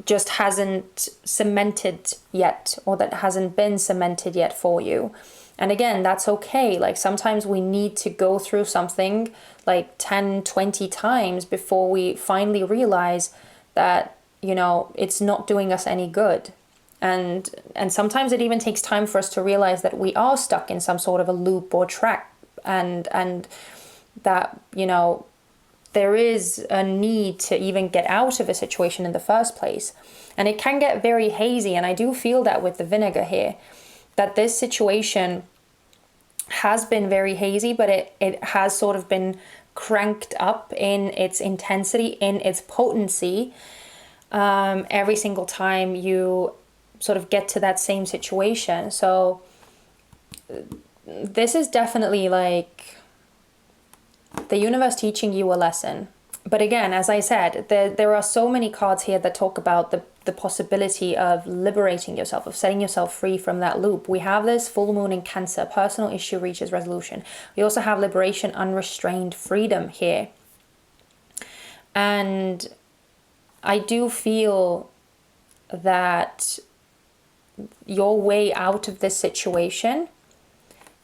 Speaker 1: just hasn't cemented yet, or that hasn't been cemented yet for you. And again, that's okay. Like sometimes we need to go through something like 10, 20 times before we finally realize that, you know, it's not doing us any good. And sometimes it even takes time for us to realize that we are stuck in some sort of a loop or track, and that, you know, there is a need to even get out of a situation in the first place. And it can get very hazy, and I do feel that with the vinegar here, that this situation has been very hazy, but it has sort of been cranked up in its intensity, in its potency, every single time you sort of get to that same situation. So this is definitely like the universe teaching you a lesson. But again, as I said, there are so many cards here that talk about the possibility of liberating yourself, of setting yourself free from that loop. We have this full moon in Cancer, personal issue reaches resolution. We also have liberation, unrestrained freedom here. And I do feel that your way out of this situation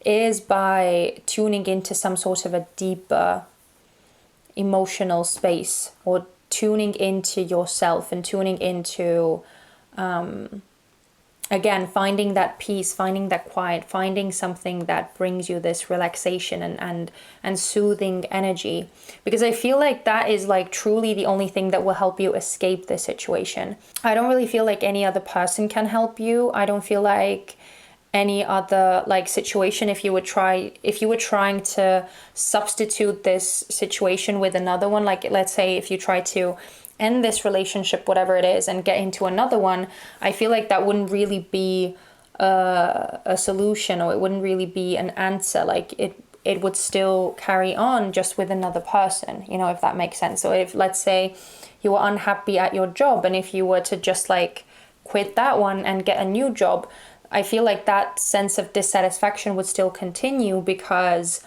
Speaker 1: is by tuning into some sort of a deeper emotional space, or tuning into yourself and tuning into, again, finding that peace, finding that quiet, finding something that brings you this relaxation and soothing energy. Because I feel like that is like truly the only thing that will help you escape this situation. I don't really feel like any other person can help you. I don't feel like any other like situation, if you were trying to substitute this situation with another one, like let's say if you try to end this relationship, whatever it is, and get into another one, I feel like that wouldn't really be a solution, or it wouldn't really be an answer. Like it would still carry on just with another person, you know, if that makes sense. So if, let's say, you were unhappy at your job, and if you were to just like quit that one and get a new job, I feel like that sense of dissatisfaction would still continue, because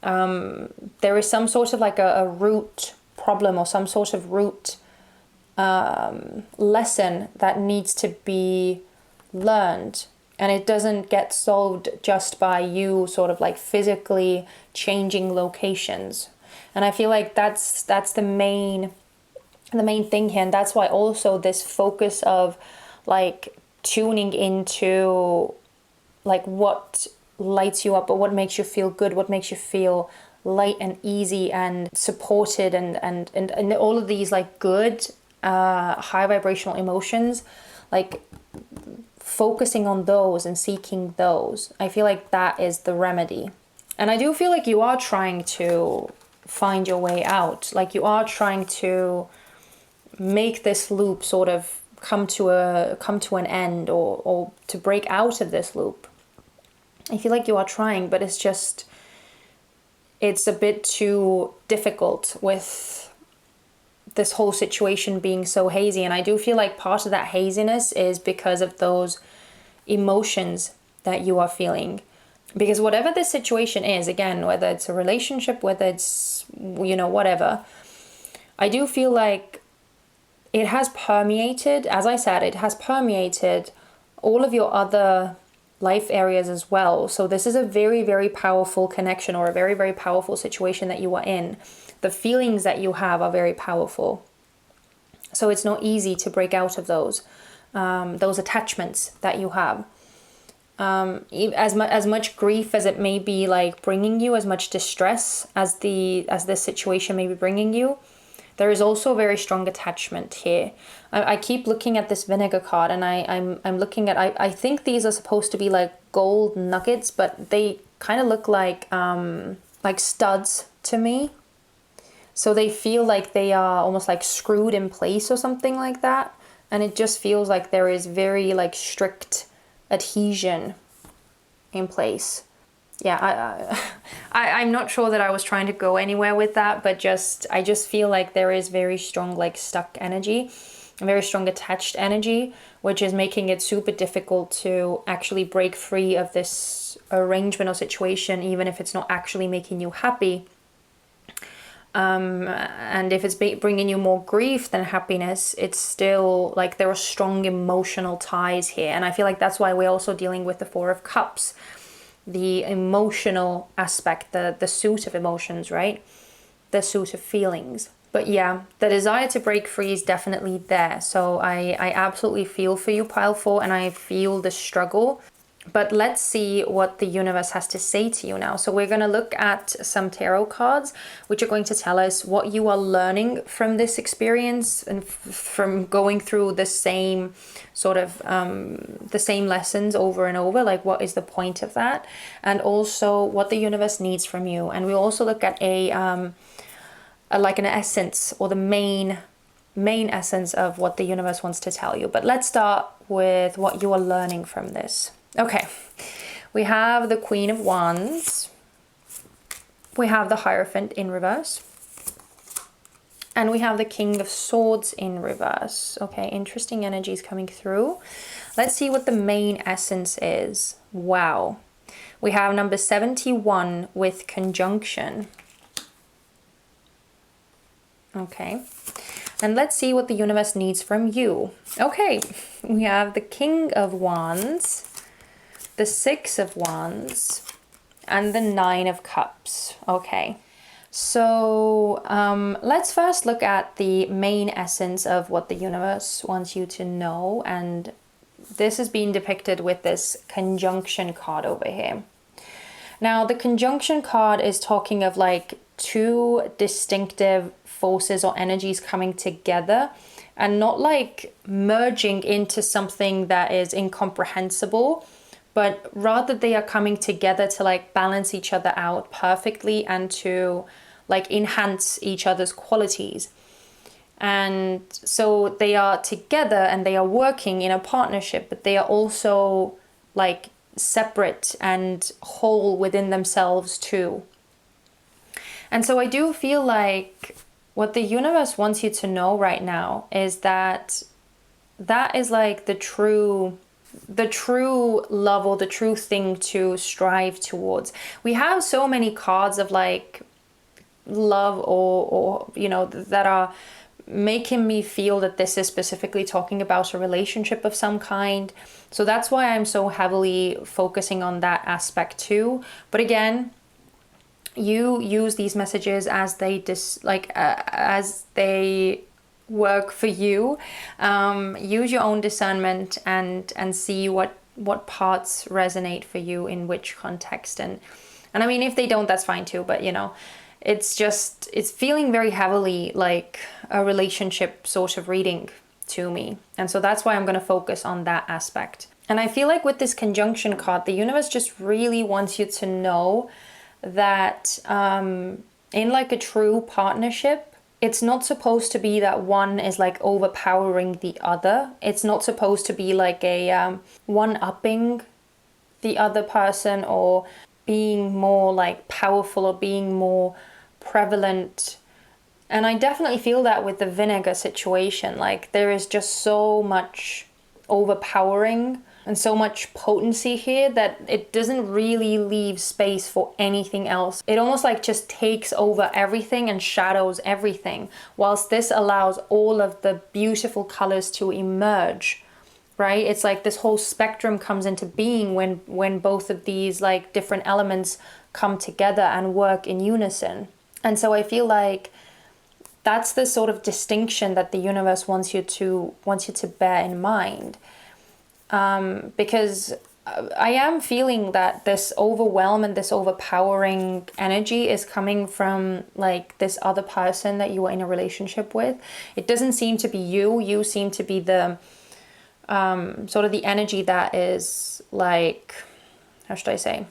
Speaker 1: there is some sort of like a root problem, or some sort of root lesson that needs to be learned. And it doesn't get solved just by you sort of like physically changing locations. And I feel like that's the main thing here. And that's why also this focus of like tuning into like what lights you up, or what makes you feel good, what makes you feel light and easy and supported, and all of these like good high vibrational emotions, like focusing on those and seeking those. I feel like that is the remedy. And I do feel like you are trying to find your way out, like you are trying to make this loop sort of come to an end, or to break out of this loop. I feel like you are trying, but it's a bit too difficult with this whole situation being so hazy. And I do feel like part of that haziness is because of those emotions that you are feeling. Because whatever this situation is, again, whether it's a relationship, whether it's, you know, whatever, I do feel like it has permeated, as I said, it has permeated all of your other life areas as well. So this is a very, very powerful connection, or a very, very powerful situation that you are in. The feelings that you have are very powerful. So it's not easy to break out of those attachments that you have. As much grief as it may be like bringing you, as much distress as this situation may be bringing you, there is also a very strong attachment here. I keep looking at this vinegar card, and I'm looking at, I think these are supposed to be like gold nuggets, but they kind of look like studs to me. So they feel like they are almost like screwed in place or something like that. And it just feels like there is very like strict adhesion in place. yeah, I'm not sure that I was trying to go anywhere with that, but I just feel like there is very strong like stuck energy, very strong attached energy, which is making it super difficult to actually break free of this arrangement or situation, even if it's not actually making you happy. And if it's bringing you more grief than happiness, it's still like there are strong emotional ties here. And I feel like that's why we're also dealing with the Four of Cups, the emotional aspect, the suit of emotions, right? The suit of feelings. But yeah, the desire to break free is definitely there. So I absolutely feel for you, pile 4, and I feel the struggle. But let's see what the universe has to say to you now. So we're going to look at some tarot cards, which are going to tell us what you are learning from this experience and from going through the same sort of the same lessons over and over. Like, what is the point of that? And also what the universe needs from you. And we'll also look at like an essence, or the main essence of what the universe wants to tell you. But let's start with what you are learning from this. Okay, we have the Queen of Wands, we have the Hierophant in reverse, and we have the King of Swords in reverse. Okay, interesting energies coming through. Let's see what the main essence is. Wow. We have number 71 with conjunction. Okay. And let's see what the universe needs from you. Okay, we have the King of Wands, the Six of Wands, and the Nine of Cups. Okay, so let's first look at the main essence of what the universe wants you to know. And this is being depicted with this conjunction card over here. Now, the conjunction card is talking of like two distinctive forces or energies coming together, and not like merging into something that is incomprehensible, but rather they are coming together to like balance each other out perfectly and to like enhance each other's qualities. And so they are together and they are working in a partnership, but they are also like separate and whole within themselves too. And so I do feel like what the universe wants you to know right now is that that is like the true love, or the true thing to strive towards. We have so many cards of like love or you know, that are making me feel that this is specifically talking about a relationship of some kind. So that's why I'm so heavily focusing on that aspect too. But again, you use these messages as they as they work for you. Use your own discernment and see what parts resonate for you in which context. And I mean, if they don't, that's fine too. But you know, it's feeling very heavily like a relationship sort of reading to me. And so that's why I'm going to focus on that aspect. And I feel like with this conjunction card, the universe just really wants you to know that in like a true partnership, it's not supposed to be that one is like overpowering the other. It's not supposed to be like a one-upping the other person, or being more like powerful, or being more prevalent. And I definitely feel that with the vinegar situation. Like, there is just so much overpowering and so much potency here that it doesn't really leave space for anything else. It almost like just takes over everything and shadows everything, whilst this allows all of the beautiful colors to emerge, right? It's like this whole spectrum comes into being when both of these like different elements come together and work in unison. And so I feel like that's the sort of distinction that the universe wants you to bear in mind. Because I am feeling that this overwhelm and this overpowering energy is coming from like this other person that you are in a relationship with. It doesn't seem to be you. You seem to be the sort of the energy that is like, how should I say?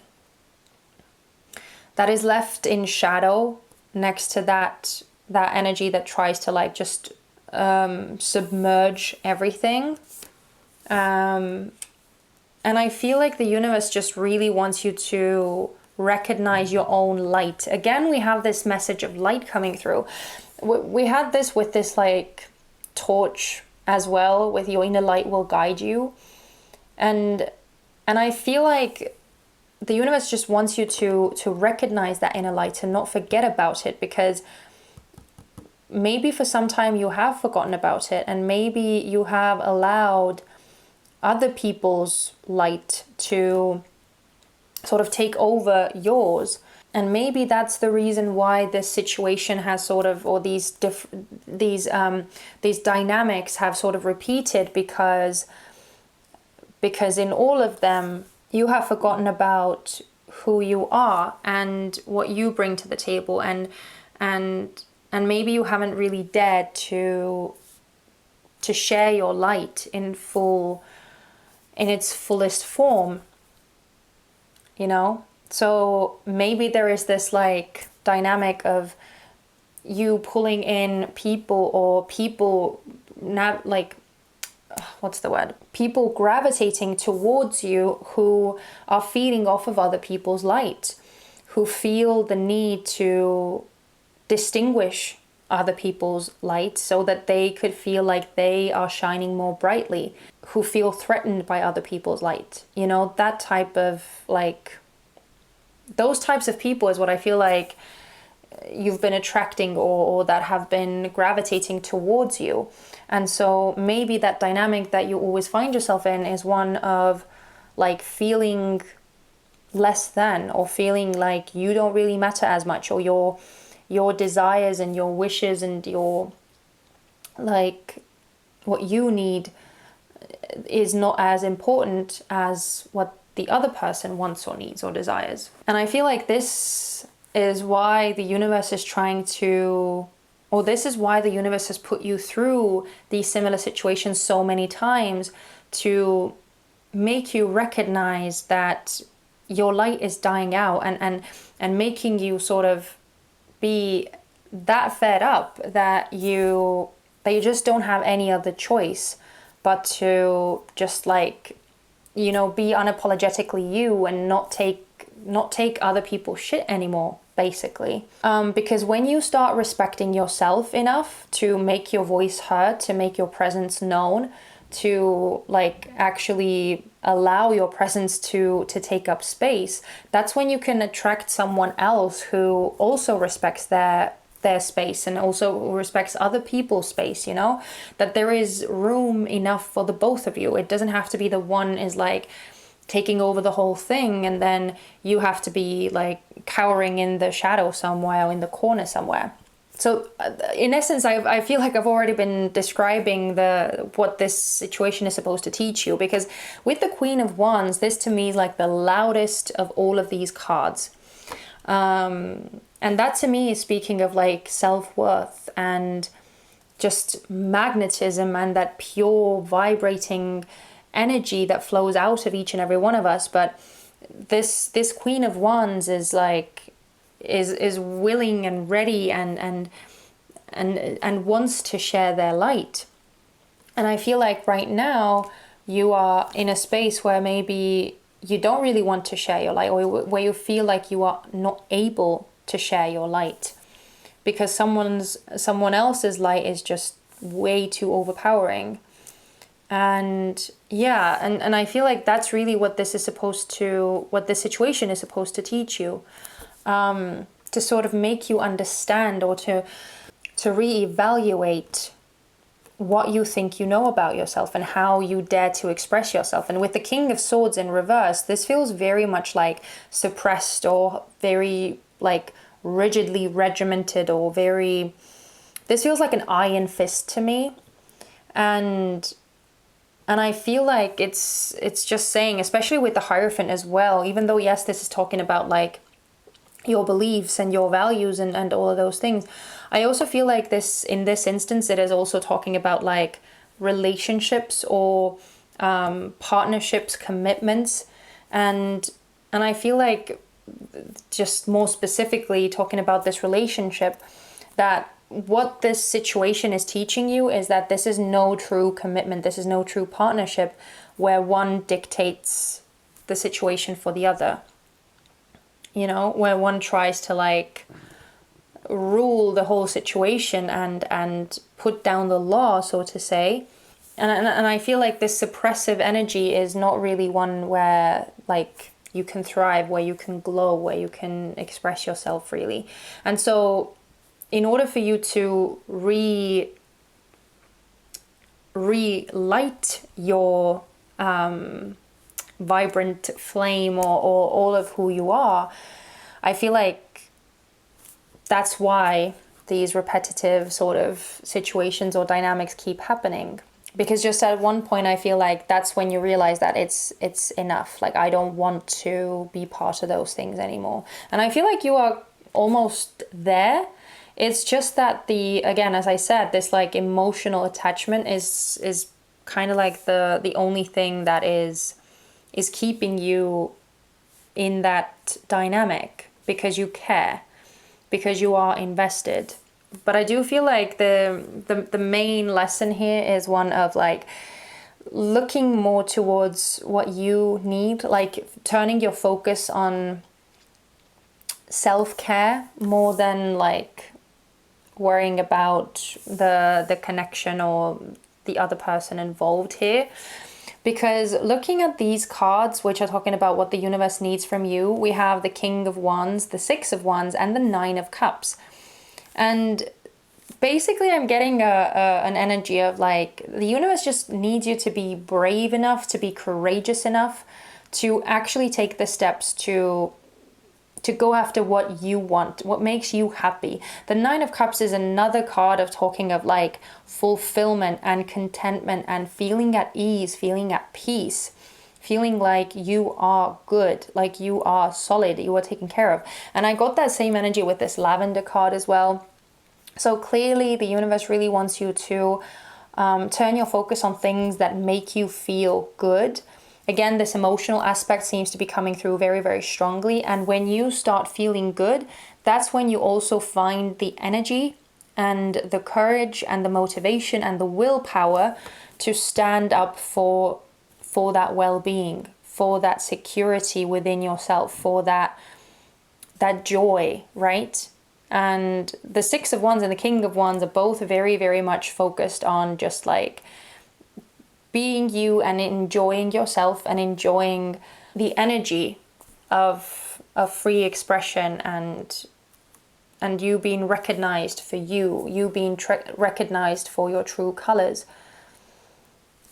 Speaker 1: That is left in shadow next to that energy that tries to like just submerge everything. And I feel like the universe just really wants you to recognize your own light. Again, we have this message of light coming through. We had this with this like torch as well, with your inner light will guide you. And I feel like the universe just wants you to recognize that inner light and not forget about it, because maybe for some time you have forgotten about it, and maybe you have allowed other people's light to sort of take over yours. And maybe that's the reason why this situation has sort of, or these dynamics have sort of repeated, because in all of them you have forgotten about who you are and what you bring to the table, and maybe you haven't really dared to share your light in its fullest form, you know? So maybe there is this like dynamic of you pulling in people, or people not like, what's the word? People gravitating towards you who are feeding off of other people's light, who feel the need to distinguish other people's light so that they could feel like they are shining more brightly, who feel threatened by other people's light. You know, that type of like, those types of people is what I feel like you've been attracting, or that have been gravitating towards you. And so maybe that dynamic that you always find yourself in is one of like feeling less than, or feeling like you don't really matter as much, or your desires and your wishes and your like what you need is not as important as what the other person wants or needs or desires. And I feel like this is why the universe is trying to, or this is why the universe has put you through these similar situations so many times, to make you recognize that your light is dying out, and making you sort of be that fed up that you just don't have any other choice but to just like, you know, be unapologetically you, and not take other people's shit anymore, basically. Because when you start respecting yourself enough to make your voice heard, to make your presence known, to like actually allow your presence to take up space, that's when you can attract someone else who also respects their space, and also respects other people's space, you know, that there is room enough for the both of you. It doesn't have to be the one is like taking over the whole thing, and then you have to be like cowering in the shadow somewhere, or in the corner somewhere. So in essence, I feel like I've already been describing what this situation is supposed to teach you, because with the Queen of Wands, this to me is like the loudest of all of these cards. And that to me is speaking of like self-worth and just magnetism, and that pure vibrating energy that flows out of each and every one of us. But this Queen of Wands is like, is willing and ready and wants to share their light. And I feel like right now you are in a space where maybe you don't really want to share your light, or where you feel like you are not able to share your light, because someone else's light is just way too overpowering. And yeah, and I feel like that's really what this situation is supposed to teach you, to sort of make you understand, or to reevaluate what you think you know about yourself and how you dare to express yourself. And with the King of Swords in reverse, this feels very much like suppressed, or very like rigidly regimented, or this feels like an iron fist to me. And I feel like it's just saying, especially with the Hierophant as well, even though yes, this is talking about like your beliefs and your values and all of those things, I also feel like in this instance, it is also talking about like relationships, or partnerships, commitments. And I feel like, just more specifically talking about this relationship, that what this situation is teaching you is that this is no true commitment, this is no true partnership where one dictates the situation for the other. where one tries to like rule the whole situation and put down the law, so to say. And I feel like this suppressive energy is not really one where like you can thrive, where you can glow, where you can express yourself freely. And so in order for you to relight your vibrant flame or all of who you are, I feel like that's why these repetitive sort of situations or dynamics keep happening. Because just at one point, I feel like that's when you realize that it's enough. Like, I don't want to be part of those things anymore. And I feel like you are almost there. It's just that again, as I said, this like emotional attachment is kind of like the only thing that is keeping you in that dynamic, because you care, because you are invested. But I do feel like the main lesson here is one of like looking more towards what you need, like turning your focus on self-care more than like worrying about the connection or the other person involved here. Because looking at these cards, which are talking about what the universe needs from you, we have the King of Wands, the Six of Wands, and the Nine of Cups. And basically I'm getting an energy of like the universe just needs you to be brave enough, to be courageous enough to actually take the steps to go after what you want, what makes you happy. The Nine of Cups is another card of talking of like fulfillment and contentment and feeling at ease, feeling at peace, feeling like you are good, like you are solid, you are taken care of. And I got that same energy with this Lavender card as well. So clearly the universe really wants you to turn your focus on things that make you feel good. Again, this emotional aspect seems to be coming through very, very strongly. And when you start feeling good, that's when you also find the energy and the courage and the motivation and the willpower to stand up for that well-being, for that security within yourself, for that joy, right? And the Six of Wands and the King of Wands are both very, very much focused on just like being you and enjoying yourself and enjoying the energy of free expression and you being recognized for you being recognized for your true colors.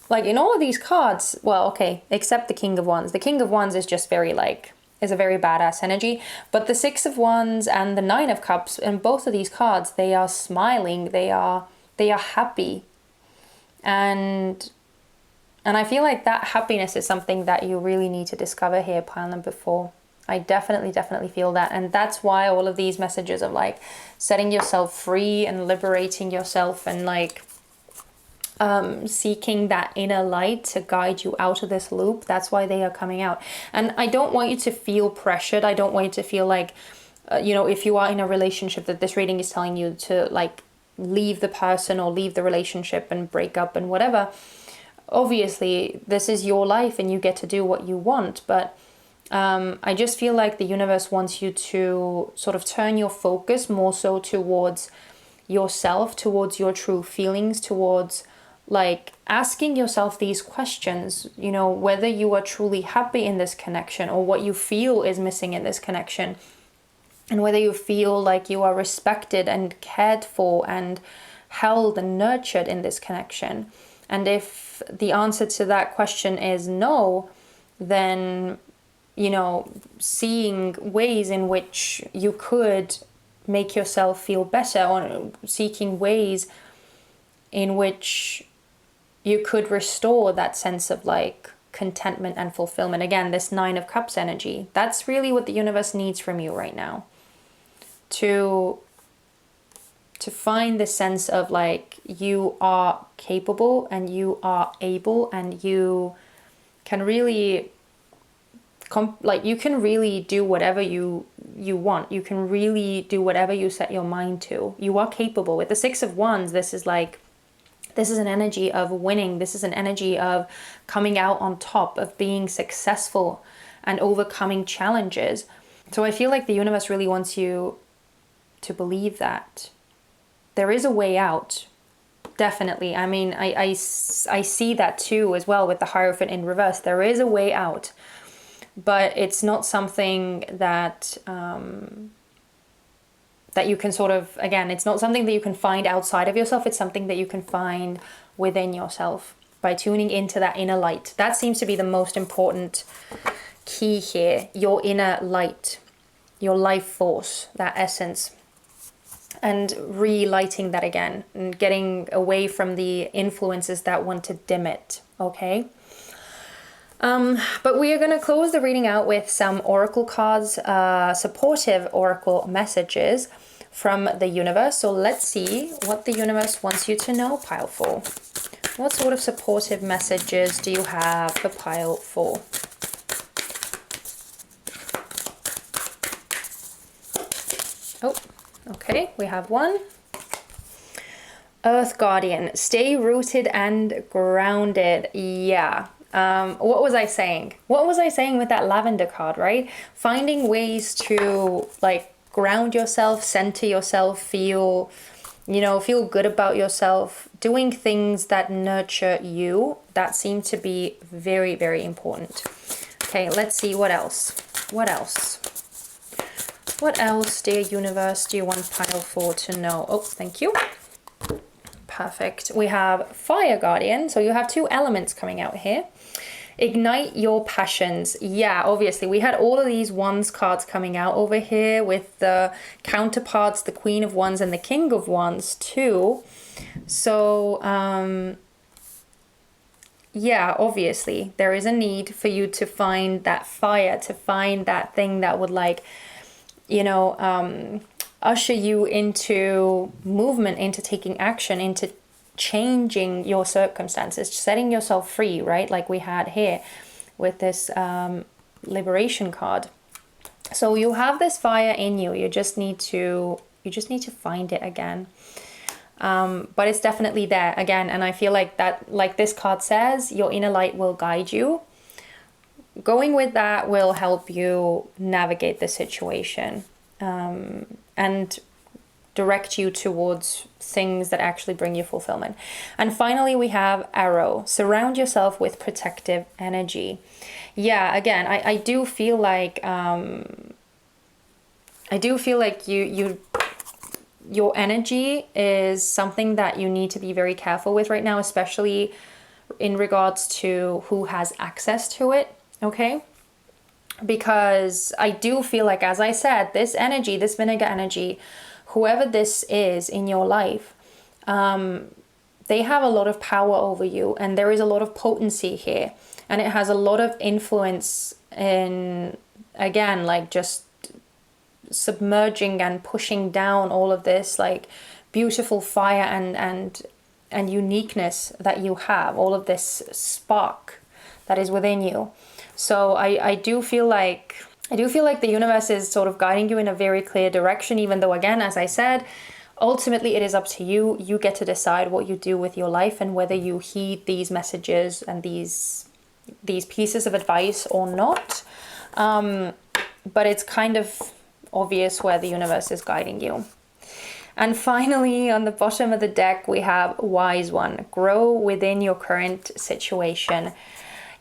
Speaker 1: Like in all of these cards, well, okay, except the King of Wands. The King of Wands is just very like, is a very badass energy. But the Six of Wands and the Nine of Cups, in both of these cards, they are smiling, they are happy. And I feel like that happiness is something that you really need to discover here, pile number 4. I definitely feel that. And that's why all of these messages of like setting yourself free and liberating yourself and like seeking that inner light to guide you out of this loop, that's why they are coming out. And I don't want you to feel pressured. I don't want you to feel like, if you are in a relationship, that this reading is telling you to like leave the person or leave the relationship and break up and whatever. Obviously, this is your life and you get to do what you want. But I just feel like the universe wants you to sort of turn your focus more so towards yourself, towards your true feelings, towards like asking yourself these questions, whether you are truly happy in this connection or what you feel is missing in this connection, and whether you feel like you are respected and cared for and held and nurtured in this connection. And if the answer to that question is no, then, seeing ways in which you could make yourself feel better, or seeking ways in which you could restore that sense of like contentment and fulfillment. Again, this Nine of Cups energy, that's really what the universe needs from you right now. To find the sense of like you are capable and you are able and you can really you can really do whatever you want. You can really do whatever you set your mind to. You are capable. With the Six of Wands, this is an energy of winning. This is an energy of coming out on top, of being successful and overcoming challenges. So I feel like the universe really wants you to believe that there is a way out. Definitely. I mean, I see that too as well with the Hierophant in reverse. There is a way out, but it's not something that that you can sort of, again, it's not something that you can find outside of yourself. It's something that you can find within yourself by tuning into that inner light. That seems to be the most important key here. Your inner light, your life force, that essence. And relighting that again and getting away from the influences that want to dim it, okay? But we are going to close the reading out with some oracle cards, supportive oracle messages from the universe. So let's see what the universe wants you to know, pile 4. What sort of supportive messages do you have for pile 4? Oh, okay, we have one. Earth Guardian, stay rooted and grounded. Yeah. What was I saying? What was I saying with that lavender card, right? Finding ways to like ground yourself, center yourself, feel, you know, feel good about yourself, doing things that nurture you. That seemed to be very, very important. Okay, let's see what else. What else? What else, dear universe, do you want pile 4 to know? Oh, thank you. Perfect. We have Fire Guardian. So you have 2 elements coming out here. Ignite your passions. Yeah, obviously we had all of these Wands cards coming out over here with the counterparts, the Queen of Wands and the King of Wands too. So, yeah, obviously there is a need for you to find that fire, to find that thing that would like, you know, usher you into movement, into taking action, into changing your circumstances, setting yourself free, right? Like we had here with this liberation card. So you have this fire in you. You just need to find it again. But it's definitely there again. And I feel like that, like this card says, your inner light will guide you. Going with that will help you navigate the situation and direct you towards things that actually bring you fulfillment. And finally, we have Arrow. Surround yourself with protective energy. Yeah, again, I do feel like your energy is something that you need to be very careful with right now, especially in regards to who has access to it. Okay, because I do feel like, as I said, this energy, this vinegar energy, whoever this is in your life, they have a lot of power over you, and there is a lot of potency here, and it has a lot of influence in, again, like just submerging and pushing down all of this like beautiful fire and uniqueness that you have, all of this spark that is within you. So I do feel like the universe is sort of guiding you in a very clear direction, even though, again, as I said, ultimately it is up to you. You get to decide what you do with your life and whether you heed these messages and these pieces of advice or not. But it's kind of obvious where the universe is guiding you. And finally, on the bottom of the deck, we have Wise One. Grow within your current situation.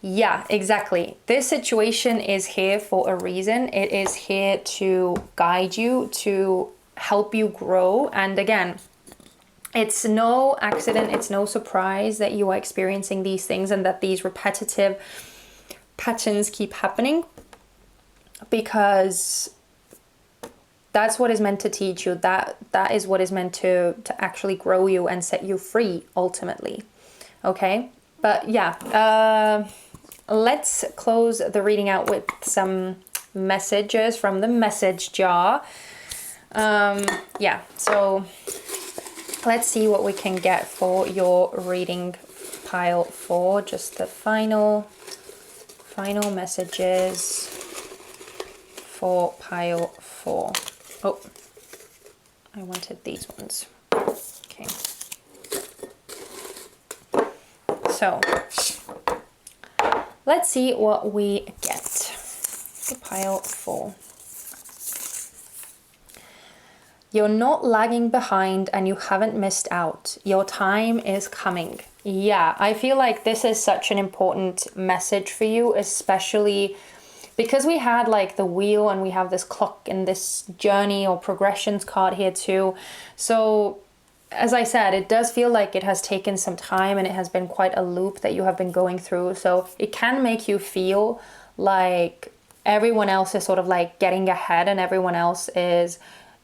Speaker 1: Yeah, exactly. This situation is here for a reason. It is here to guide you, to help you grow. And again, it's no accident, it's no surprise that you are experiencing these things and that these repetitive patterns keep happening, because that's what is meant to teach you. That is what is meant to actually grow you and set you free ultimately. Okay? But yeah, let's close the reading out with some messages from the message jar. Yeah, so let's see what we can get for your reading, pile 4. Just the final messages for pile 4. Oh, I wanted these ones. Okay. So let's see what we get for pile 4. You're not lagging behind and you haven't missed out. Your time is coming. Yeah, I feel like this is such an important message for you, especially because we had like the wheel and we have this clock and this journey or progressions card here too. So as I said, it does feel like it has taken some time and it has been quite a loop that you have been going through. So it can make you feel like everyone else is sort of like getting ahead and everyone else is,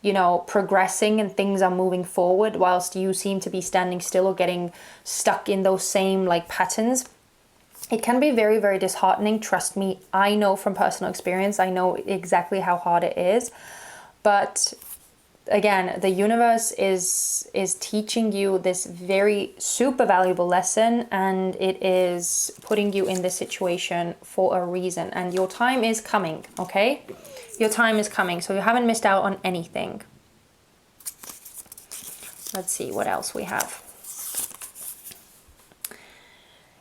Speaker 1: you know, progressing and things are moving forward whilst you seem to be standing still or getting stuck in those same like patterns. It can be very, very disheartening. Trust me, I know from personal experience, I know exactly how hard it is. But again, the universe is teaching you this very super valuable lesson, and it is putting you in this situation for a reason. And your time is coming, okay? Your time is coming, so you haven't missed out on anything. Let's see what else we have.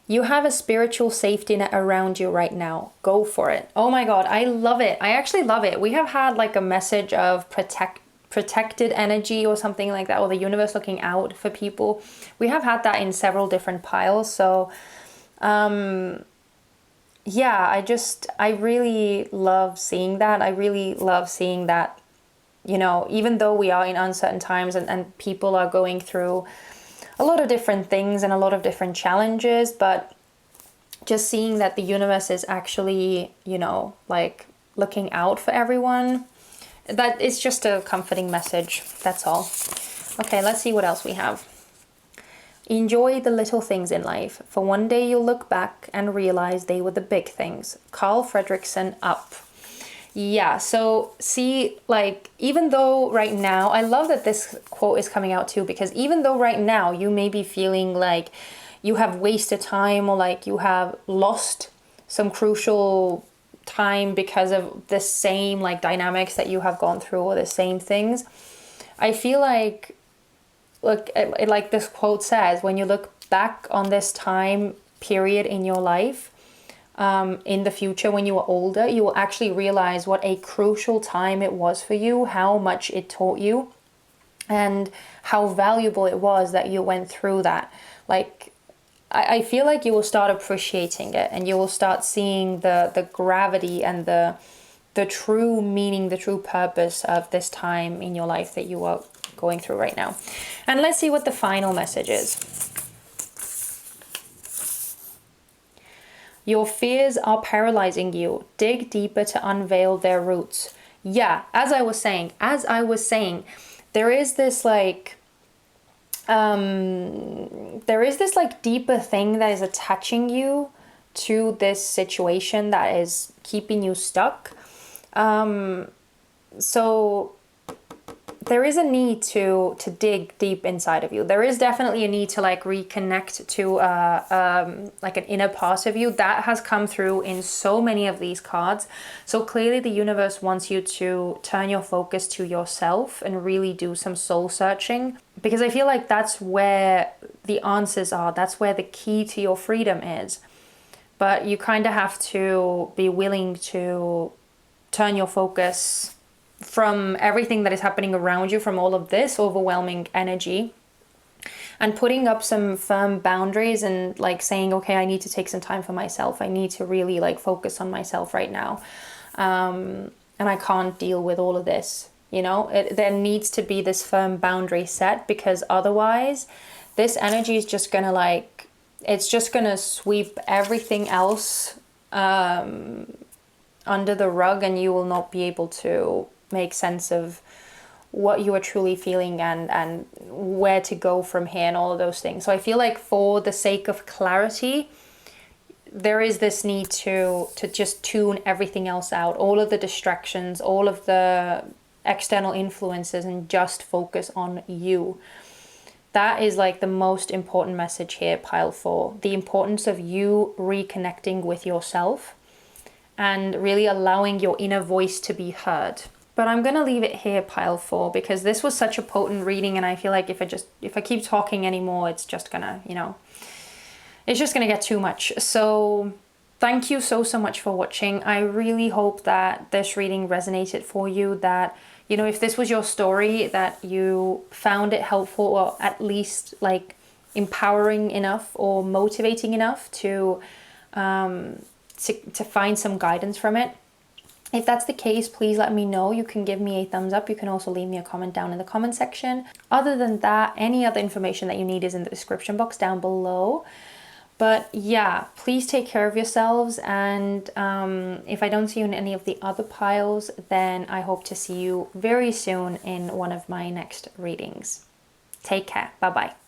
Speaker 1: You have a spiritual safety net around you right now. Go for it. Oh my God, I love it. I actually love it. We have had like a message of protected energy or something like that, or the universe looking out for people. We have had that in several different piles. So yeah, I really love seeing that. I really love seeing that, you know, even though we are in uncertain times and people are going through a lot of different things and a lot of different challenges, but just seeing that the universe is actually, you know, like looking out for everyone, that is just a comforting message. That's all. Okay, let's see what else we have. Enjoy the little things in life, for one day you'll look back and realize they were the big things. Carl Fredrickson, Up. Yeah, so see, like, even though right now, I love that this quote is coming out too, because even though right now you may be feeling like you have wasted time or like you have lost some crucial time because of the same like dynamics that you have gone through or the same things, I feel like, look, like this quote says, when you look back on this time period in your life, in the future, when you are older, you will actually realize what a crucial time it was for you, how much it taught you, and how valuable it was that you went through that. Like, I feel like you will start appreciating it, and you will start seeing the gravity and the true meaning, the true purpose of this time in your life that you are going through right now. And let's see what the final message is. Your fears are paralyzing you. Dig deeper to unveil their roots. Yeah, as I was saying, there is this like, deeper thing that is attaching you to this situation that is keeping you stuck. So there is a need to dig deep inside of you. There is definitely a need to like reconnect to like an inner part of you that has come through in so many of these cards. So clearly the universe wants you to turn your focus to yourself and really do some soul searching, because I feel like that's where the answers are. That's where the key to your freedom is. But you kind of have to be willing to turn your focus from everything that is happening around you, from all of this overwhelming energy, and putting up some firm boundaries and like saying, okay, I need to take some time for myself. I need to really like focus on myself right now. And I can't deal with all of this, you know. There needs to be this firm boundary set, because otherwise this energy is just gonna like, it's just gonna sweep everything else under the rug, and you will not be able to make sense of what you are truly feeling and where to go from here and all of those things. So I feel like for the sake of clarity, there is this need to just tune everything else out, all of the distractions, all of the external influences, and just focus on you. That is like the most important message here, pile 4. The importance of you reconnecting with yourself and really allowing your inner voice to be heard. But I'm going to leave it here, pile 4, because this was such a potent reading, and I feel like if I keep talking anymore, it's just going to, you know, it's just going to get too much. So thank you so much for watching. I really hope that this reading resonated for you, that You know, if this was your story, that you found it helpful, or at least like empowering enough or motivating enough to find some guidance from it. If that's the case, please let me know. You can give me a thumbs up. You can also leave me a comment down in the comment section. Other than that, any other information that you need is in the description box down below. But yeah, please take care of yourselves. And if I don't see you in any of the other piles, then I hope to see you very soon in one of my next readings. Take care. Bye-bye.